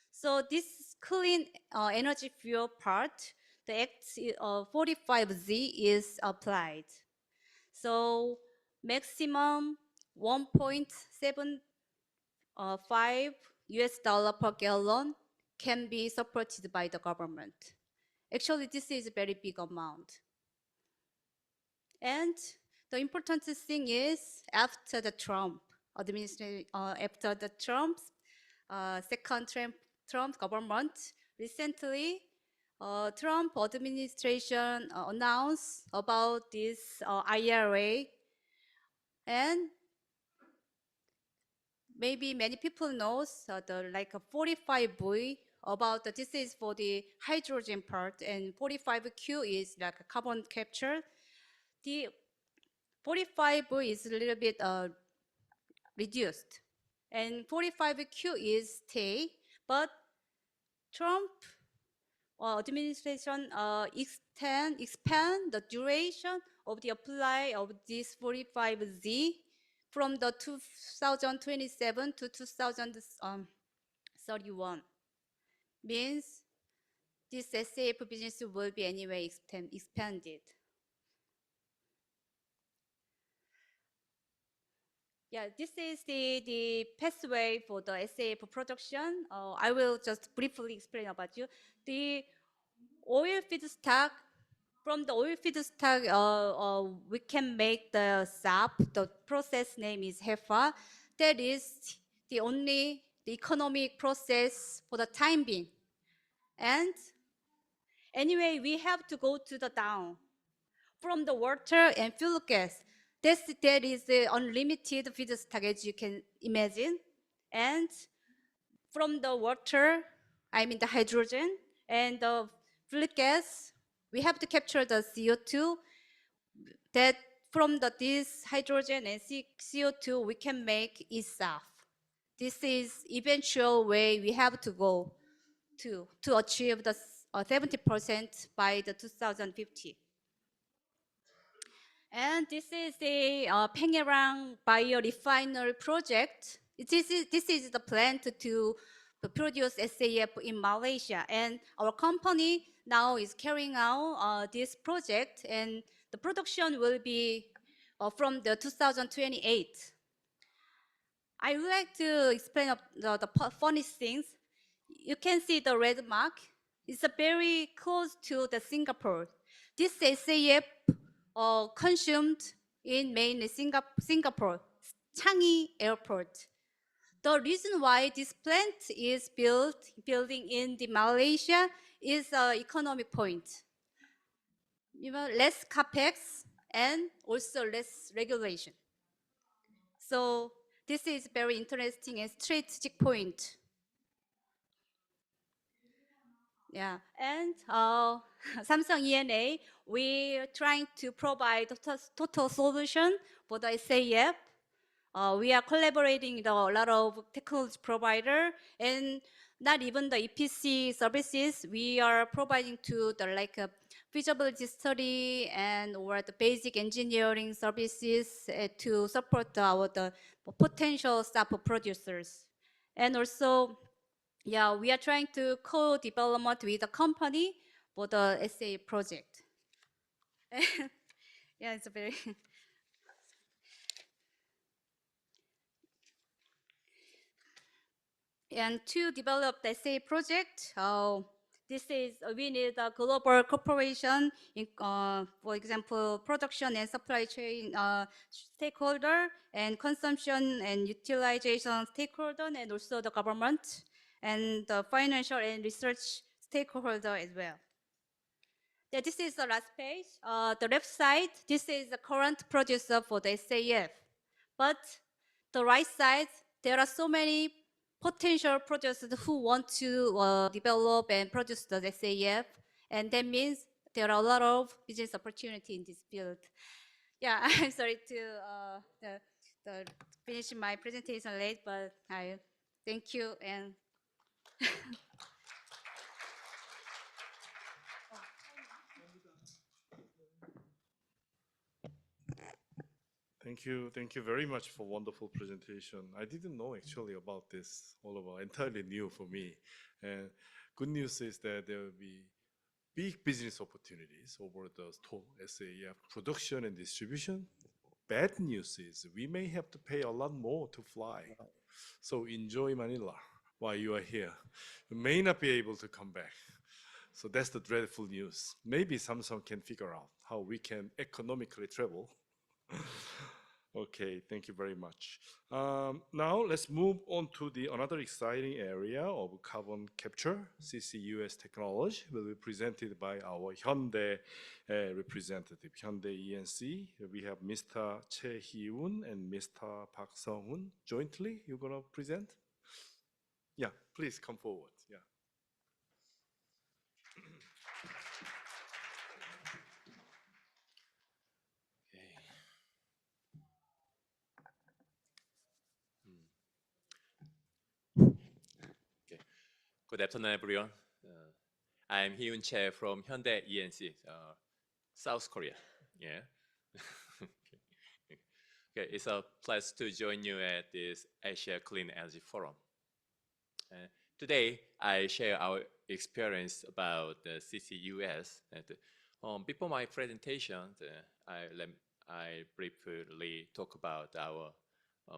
So this clean energy fuel part, the Act 45Z is applied. So maximum 1.75 US dollar per gallon can be supported by the government. Actually, this is a very big amount. And the important thing is after the Trump administration, after the Trump's second Trump government, recently Trump administration announced about this IRA, and maybe many people knows the like a 45V about this is for the hydrogen part, and 45Q is like a carbon capture. The 45V is a little bit reduced, and 45Q is stay, but Trump administration expand the duration of the apply of this 45Z from the 2027 to 2031. Means this SAF business will be anyway expanded. Yeah, this is the pathway for the SAF production. I will just briefly explain about you. The oil feedstock, from the oil feedstock, we can make the SAF. The process name is HEFA. That is the only the economic process for the time being. And anyway, we have to go to the down. From the water and fuel gas, that is the unlimited feedstock, as you can imagine. And from the water, I mean the hydrogen, and the fuel gas, we have to capture the CO2. That from this hydrogen and CO2, we can make SAF. This is eventual way we have to go to achieve the 70% by the 2050. And this is the Pengerang biorefinery project. This is the plant to produce SAF in Malaysia. And our company now is carrying out this project, and the production will be from the 2028. I would like to explain the funny things. You can see the red mark. It's very close to the Singapore. This SAF consumed in mainly Singapore, Changi Airport. The reason why this plant is building in the Malaysia is an economic point. Less capex and also less regulation. So this is very interesting and strategic point. Yeah, and Samsung E&A, we're trying to provide total solution for the SAF. We are collaborating with a lot of technology provider, and not even the EPC services. We are providing to the like a feasibility study and or the basic engineering services to support the potential SAF producers. And also, yeah, we are trying to co-development with a company for the SA project. Yeah, it's a very and to develop the SA project, this is we need a global cooperation in, for example, production and supply chain stakeholder, and consumption and utilization stakeholder, and also the government and the financial and research stakeholder as well. Yeah, this is the last page. The left side, this is the current producer for the SAF. But the right side, there are so many potential producers who want to develop and produce the SAF. And that means there are a lot of business opportunity in this field. Yeah, I'm sorry to finish my presentation late, but I thank you and Thank you very much for wonderful presentation. I didn't know actually about this, all about entirely new for me. And good news is that there will be big business opportunities over the SAF production and distribution. Bad news is we may have to pay a lot more to fly. So enjoy Manila while you are here. You may not be able to come back. So that's the dreadful news. Maybe Samsung can figure out how we can economically travel Okay, thank you very much. Now let's move on to the another exciting area of carbon capture. CCUS technology will be presented by our Hyundai representative, Hyundai ENC. We have Mr. Choi Hee-woon and Mr. Park Sung-hoon jointly. You're gonna present? Yeah, please come forward. Yeah. Okay. Good afternoon, everyone. I'm Hee-yoon Choi from Hyundai ENC, South Korea. Yeah. Okay, it's a pleasure to join you at this Asia Clean Energy Forum. Today, I share our experience about the CCUS. And before my presentation, I briefly talk about our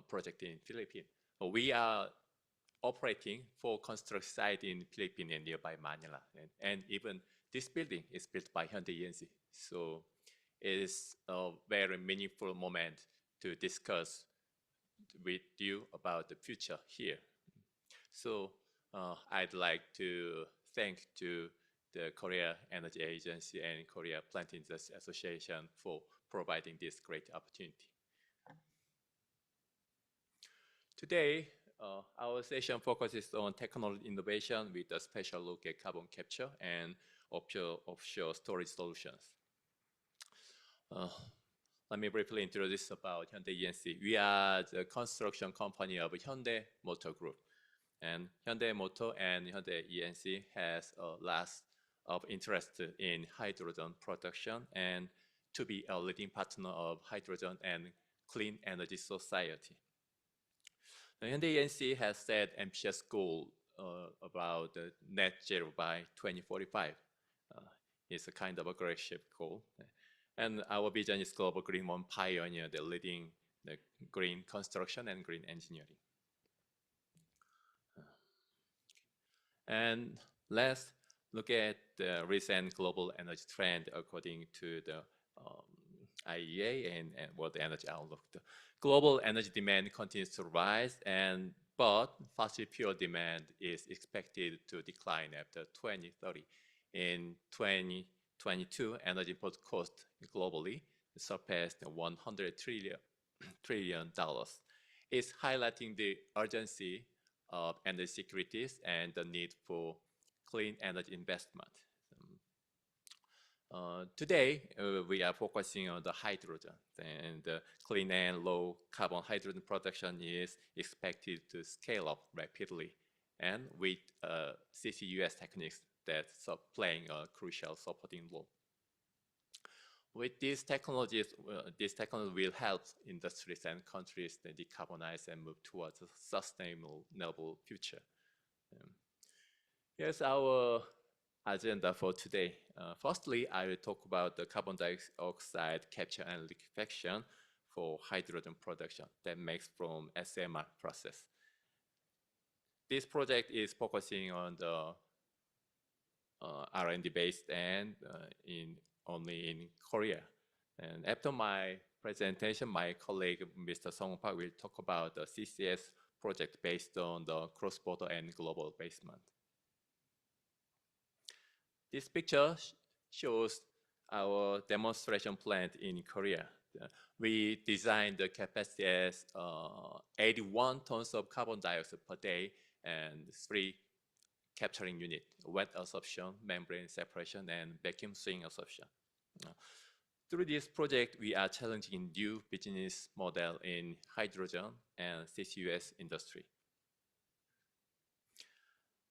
project in Philippines. We are operating 4 construction sites in Philippines and nearby Manila. And even this building is built by Hyundai ENC. So it is a very meaningful moment to discuss with you about the future here. So I'd like to thank to the Korea Energy Agency and Korea Plant Industry Association for providing this great opportunity. Today, our session focuses on technology innovation with a special look at carbon capture and offshore storage solutions. Let me briefly introduce about Hyundai ENC. We are the construction company of Hyundai Motor Group. And Hyundai Motor and Hyundai ENC has a lot of interest in hydrogen production and to be a leading partner of hydrogen and clean energy society. The Hyundai ENC has set ambitious goal about net zero by 2045. It's a kind of aggressive goal. And our vision is Global Green One pioneer, the leading the green construction and green engineering. And let's look at the recent global energy trend according to the IEA and World Energy Outlook. The global energy demand continues to rise, but fossil fuel demand is expected to decline after 2030. In 2022, energy import cost globally surpassed $100 trillion. It's highlighting the urgency of energy securities and the need for clean energy investment. Today, we are focusing on the hydrogen, and clean and low carbon hydrogen production is expected to scale up rapidly, and with CCUS techniques that's playing a crucial supporting role. With these technologies, this technology will help industries and countries to decarbonize and move towards a sustainable future. Here's our agenda for today. Firstly, I will talk about the carbon dioxide capture and liquefaction for hydrogen production that makes from SMR process. This project is focusing on the R&D based and only in Korea. And after my presentation, my colleague, Mr. Sung Park, will talk about the CCS project based on the cross-border and global basement. This picture shows our demonstration plant in Korea. We designed the capacity as 81 tons of carbon dioxide per day and 3 capturing unit, wet absorption, membrane separation, and vacuum swing absorption. Through this project, we are challenging new business model in hydrogen and CCUS industry.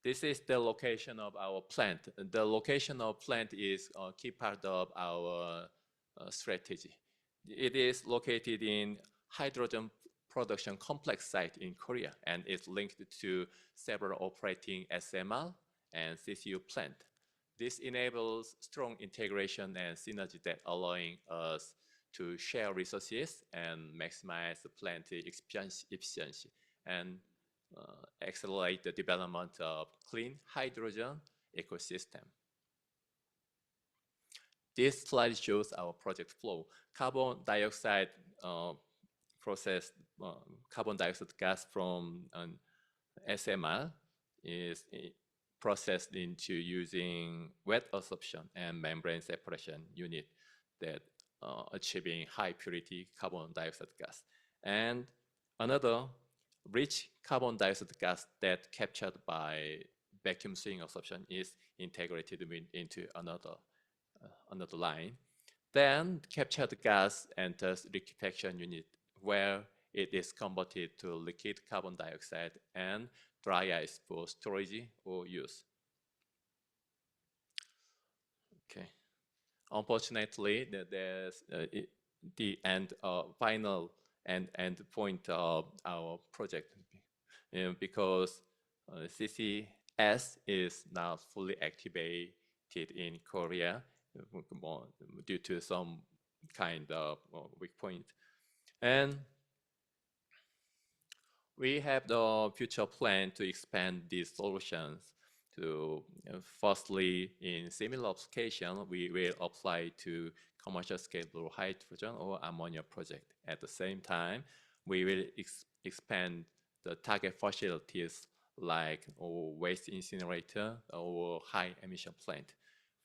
This is the location of our plant. The location of plant is a key part of our strategy. It is located in hydrogen production complex site in Korea and is linked to several operating SMR and CCU plant. This enables strong integration and synergy that allowing us to share resources and maximize the plant efficiency and accelerate the development of clean hydrogen ecosystem. This slide shows our project flow. Carbon dioxide processed carbon dioxide gas from an SMR is processed into using wet absorption and membrane separation unit that achieving high purity carbon dioxide gas. And another rich carbon dioxide gas that captured by vacuum swing absorption is integrated into another line. Then captured gas enters liquefaction unit where it is converted to liquid carbon dioxide and dry ice for storage or use. Okay. Unfortunately, there's the final end point of our project because CCS is now fully activated in Korea due to some kind of weak point. And we have the future plan to expand these solutions to, firstly, in similar application, we will apply to commercial scale blue hydrogen or ammonia project. At the same time, we will expand the target facilities like waste incinerator or high emission plant.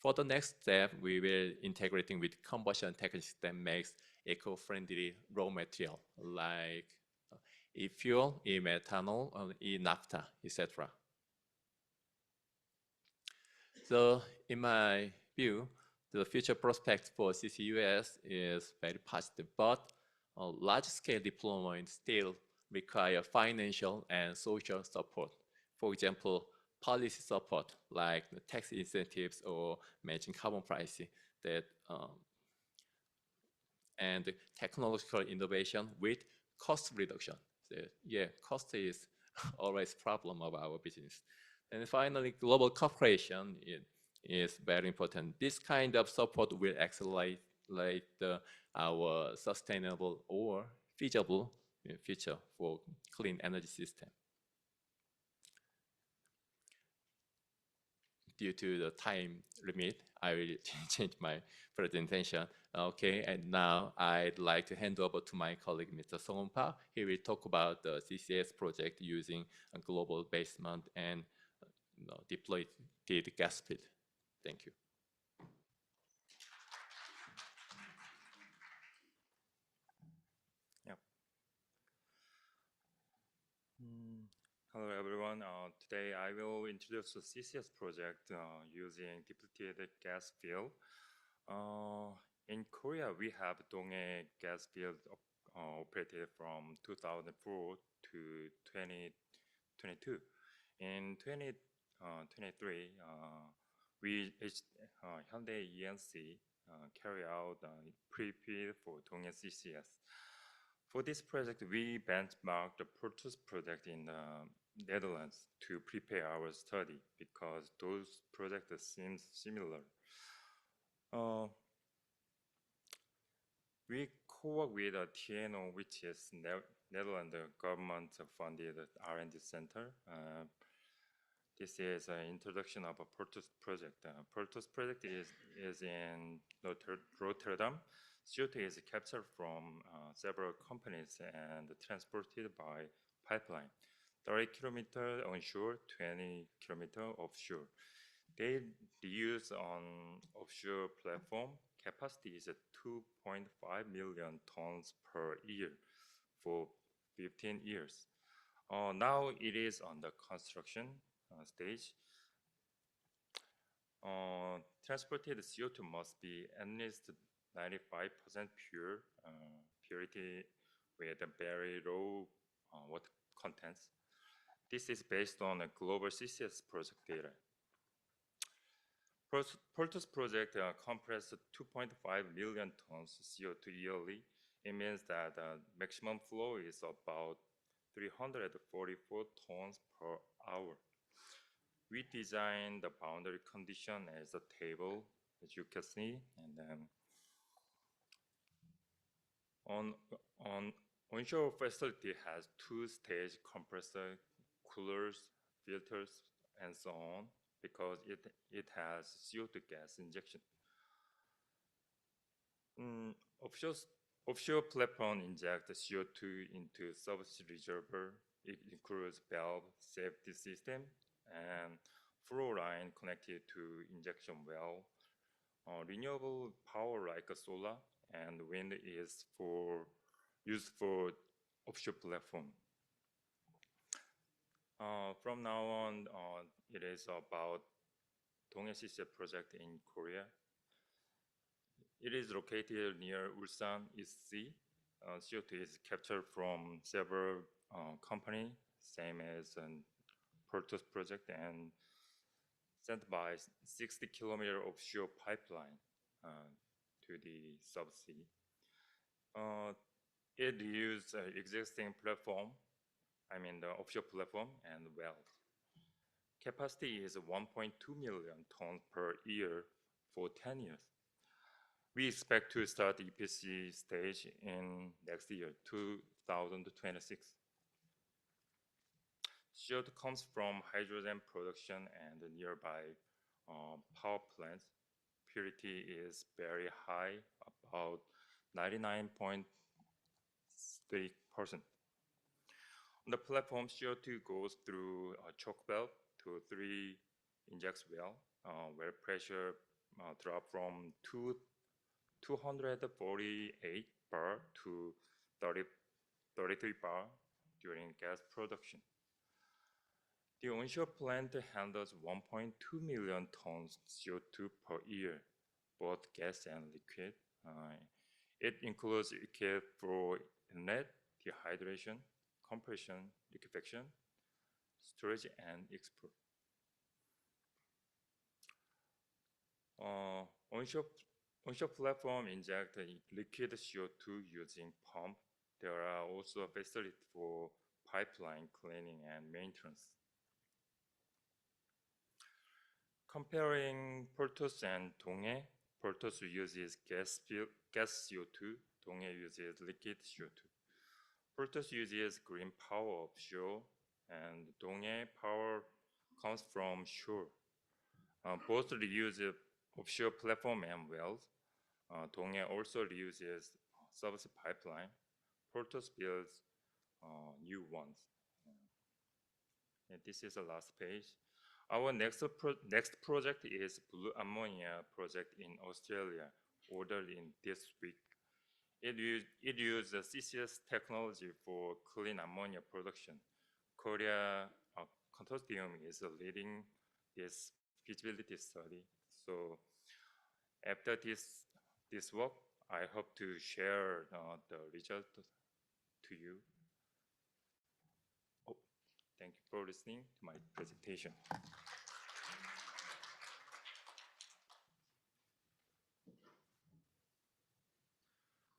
For the next step, we will integrating with combustion techniques that makes eco-friendly raw material like e-fuel, e-methanol, e-naphtha, etc. So in my view, the future prospects for CCUS is very positive, but large-scale deployment still require financial and social support. For example, policy support like the tax incentives or matching carbon pricing that and technological innovation with cost reduction. So, yeah, cost is always a problem of our business. And finally, global cooperation is very important. This kind of support will accelerate our sustainable or feasible future for clean energy system. Due to the time limit, I will change my presentation. Okay, and now I'd like to hand over to my colleague, Mr. Song Park. He will talk about the CCS project using a global basement and deployed gas field. Thank you. Yep. Hello everyone. Today I will introduce the CCS project using depleted gas field. In Korea, we have Donghae gas field operated from 2004 to 2022. In 2023, Hyundai ENC carry out pre-FEED for Donghae CCS. For this project, we benchmarked the Porthos project in the Netherlands to prepare our study because those projects seem similar. We co-work with TNO, which is Netherlands government-funded R&D center. This is an introduction of a Porthos project. Porthos project is in Rotterdam. CO2 is captured from several companies and transported by pipeline. 30 kilometers onshore, 20 kilometers offshore. They use on offshore platform. Capacity is 2.5 million tons per year for 15 years. Now it is on the construction stage. Transported CO2 must be at least 95% purity with a very low water contents. This is based on a global CCS project data. Porthos project compressed 2.5 million tons CO2 yearly. It means that the maximum flow is about 344 tons per hour. We designed the boundary condition as a table, as you can see, and then onshore facility has two-stage compressor, coolers, filters, and so on, because it has CO2 gas injection. Offshore, offshore platform inject CO2 into subsea reservoir. It includes valve, safety system, and flow line connected to injection well. Renewable power like solar and wind is used for offshore platform. From now on, it is about Donghae CCS project in Korea. It is located near Ulsan East Sea. CO2 is captured from several companies, same as an Portos project, and sent by 60-kilometer offshore pipeline to the subsea. It uses existing platform, I mean the offshore platform and well. Capacity is 1.2 million tons per year for 10 years. We expect to start EPC stage in next year, 2026. CO2 comes from hydrogen production and the nearby power plants. Purity is very high, about 99.3%. On the platform, CO2 goes through a choke valve to 3 inject well, where pressure drop from 248 bar to 33 bar during gas production. The onshore plant handles 1.2 million tons CO2 per year, both gas and liquid. It includes liquid for inlet, dehydration, compression, liquefaction, storage, and export. Onshore platform inject liquid CO2 using pump. There are also facilities for pipeline cleaning and maintenance. Comparing Portos and Donghae, Portos uses gas CO2, Donghae uses liquid CO2. Portos uses green power offshore, and Donghae power comes from shore. Both reuse offshore platform and wells. Donghae also reuses subsea pipeline. Portos builds new ones. And this is the last page. Our next project is Blue Ammonia project in Australia, ordered in this week. It uses CCS technology for clean ammonia production. Korea Consortium is leading this feasibility study. So after this work, I hope to share the result to you. Oh, thank you for listening to my presentation.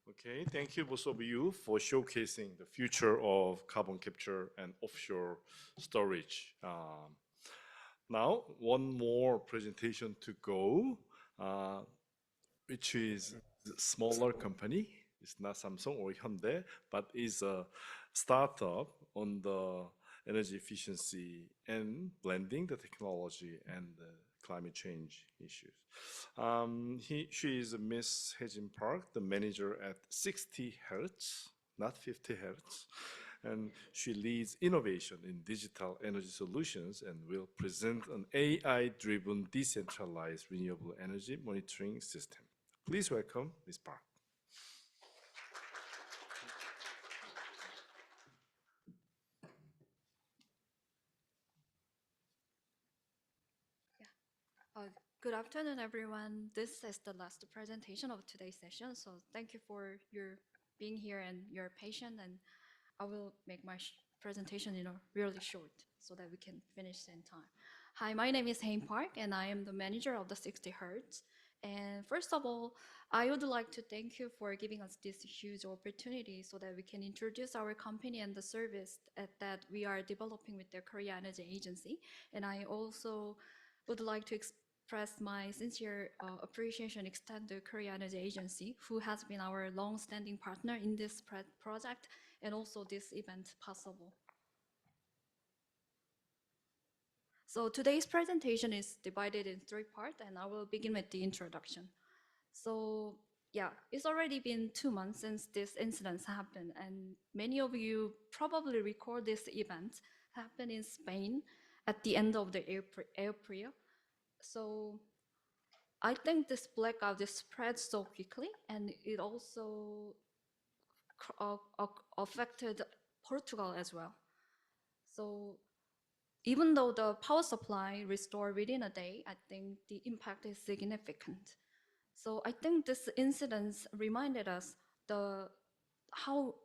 Okay, thank you both of you for showcasing the future of carbon capture and offshore storage. Now, one more presentation to go, which is a smaller company. It's not Samsung or Hyundai, but is a startup on the energy efficiency and blending the technology and the climate change issues. She is Miss Hye-jin Park, the manager at 60 Hertz, not 50 Hertz. And she leads innovation in digital energy solutions and will present an AI-driven decentralized renewable energy monitoring system. Please welcome Ms. Park. Good afternoon, everyone. This is the last presentation of today's session, so thank you for your being here and your patience. And I will make my presentation, really short so that we can finish in time. Hi, my name is Hye Park, and I am the manager of the 60 Hertz. And first of all, I would like to thank you for giving us this huge opportunity so that we can introduce our company and the service that we are developing with the Korea Energy Agency. And I also would like to express my sincere appreciation extend to Korea Energy Agency, who has been our long-standing partner in this project and also this event possible. So today's presentation is divided in 3 parts, and I will begin with the introduction. So yeah, it's already been 2 months since this incident happened, and many of you probably recall this event happened in Spain at the end of the April. So I think this blackout just spread so quickly, and it also affected Portugal as well. So even though the power supply restored within a day, I think the impact is significant. So I think this incident reminded us how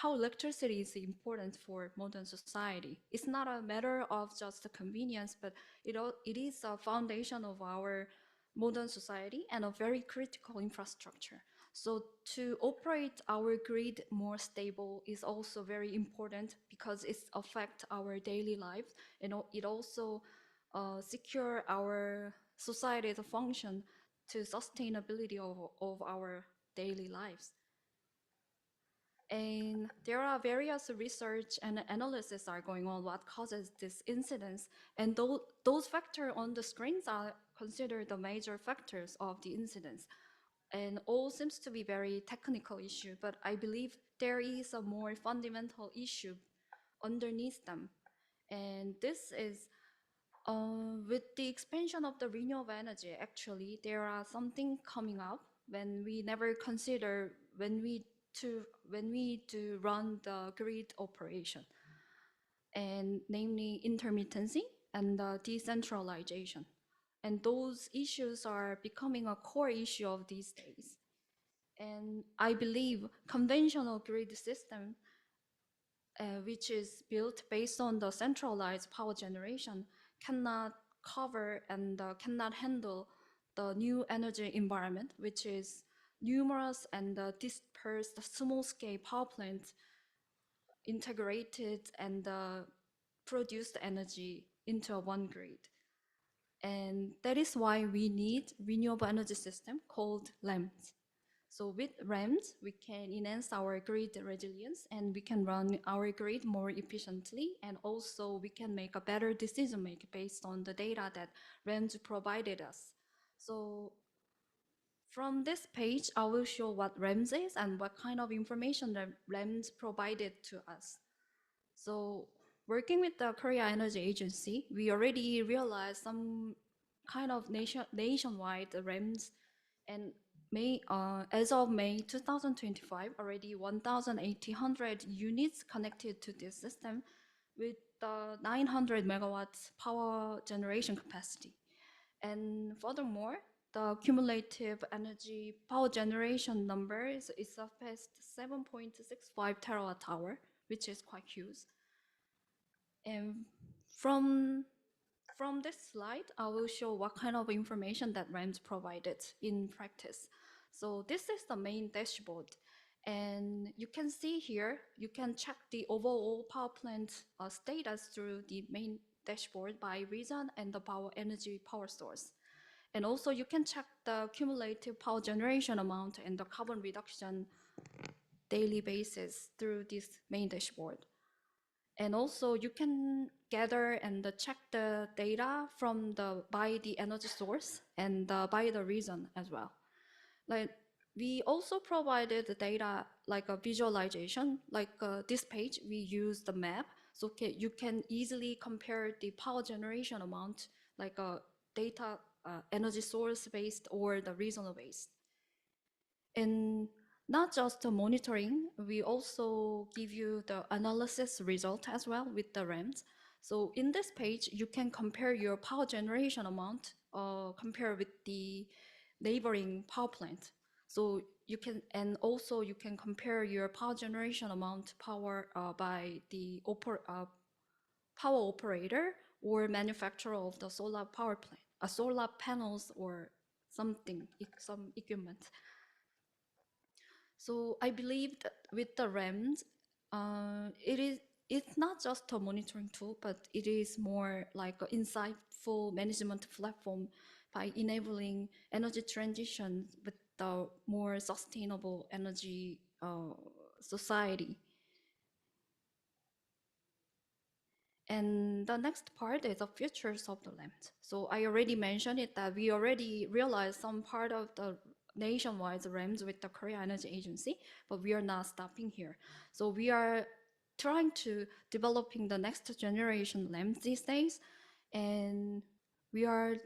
electricity is important for modern society. It's not a matter of just the convenience, but it is a foundation of our modern society and a very critical infrastructure. So to operate our grid more stable is also very important because it affects our daily lives, and it also secure our society's function to sustainability of our daily lives. And there are various research and analysis are going on what causes this incidents, and those factors on the screens are considered the major factors of the incidents. And all seems to be very technical issue, but I believe there is a more fundamental issue underneath them. And this is with the expansion of the renewable energy, actually, there are something coming up when we never consider when we do run the grid operation, and namely intermittency and decentralization. And those issues are becoming a core issue of these days. And I believe conventional grid system, which is built based on the centralized power generation, cannot cover and cannot handle the new energy environment, which is numerous and dispersed small-scale power plants integrated and produced energy into one grid. And that is why we need renewable energy system called REMS. So with REMS, we can enhance our grid resilience and we can run our grid more efficiently, and also we can make a better decision making based on the data that REMS provided us. So from this page, I will show what REMS is and what kind of information that REMS provided to us. So working with the Korea Energy Agency, we already realized some kind of nationwide REMS, and as of May 2025, already 1,800 units connected to this system with 900 megawatts power generation capacity. And furthermore, the cumulative energy power generation number is surpassed 7.65 terawatt hour, which is quite huge. And from this slide, I will show what kind of information that REMS provided in practice. So this is the main dashboard. And you can see here, you can check the overall power plant status through the main dashboard by region and the power source. And also you can check the cumulative power generation amount and the carbon reduction daily basis through this main dashboard. And also you can gather and check the data from by the energy source and by the region as well. Like we also provided the data like a visualization, like this page, we use the map. So you can easily compare the power generation amount, like a data energy source based or the regional based. And not just the monitoring, we also give you the analysis result as well with the REMS. So in this page, you can compare your power generation amount compare with the neighboring power plant. So you can, and also you can compare your power generation amount by the power operator or manufacturer of the solar power plant, solar panels or something, some equipment. So I believe that with the REMS, it's not just a monitoring tool, but it is more like an insightful management platform by enabling energy transition with the more sustainable energy society. And the next part is the features of the REMS. So I already mentioned it that we already realized some part of the nationwide REMS with the Korea Energy Agency, but we are not stopping here. So we are trying to developing the next generation LEMs these days, and we are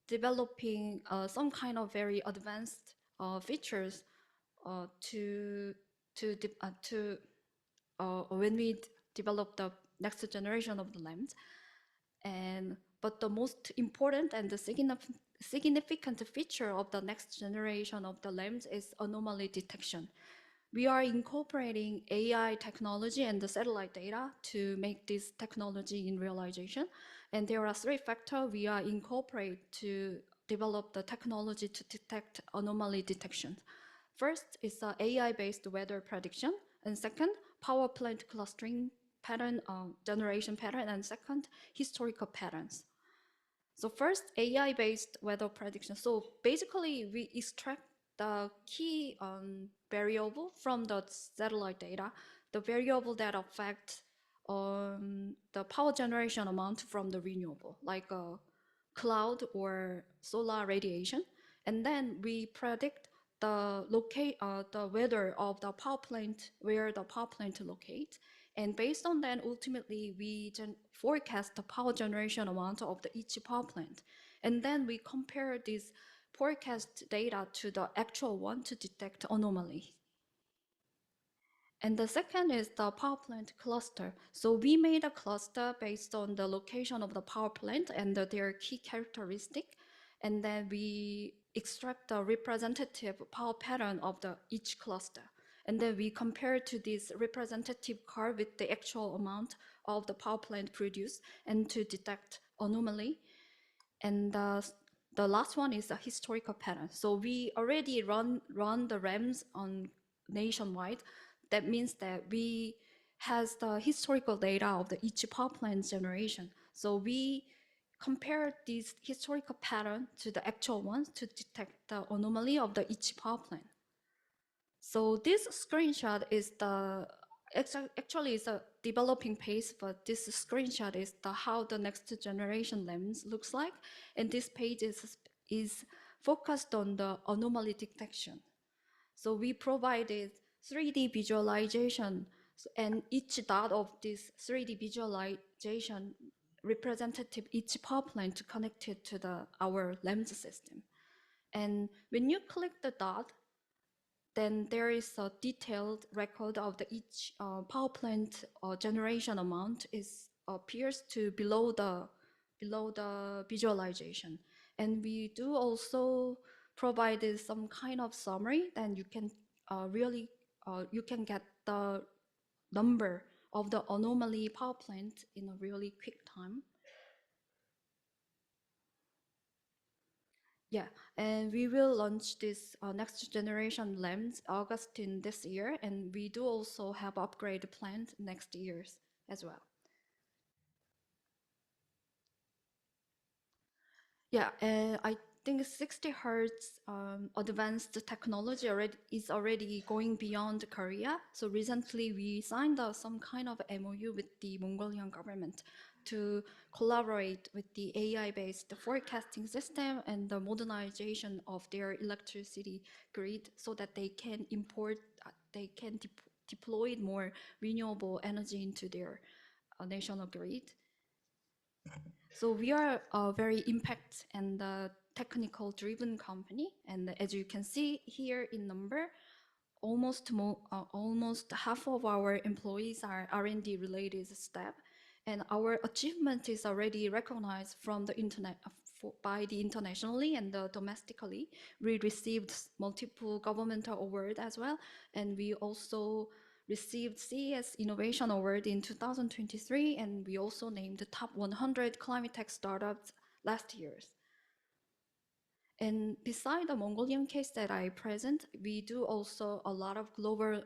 developing some kind of very advanced features when we develop the next generation of the LEMs. But the most important and the significant feature of the next generation of the LEMs is anomaly detection. We are incorporating AI technology and the satellite data to make this technology in realization. And there are 3 factors we are incorporate to develop the technology to detect anomaly detection. First is AI-based weather prediction, and second, power plant clustering pattern, generation pattern, and second, historical patterns. So first, AI-based weather prediction. So basically, we extract the key variable from the satellite data, the variable that affect the power generation amount from the renewable, like cloud or solar radiation, and then we predict the weather of the power plant, where the power plant locate, and based on that, ultimately we forecast the power generation amount of each power plant, and then we compare this forecast data to the actual one to detect anomaly. And the second is the power plant cluster. So we made a cluster based on the location of the power plant and their key characteristic, and then we extract the representative power pattern of each cluster. And then we compare to this representative curve with the actual amount of the power plant produced and to detect anomaly. And the last one is a historical pattern. So we already run the REMs on nationwide. That means that we has the historical data of each power plant generation. So we compare this historical pattern to the actual ones to detect the anomaly of each power plant. So this screenshot is actually it's a developing pace, but this screenshot is how the next generation LEMs looks like. And this page is focused on the anomaly detection. So we provided 3D visualization, and each dot of this 3D visualization representative each power plant connected to our LEMS system. And when you click the dot, then there is a detailed record of each power plant generation amount appears to below the visualization. And we do also provide some kind of summary, then you can you can get the number of the anomaly power plant in a really quick time. Yeah, and we will launch this next generation LEMs August in this year, and we do also have upgrade planned next years as well. Yeah, I think 60 hertz advanced technology is already going beyond Korea. So recently we signed some kind of MOU with the Mongolian government to collaborate with the AI-based forecasting system and the modernization of their electricity grid so that they can deploy more renewable energy into their national grid. So we are a very impact and technical driven company. And as you can see here in number, almost half of our employees are R&D related staff. And our achievement is already recognized from the internet by the internationally and domestically. We received multiple governmental awards as well. And we also received CES Innovation Award in 2023, and we also named the top 100 climate tech startups last year. And beside the Mongolian case that I present, we do also a lot of global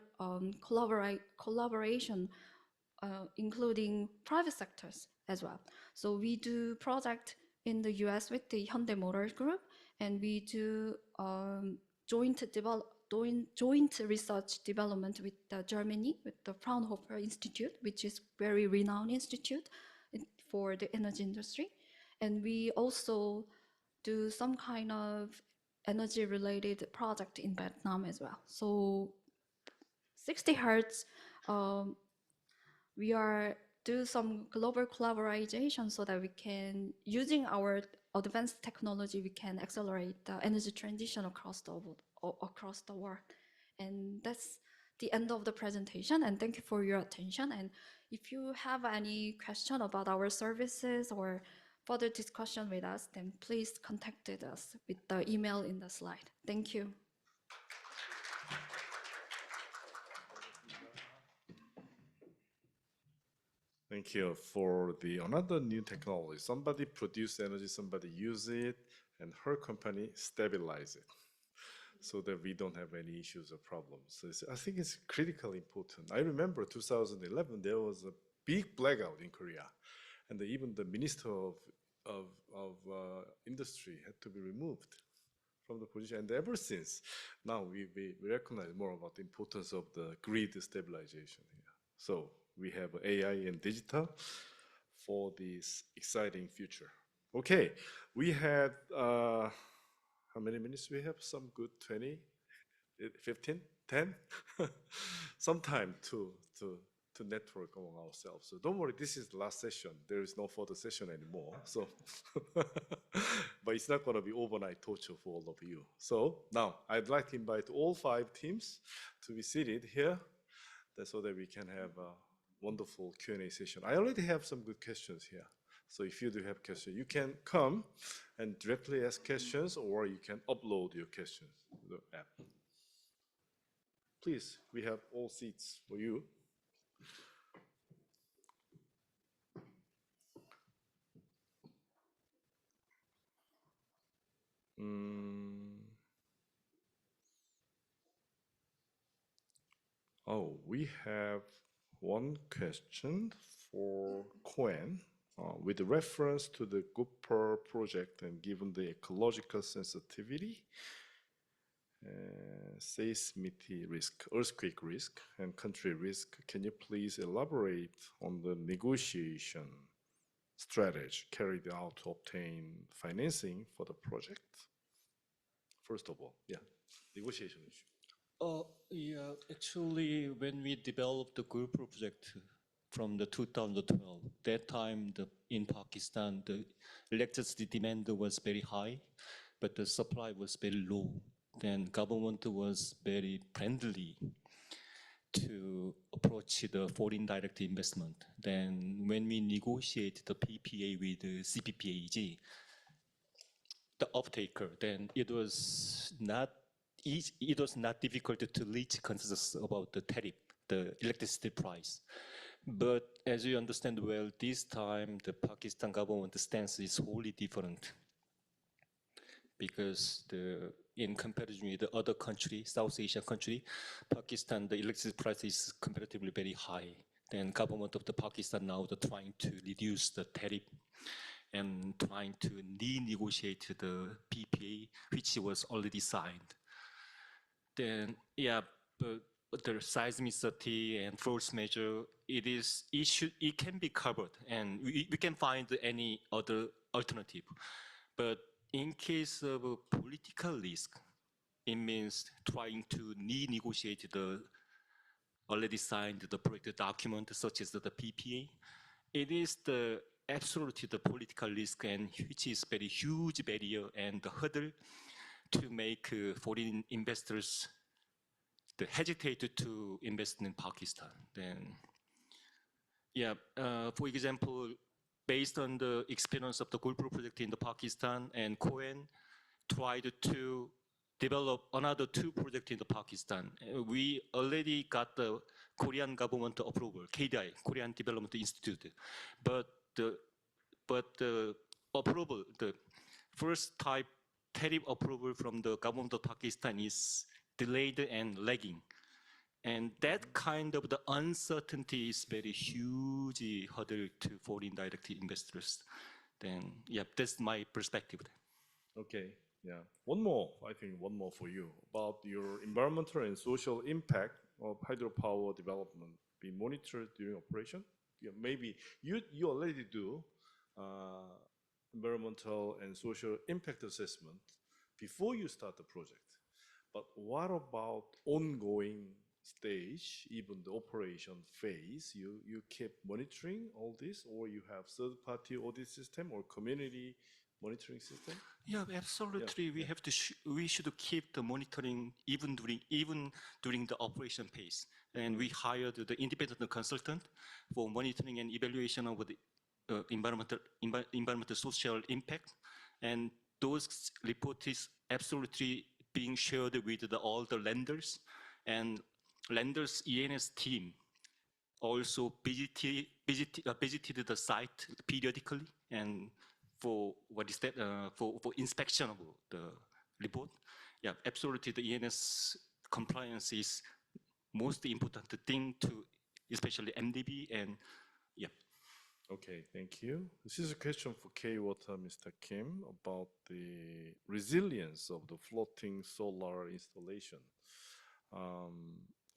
collaboration, including private sectors as well. So we do project in the US with the Hyundai Motor Group, and we do joint research development with Germany, with the Fraunhofer Institute, which is very renowned institute for the energy industry. And we also do some kind of energy-related project in Vietnam as well. So 60 Hertz, we are do some global collaboration so that we can, using our advanced technology, we can accelerate the energy transition across the world. And that's the end of the presentation. And thank you for your attention. And if you have any question about our services or further discussion with us, then please contact us with the email in the slide. Thank you. Thank you for the another new technology. Somebody produce energy, somebody use it, and her company stabilize it, so that we don't have any issues or problems. So I think it's critically important. I remember 2011 there was a big blackout in Korea, and even the minister of industry had to be removed from the position. And ever since, now we recognize more about the importance of the grid stabilization here. So we have AI and digital for this exciting future. Okay, we had, how many minutes we have? Some good 20, 15, 10? Some time to network among ourselves. So don't worry, this is the last session. There is no further session anymore. So, but it's not gonna be overnight torture for all of you. So now I'd like to invite all 5 teams to be seated here, so that we can have a wonderful Q&A session. I already have some good questions here. So if you do have questions, you can come and directly ask questions, or you can upload your questions to the app. Please, we have all seats for you. Oh, we have one question for Cohen. With reference to the Cooper project and given the ecological sensitivity, seismicity risk, earthquake risk, and country risk, can you please elaborate on the negotiation strategy carried out to obtain financing for the project? First of all, yeah, negotiation issue. Yeah, actually, when we developed the group project from the 2012, that time in Pakistan, the electricity demand was very high, but the supply was very low. Then government was very friendly to approach the foreign direct investment. Then when we negotiate the PPA with the CPPAG, the off-taker, then it was not difficult to reach consensus about the tariff, the electricity price. But as you understand well, this time the Pakistan government stance is wholly different, because in comparison with the other country, South Asian country, Pakistan, the electricity price is comparatively very high. Then government of the Pakistan now trying to reduce the tariff and trying to renegotiate the PPA, which was already signed. Then, yeah, but the seismicity and force measure, it can be covered, and we can find any other alternative. But in case of a political risk, it means trying to renegotiate the already signed the project document, such as the PPA. It is absolutely the political risk, and which is very huge barrier and the hurdle to make foreign investors hesitate to invest in Pakistan. Then, yeah, for example, based on the experience of the Gulpur project in the Pakistan, and Cohen tried to develop another 2 projects in the Pakistan. We already got the Korean government approval, KDI, Korean Development Institute, but the approval, the first type tariff approval from the government of Pakistan is delayed and lagging. And that kind of the uncertainty is very huge hurdle to foreign direct investors. Then, yeah, that's my perspective. Okay, yeah. One more for you, about your environmental and social impact of hydropower development be monitored during operation. Yeah, maybe you already do environmental and social impact assessment before you start the project. But what about ongoing stage, even the operation phase? You keep monitoring all this, or you have third-party audit system or community monitoring system? Yeah, absolutely. We have to. We should keep the monitoring even during the operation phase. And we hired the independent consultant for monitoring and evaluation of the environmental social impact. And those reports is absolutely being shared with all the lenders, and lenders ENS team also visited the site periodically and for for inspection of the report. Yeah, absolutely. The ENS compliance is most important thing to, especially MDB and yeah. Okay, thank you. This is a question for K-Water, Mr. Kim, about the resilience of the floating solar installation.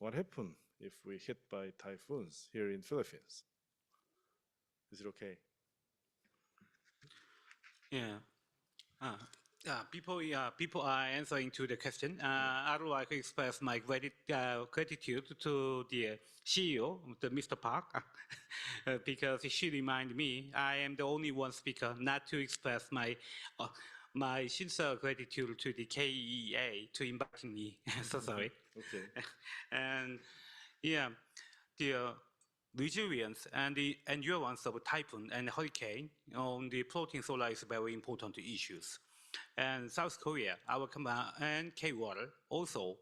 What happened if we hit by typhoons here in Philippines? Is it okay? Yeah. People are answering to the question. I would like to express my gratitude to the CEO, Mr. Park, because she reminded me I am the only one speaker not to express my sincere gratitude to the KEA to inviting me. So sorry. Okay. And yeah, the resilience and the endurance of typhoon and hurricane on the floating solar is very important issues. And South Korea, our company, and K-Water also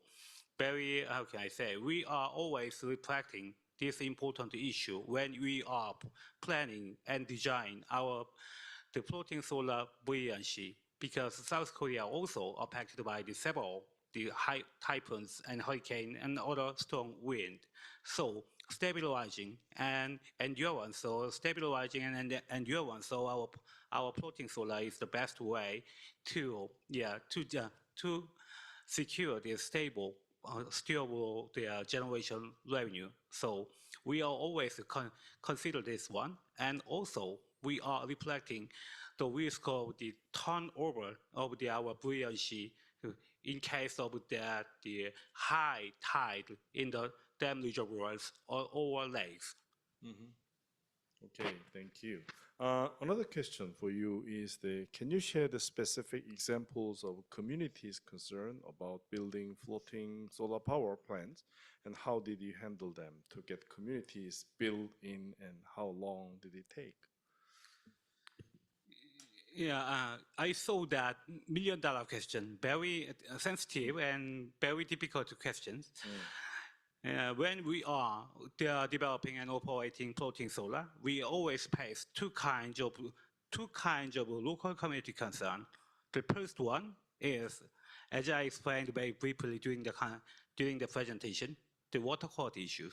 very, how can I say, we are always reflecting this important issue when we are planning and design the floating solar buoyancy, because South Korea also affected by the high typhoons and hurricane and other strong wind. So stabilizing and endurance, or stabilizing and endurance of our floating solar is the best way to secure the stable, generation revenue. So we are always consider this one, and also we are reflecting the risk of the turnover of our buoyancy in case of the high tide in the dam reservoirs or lakes. Okay, thank you. Another question for you is can you share the specific examples of communities' concern about building floating solar power plants, and how did you handle them to get communities built in, and how long did it take? Yeah, I saw that million-dollar question, very sensitive and very difficult questions. When we are developing and operating floating solar, we always face two kinds of local community concern. The first one is, as I explained very briefly during the presentation, the water quality issue.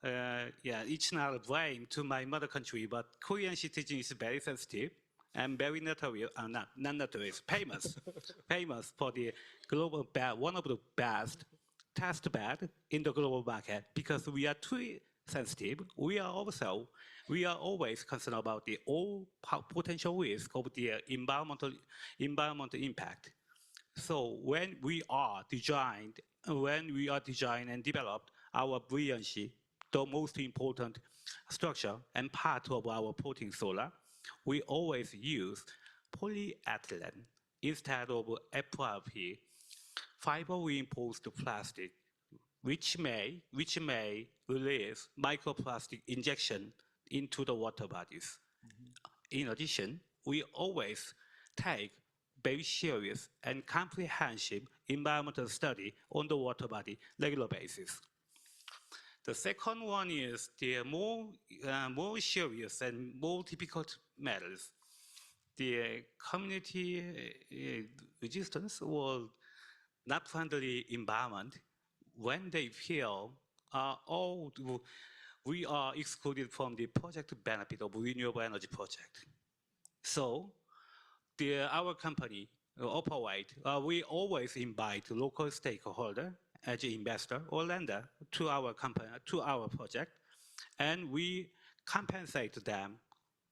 It's not a blame to my mother country, but Korean citizen is very sensitive and very notorious, not notorious, famous for the global one of the best test bed in the global market, because we are too sensitive. We are always concerned about the all potential risk of the environmental impact. So when we are designed and developed our buoyancy, the most important structure and part of our floating solar, we always use polyethylene instead of FRP, fiber reinforced plastic, which may release microplastic injection into the water bodies. In addition, we always take very serious and comprehensive environmental study on the water body regular basis. The second one is the more serious and more difficult matters. The community resistance or not friendly environment, when they feel we are excluded from the project benefit of renewable energy project. So our company operate, we always invite local stakeholder as an investor or lender to our company, to our project, and we compensate them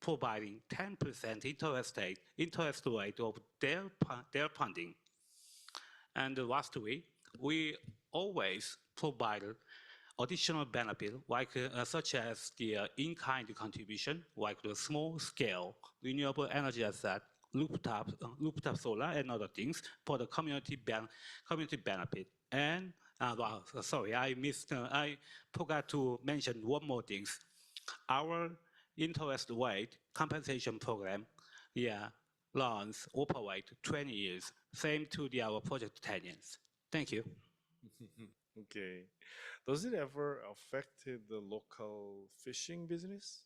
providing 10% interest rate of their funding. And lastly, we always provide additional benefit, like such as the in-kind contribution, like the small-scale renewable energy asset, rooftop solar, and other things for the community benefit. And sorry, I forgot to mention one more thing. Our interest rate compensation program, operate 20 years, same to our project 10 years. Thank you. Okay. Does it ever affect the local fishing business?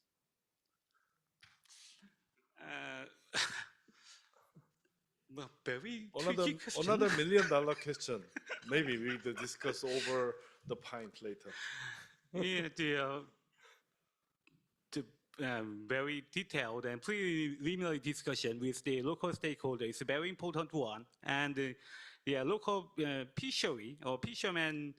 Well, very Another tricky question. another $1 million question. Maybe we will discuss over the pint later. Yeah, the very detailed and preliminary discussion with the local stakeholders is a very important one. And the local fishery or fishermen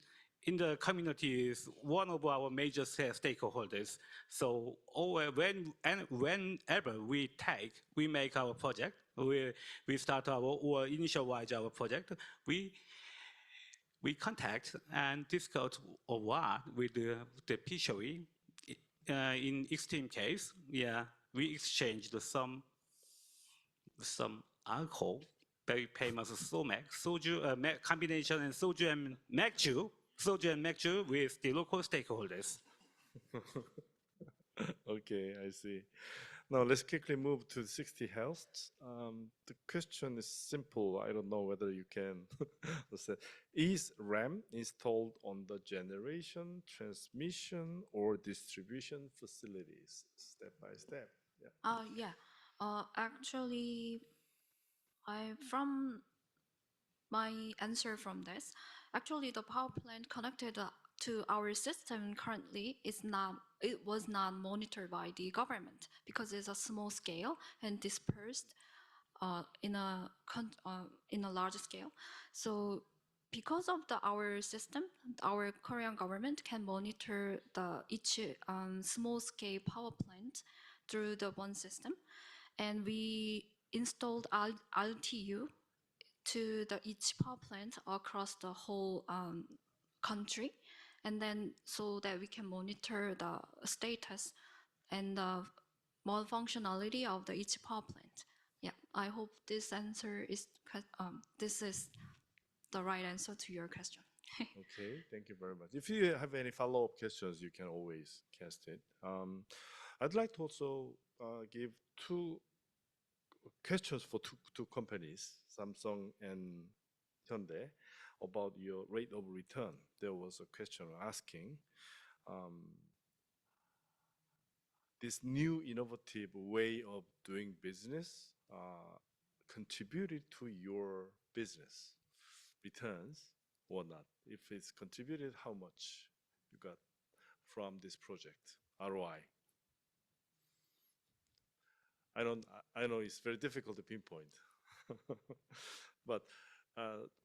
in the community is one of our major stakeholders. So whenever we make our project, we start or initialize our project, we contact and discuss a lot with the fishery. In extreme case, we exchanged some alcohol, very famous soju combination, and soju and macju with the local stakeholders. Okay, I see. Now let's quickly move to 60 Health. The question is simple. I don't know whether you can understand. Is RAM installed on the generation, transmission, or distribution facilities? Step by step. Yeah. Actually, from my answer from this, actually the power plant connected to our system currently was not monitored by the government because it's a small scale and dispersed in a large scale. So because of our system, our Korean government can monitor each small scale power plant through the one system, and we installed RTU to each power plant across the whole country, and then so that we can monitor the status and the more functionality of each power plant. Yeah, I hope this answer is this is the right answer to your question. Okay, thank you very much. If you have any follow-up questions, you can always cast it. I'd like to also give two questions for two companies, Samsung and Hyundai, about your rate of return. There was a question asking this new innovative way of doing business contributed to your business returns or not? If it's contributed, how much you got from this project, ROI? I know it's very difficult to pinpoint, but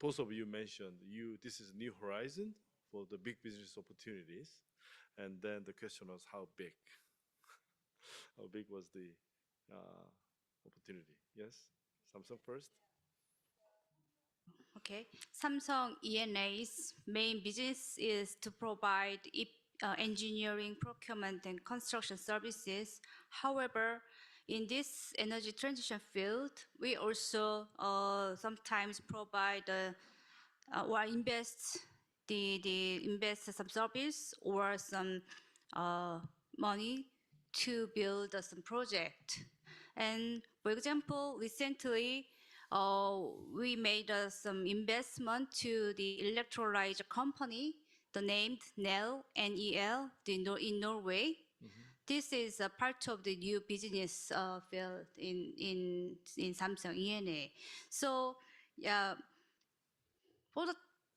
both of you mentioned this is new horizon for the big business opportunities, and then the question was how big? How big was the opportunity? Yes, Samsung first. Okay, Samsung E&A's main business is to provide engineering, procurement, and construction services. However, in this energy transition field, we also sometimes provide or invest some service or some money to build some project. And for example, recently we made some investment to the electrolyzer company, the named NEL, N-E-L, in Norway. This is a part of the new business field in Samsung E&A. So yeah, for the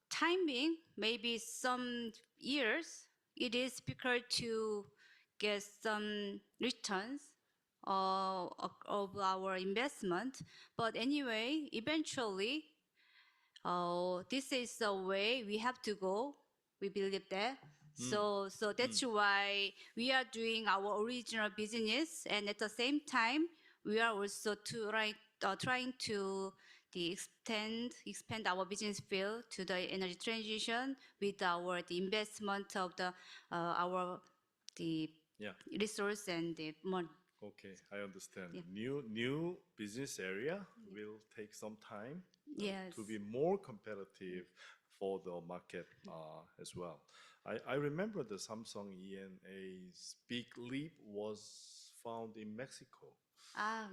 time being, maybe some years, it is difficult to get some returns of our investment. But anyway, eventually, this is the way we have to go. We believe that. So that's why we are doing our original business, and at the same time, we are also trying to expand our business field to the energy transition with the investment of the Yeah. resource and the money. Okay, I understand. Yeah. New business area will take some time Yes. to be more competitive for the market as well. I remember the Samsung ENA's big leap was found in Mexico.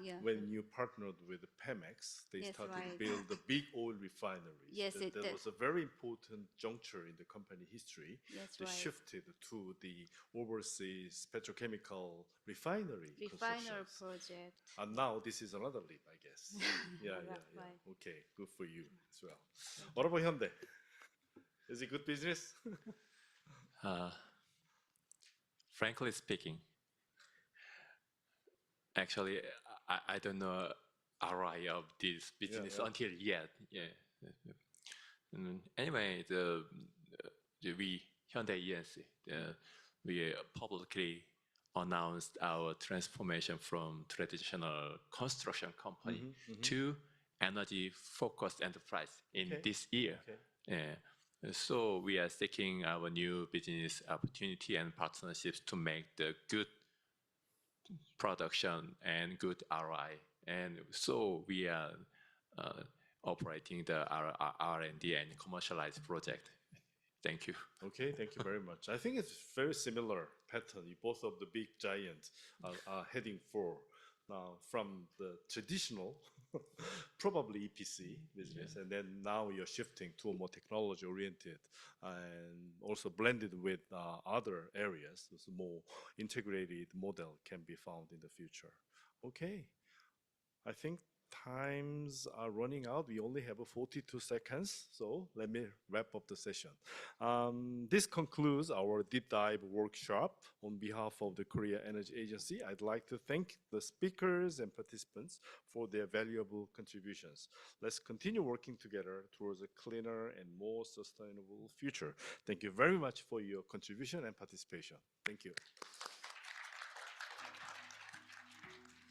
Yeah. When you partnered with Pemex, they Yes, started right. to build the big oil refineries. Yes, that was a very important juncture in the company history. That's They right. shifted to the overseas petrochemical refinery Refiner constructions. project. And now this is another leap, I guess. Yeah, That's yeah. right. Okay, good for you as well. What about Hyundai? Is it good business? Frankly speaking, actually, I don't know ROI of this business yeah. until yet. Yeah. Anyway, we Hyundai ENC, we publicly announced our transformation from traditional construction company to energy-focused enterprise in Okay. this year. Okay. Yeah. So we are seeking our new business opportunity and partnerships to make the good production and good ROI. And so we are operating the R&D and commercialized project. Thank you. Okay, thank you very much. I think it's very similar pattern. Both of the big giants are heading for now from the traditional, probably EPC business, and then now you're shifting to a more technology-oriented and also blended with other areas. So a more integrated model can be found in the future. Okay, I think times are running out. We only have 42 seconds, so let me wrap up the session. This concludes our deep dive workshop. On behalf of the Korea Energy Agency, I'd like to thank the speakers and participants for their valuable contributions. Let's continue working together towards a cleaner and more sustainable future. Thank you very much for your contribution and participation. Thank you.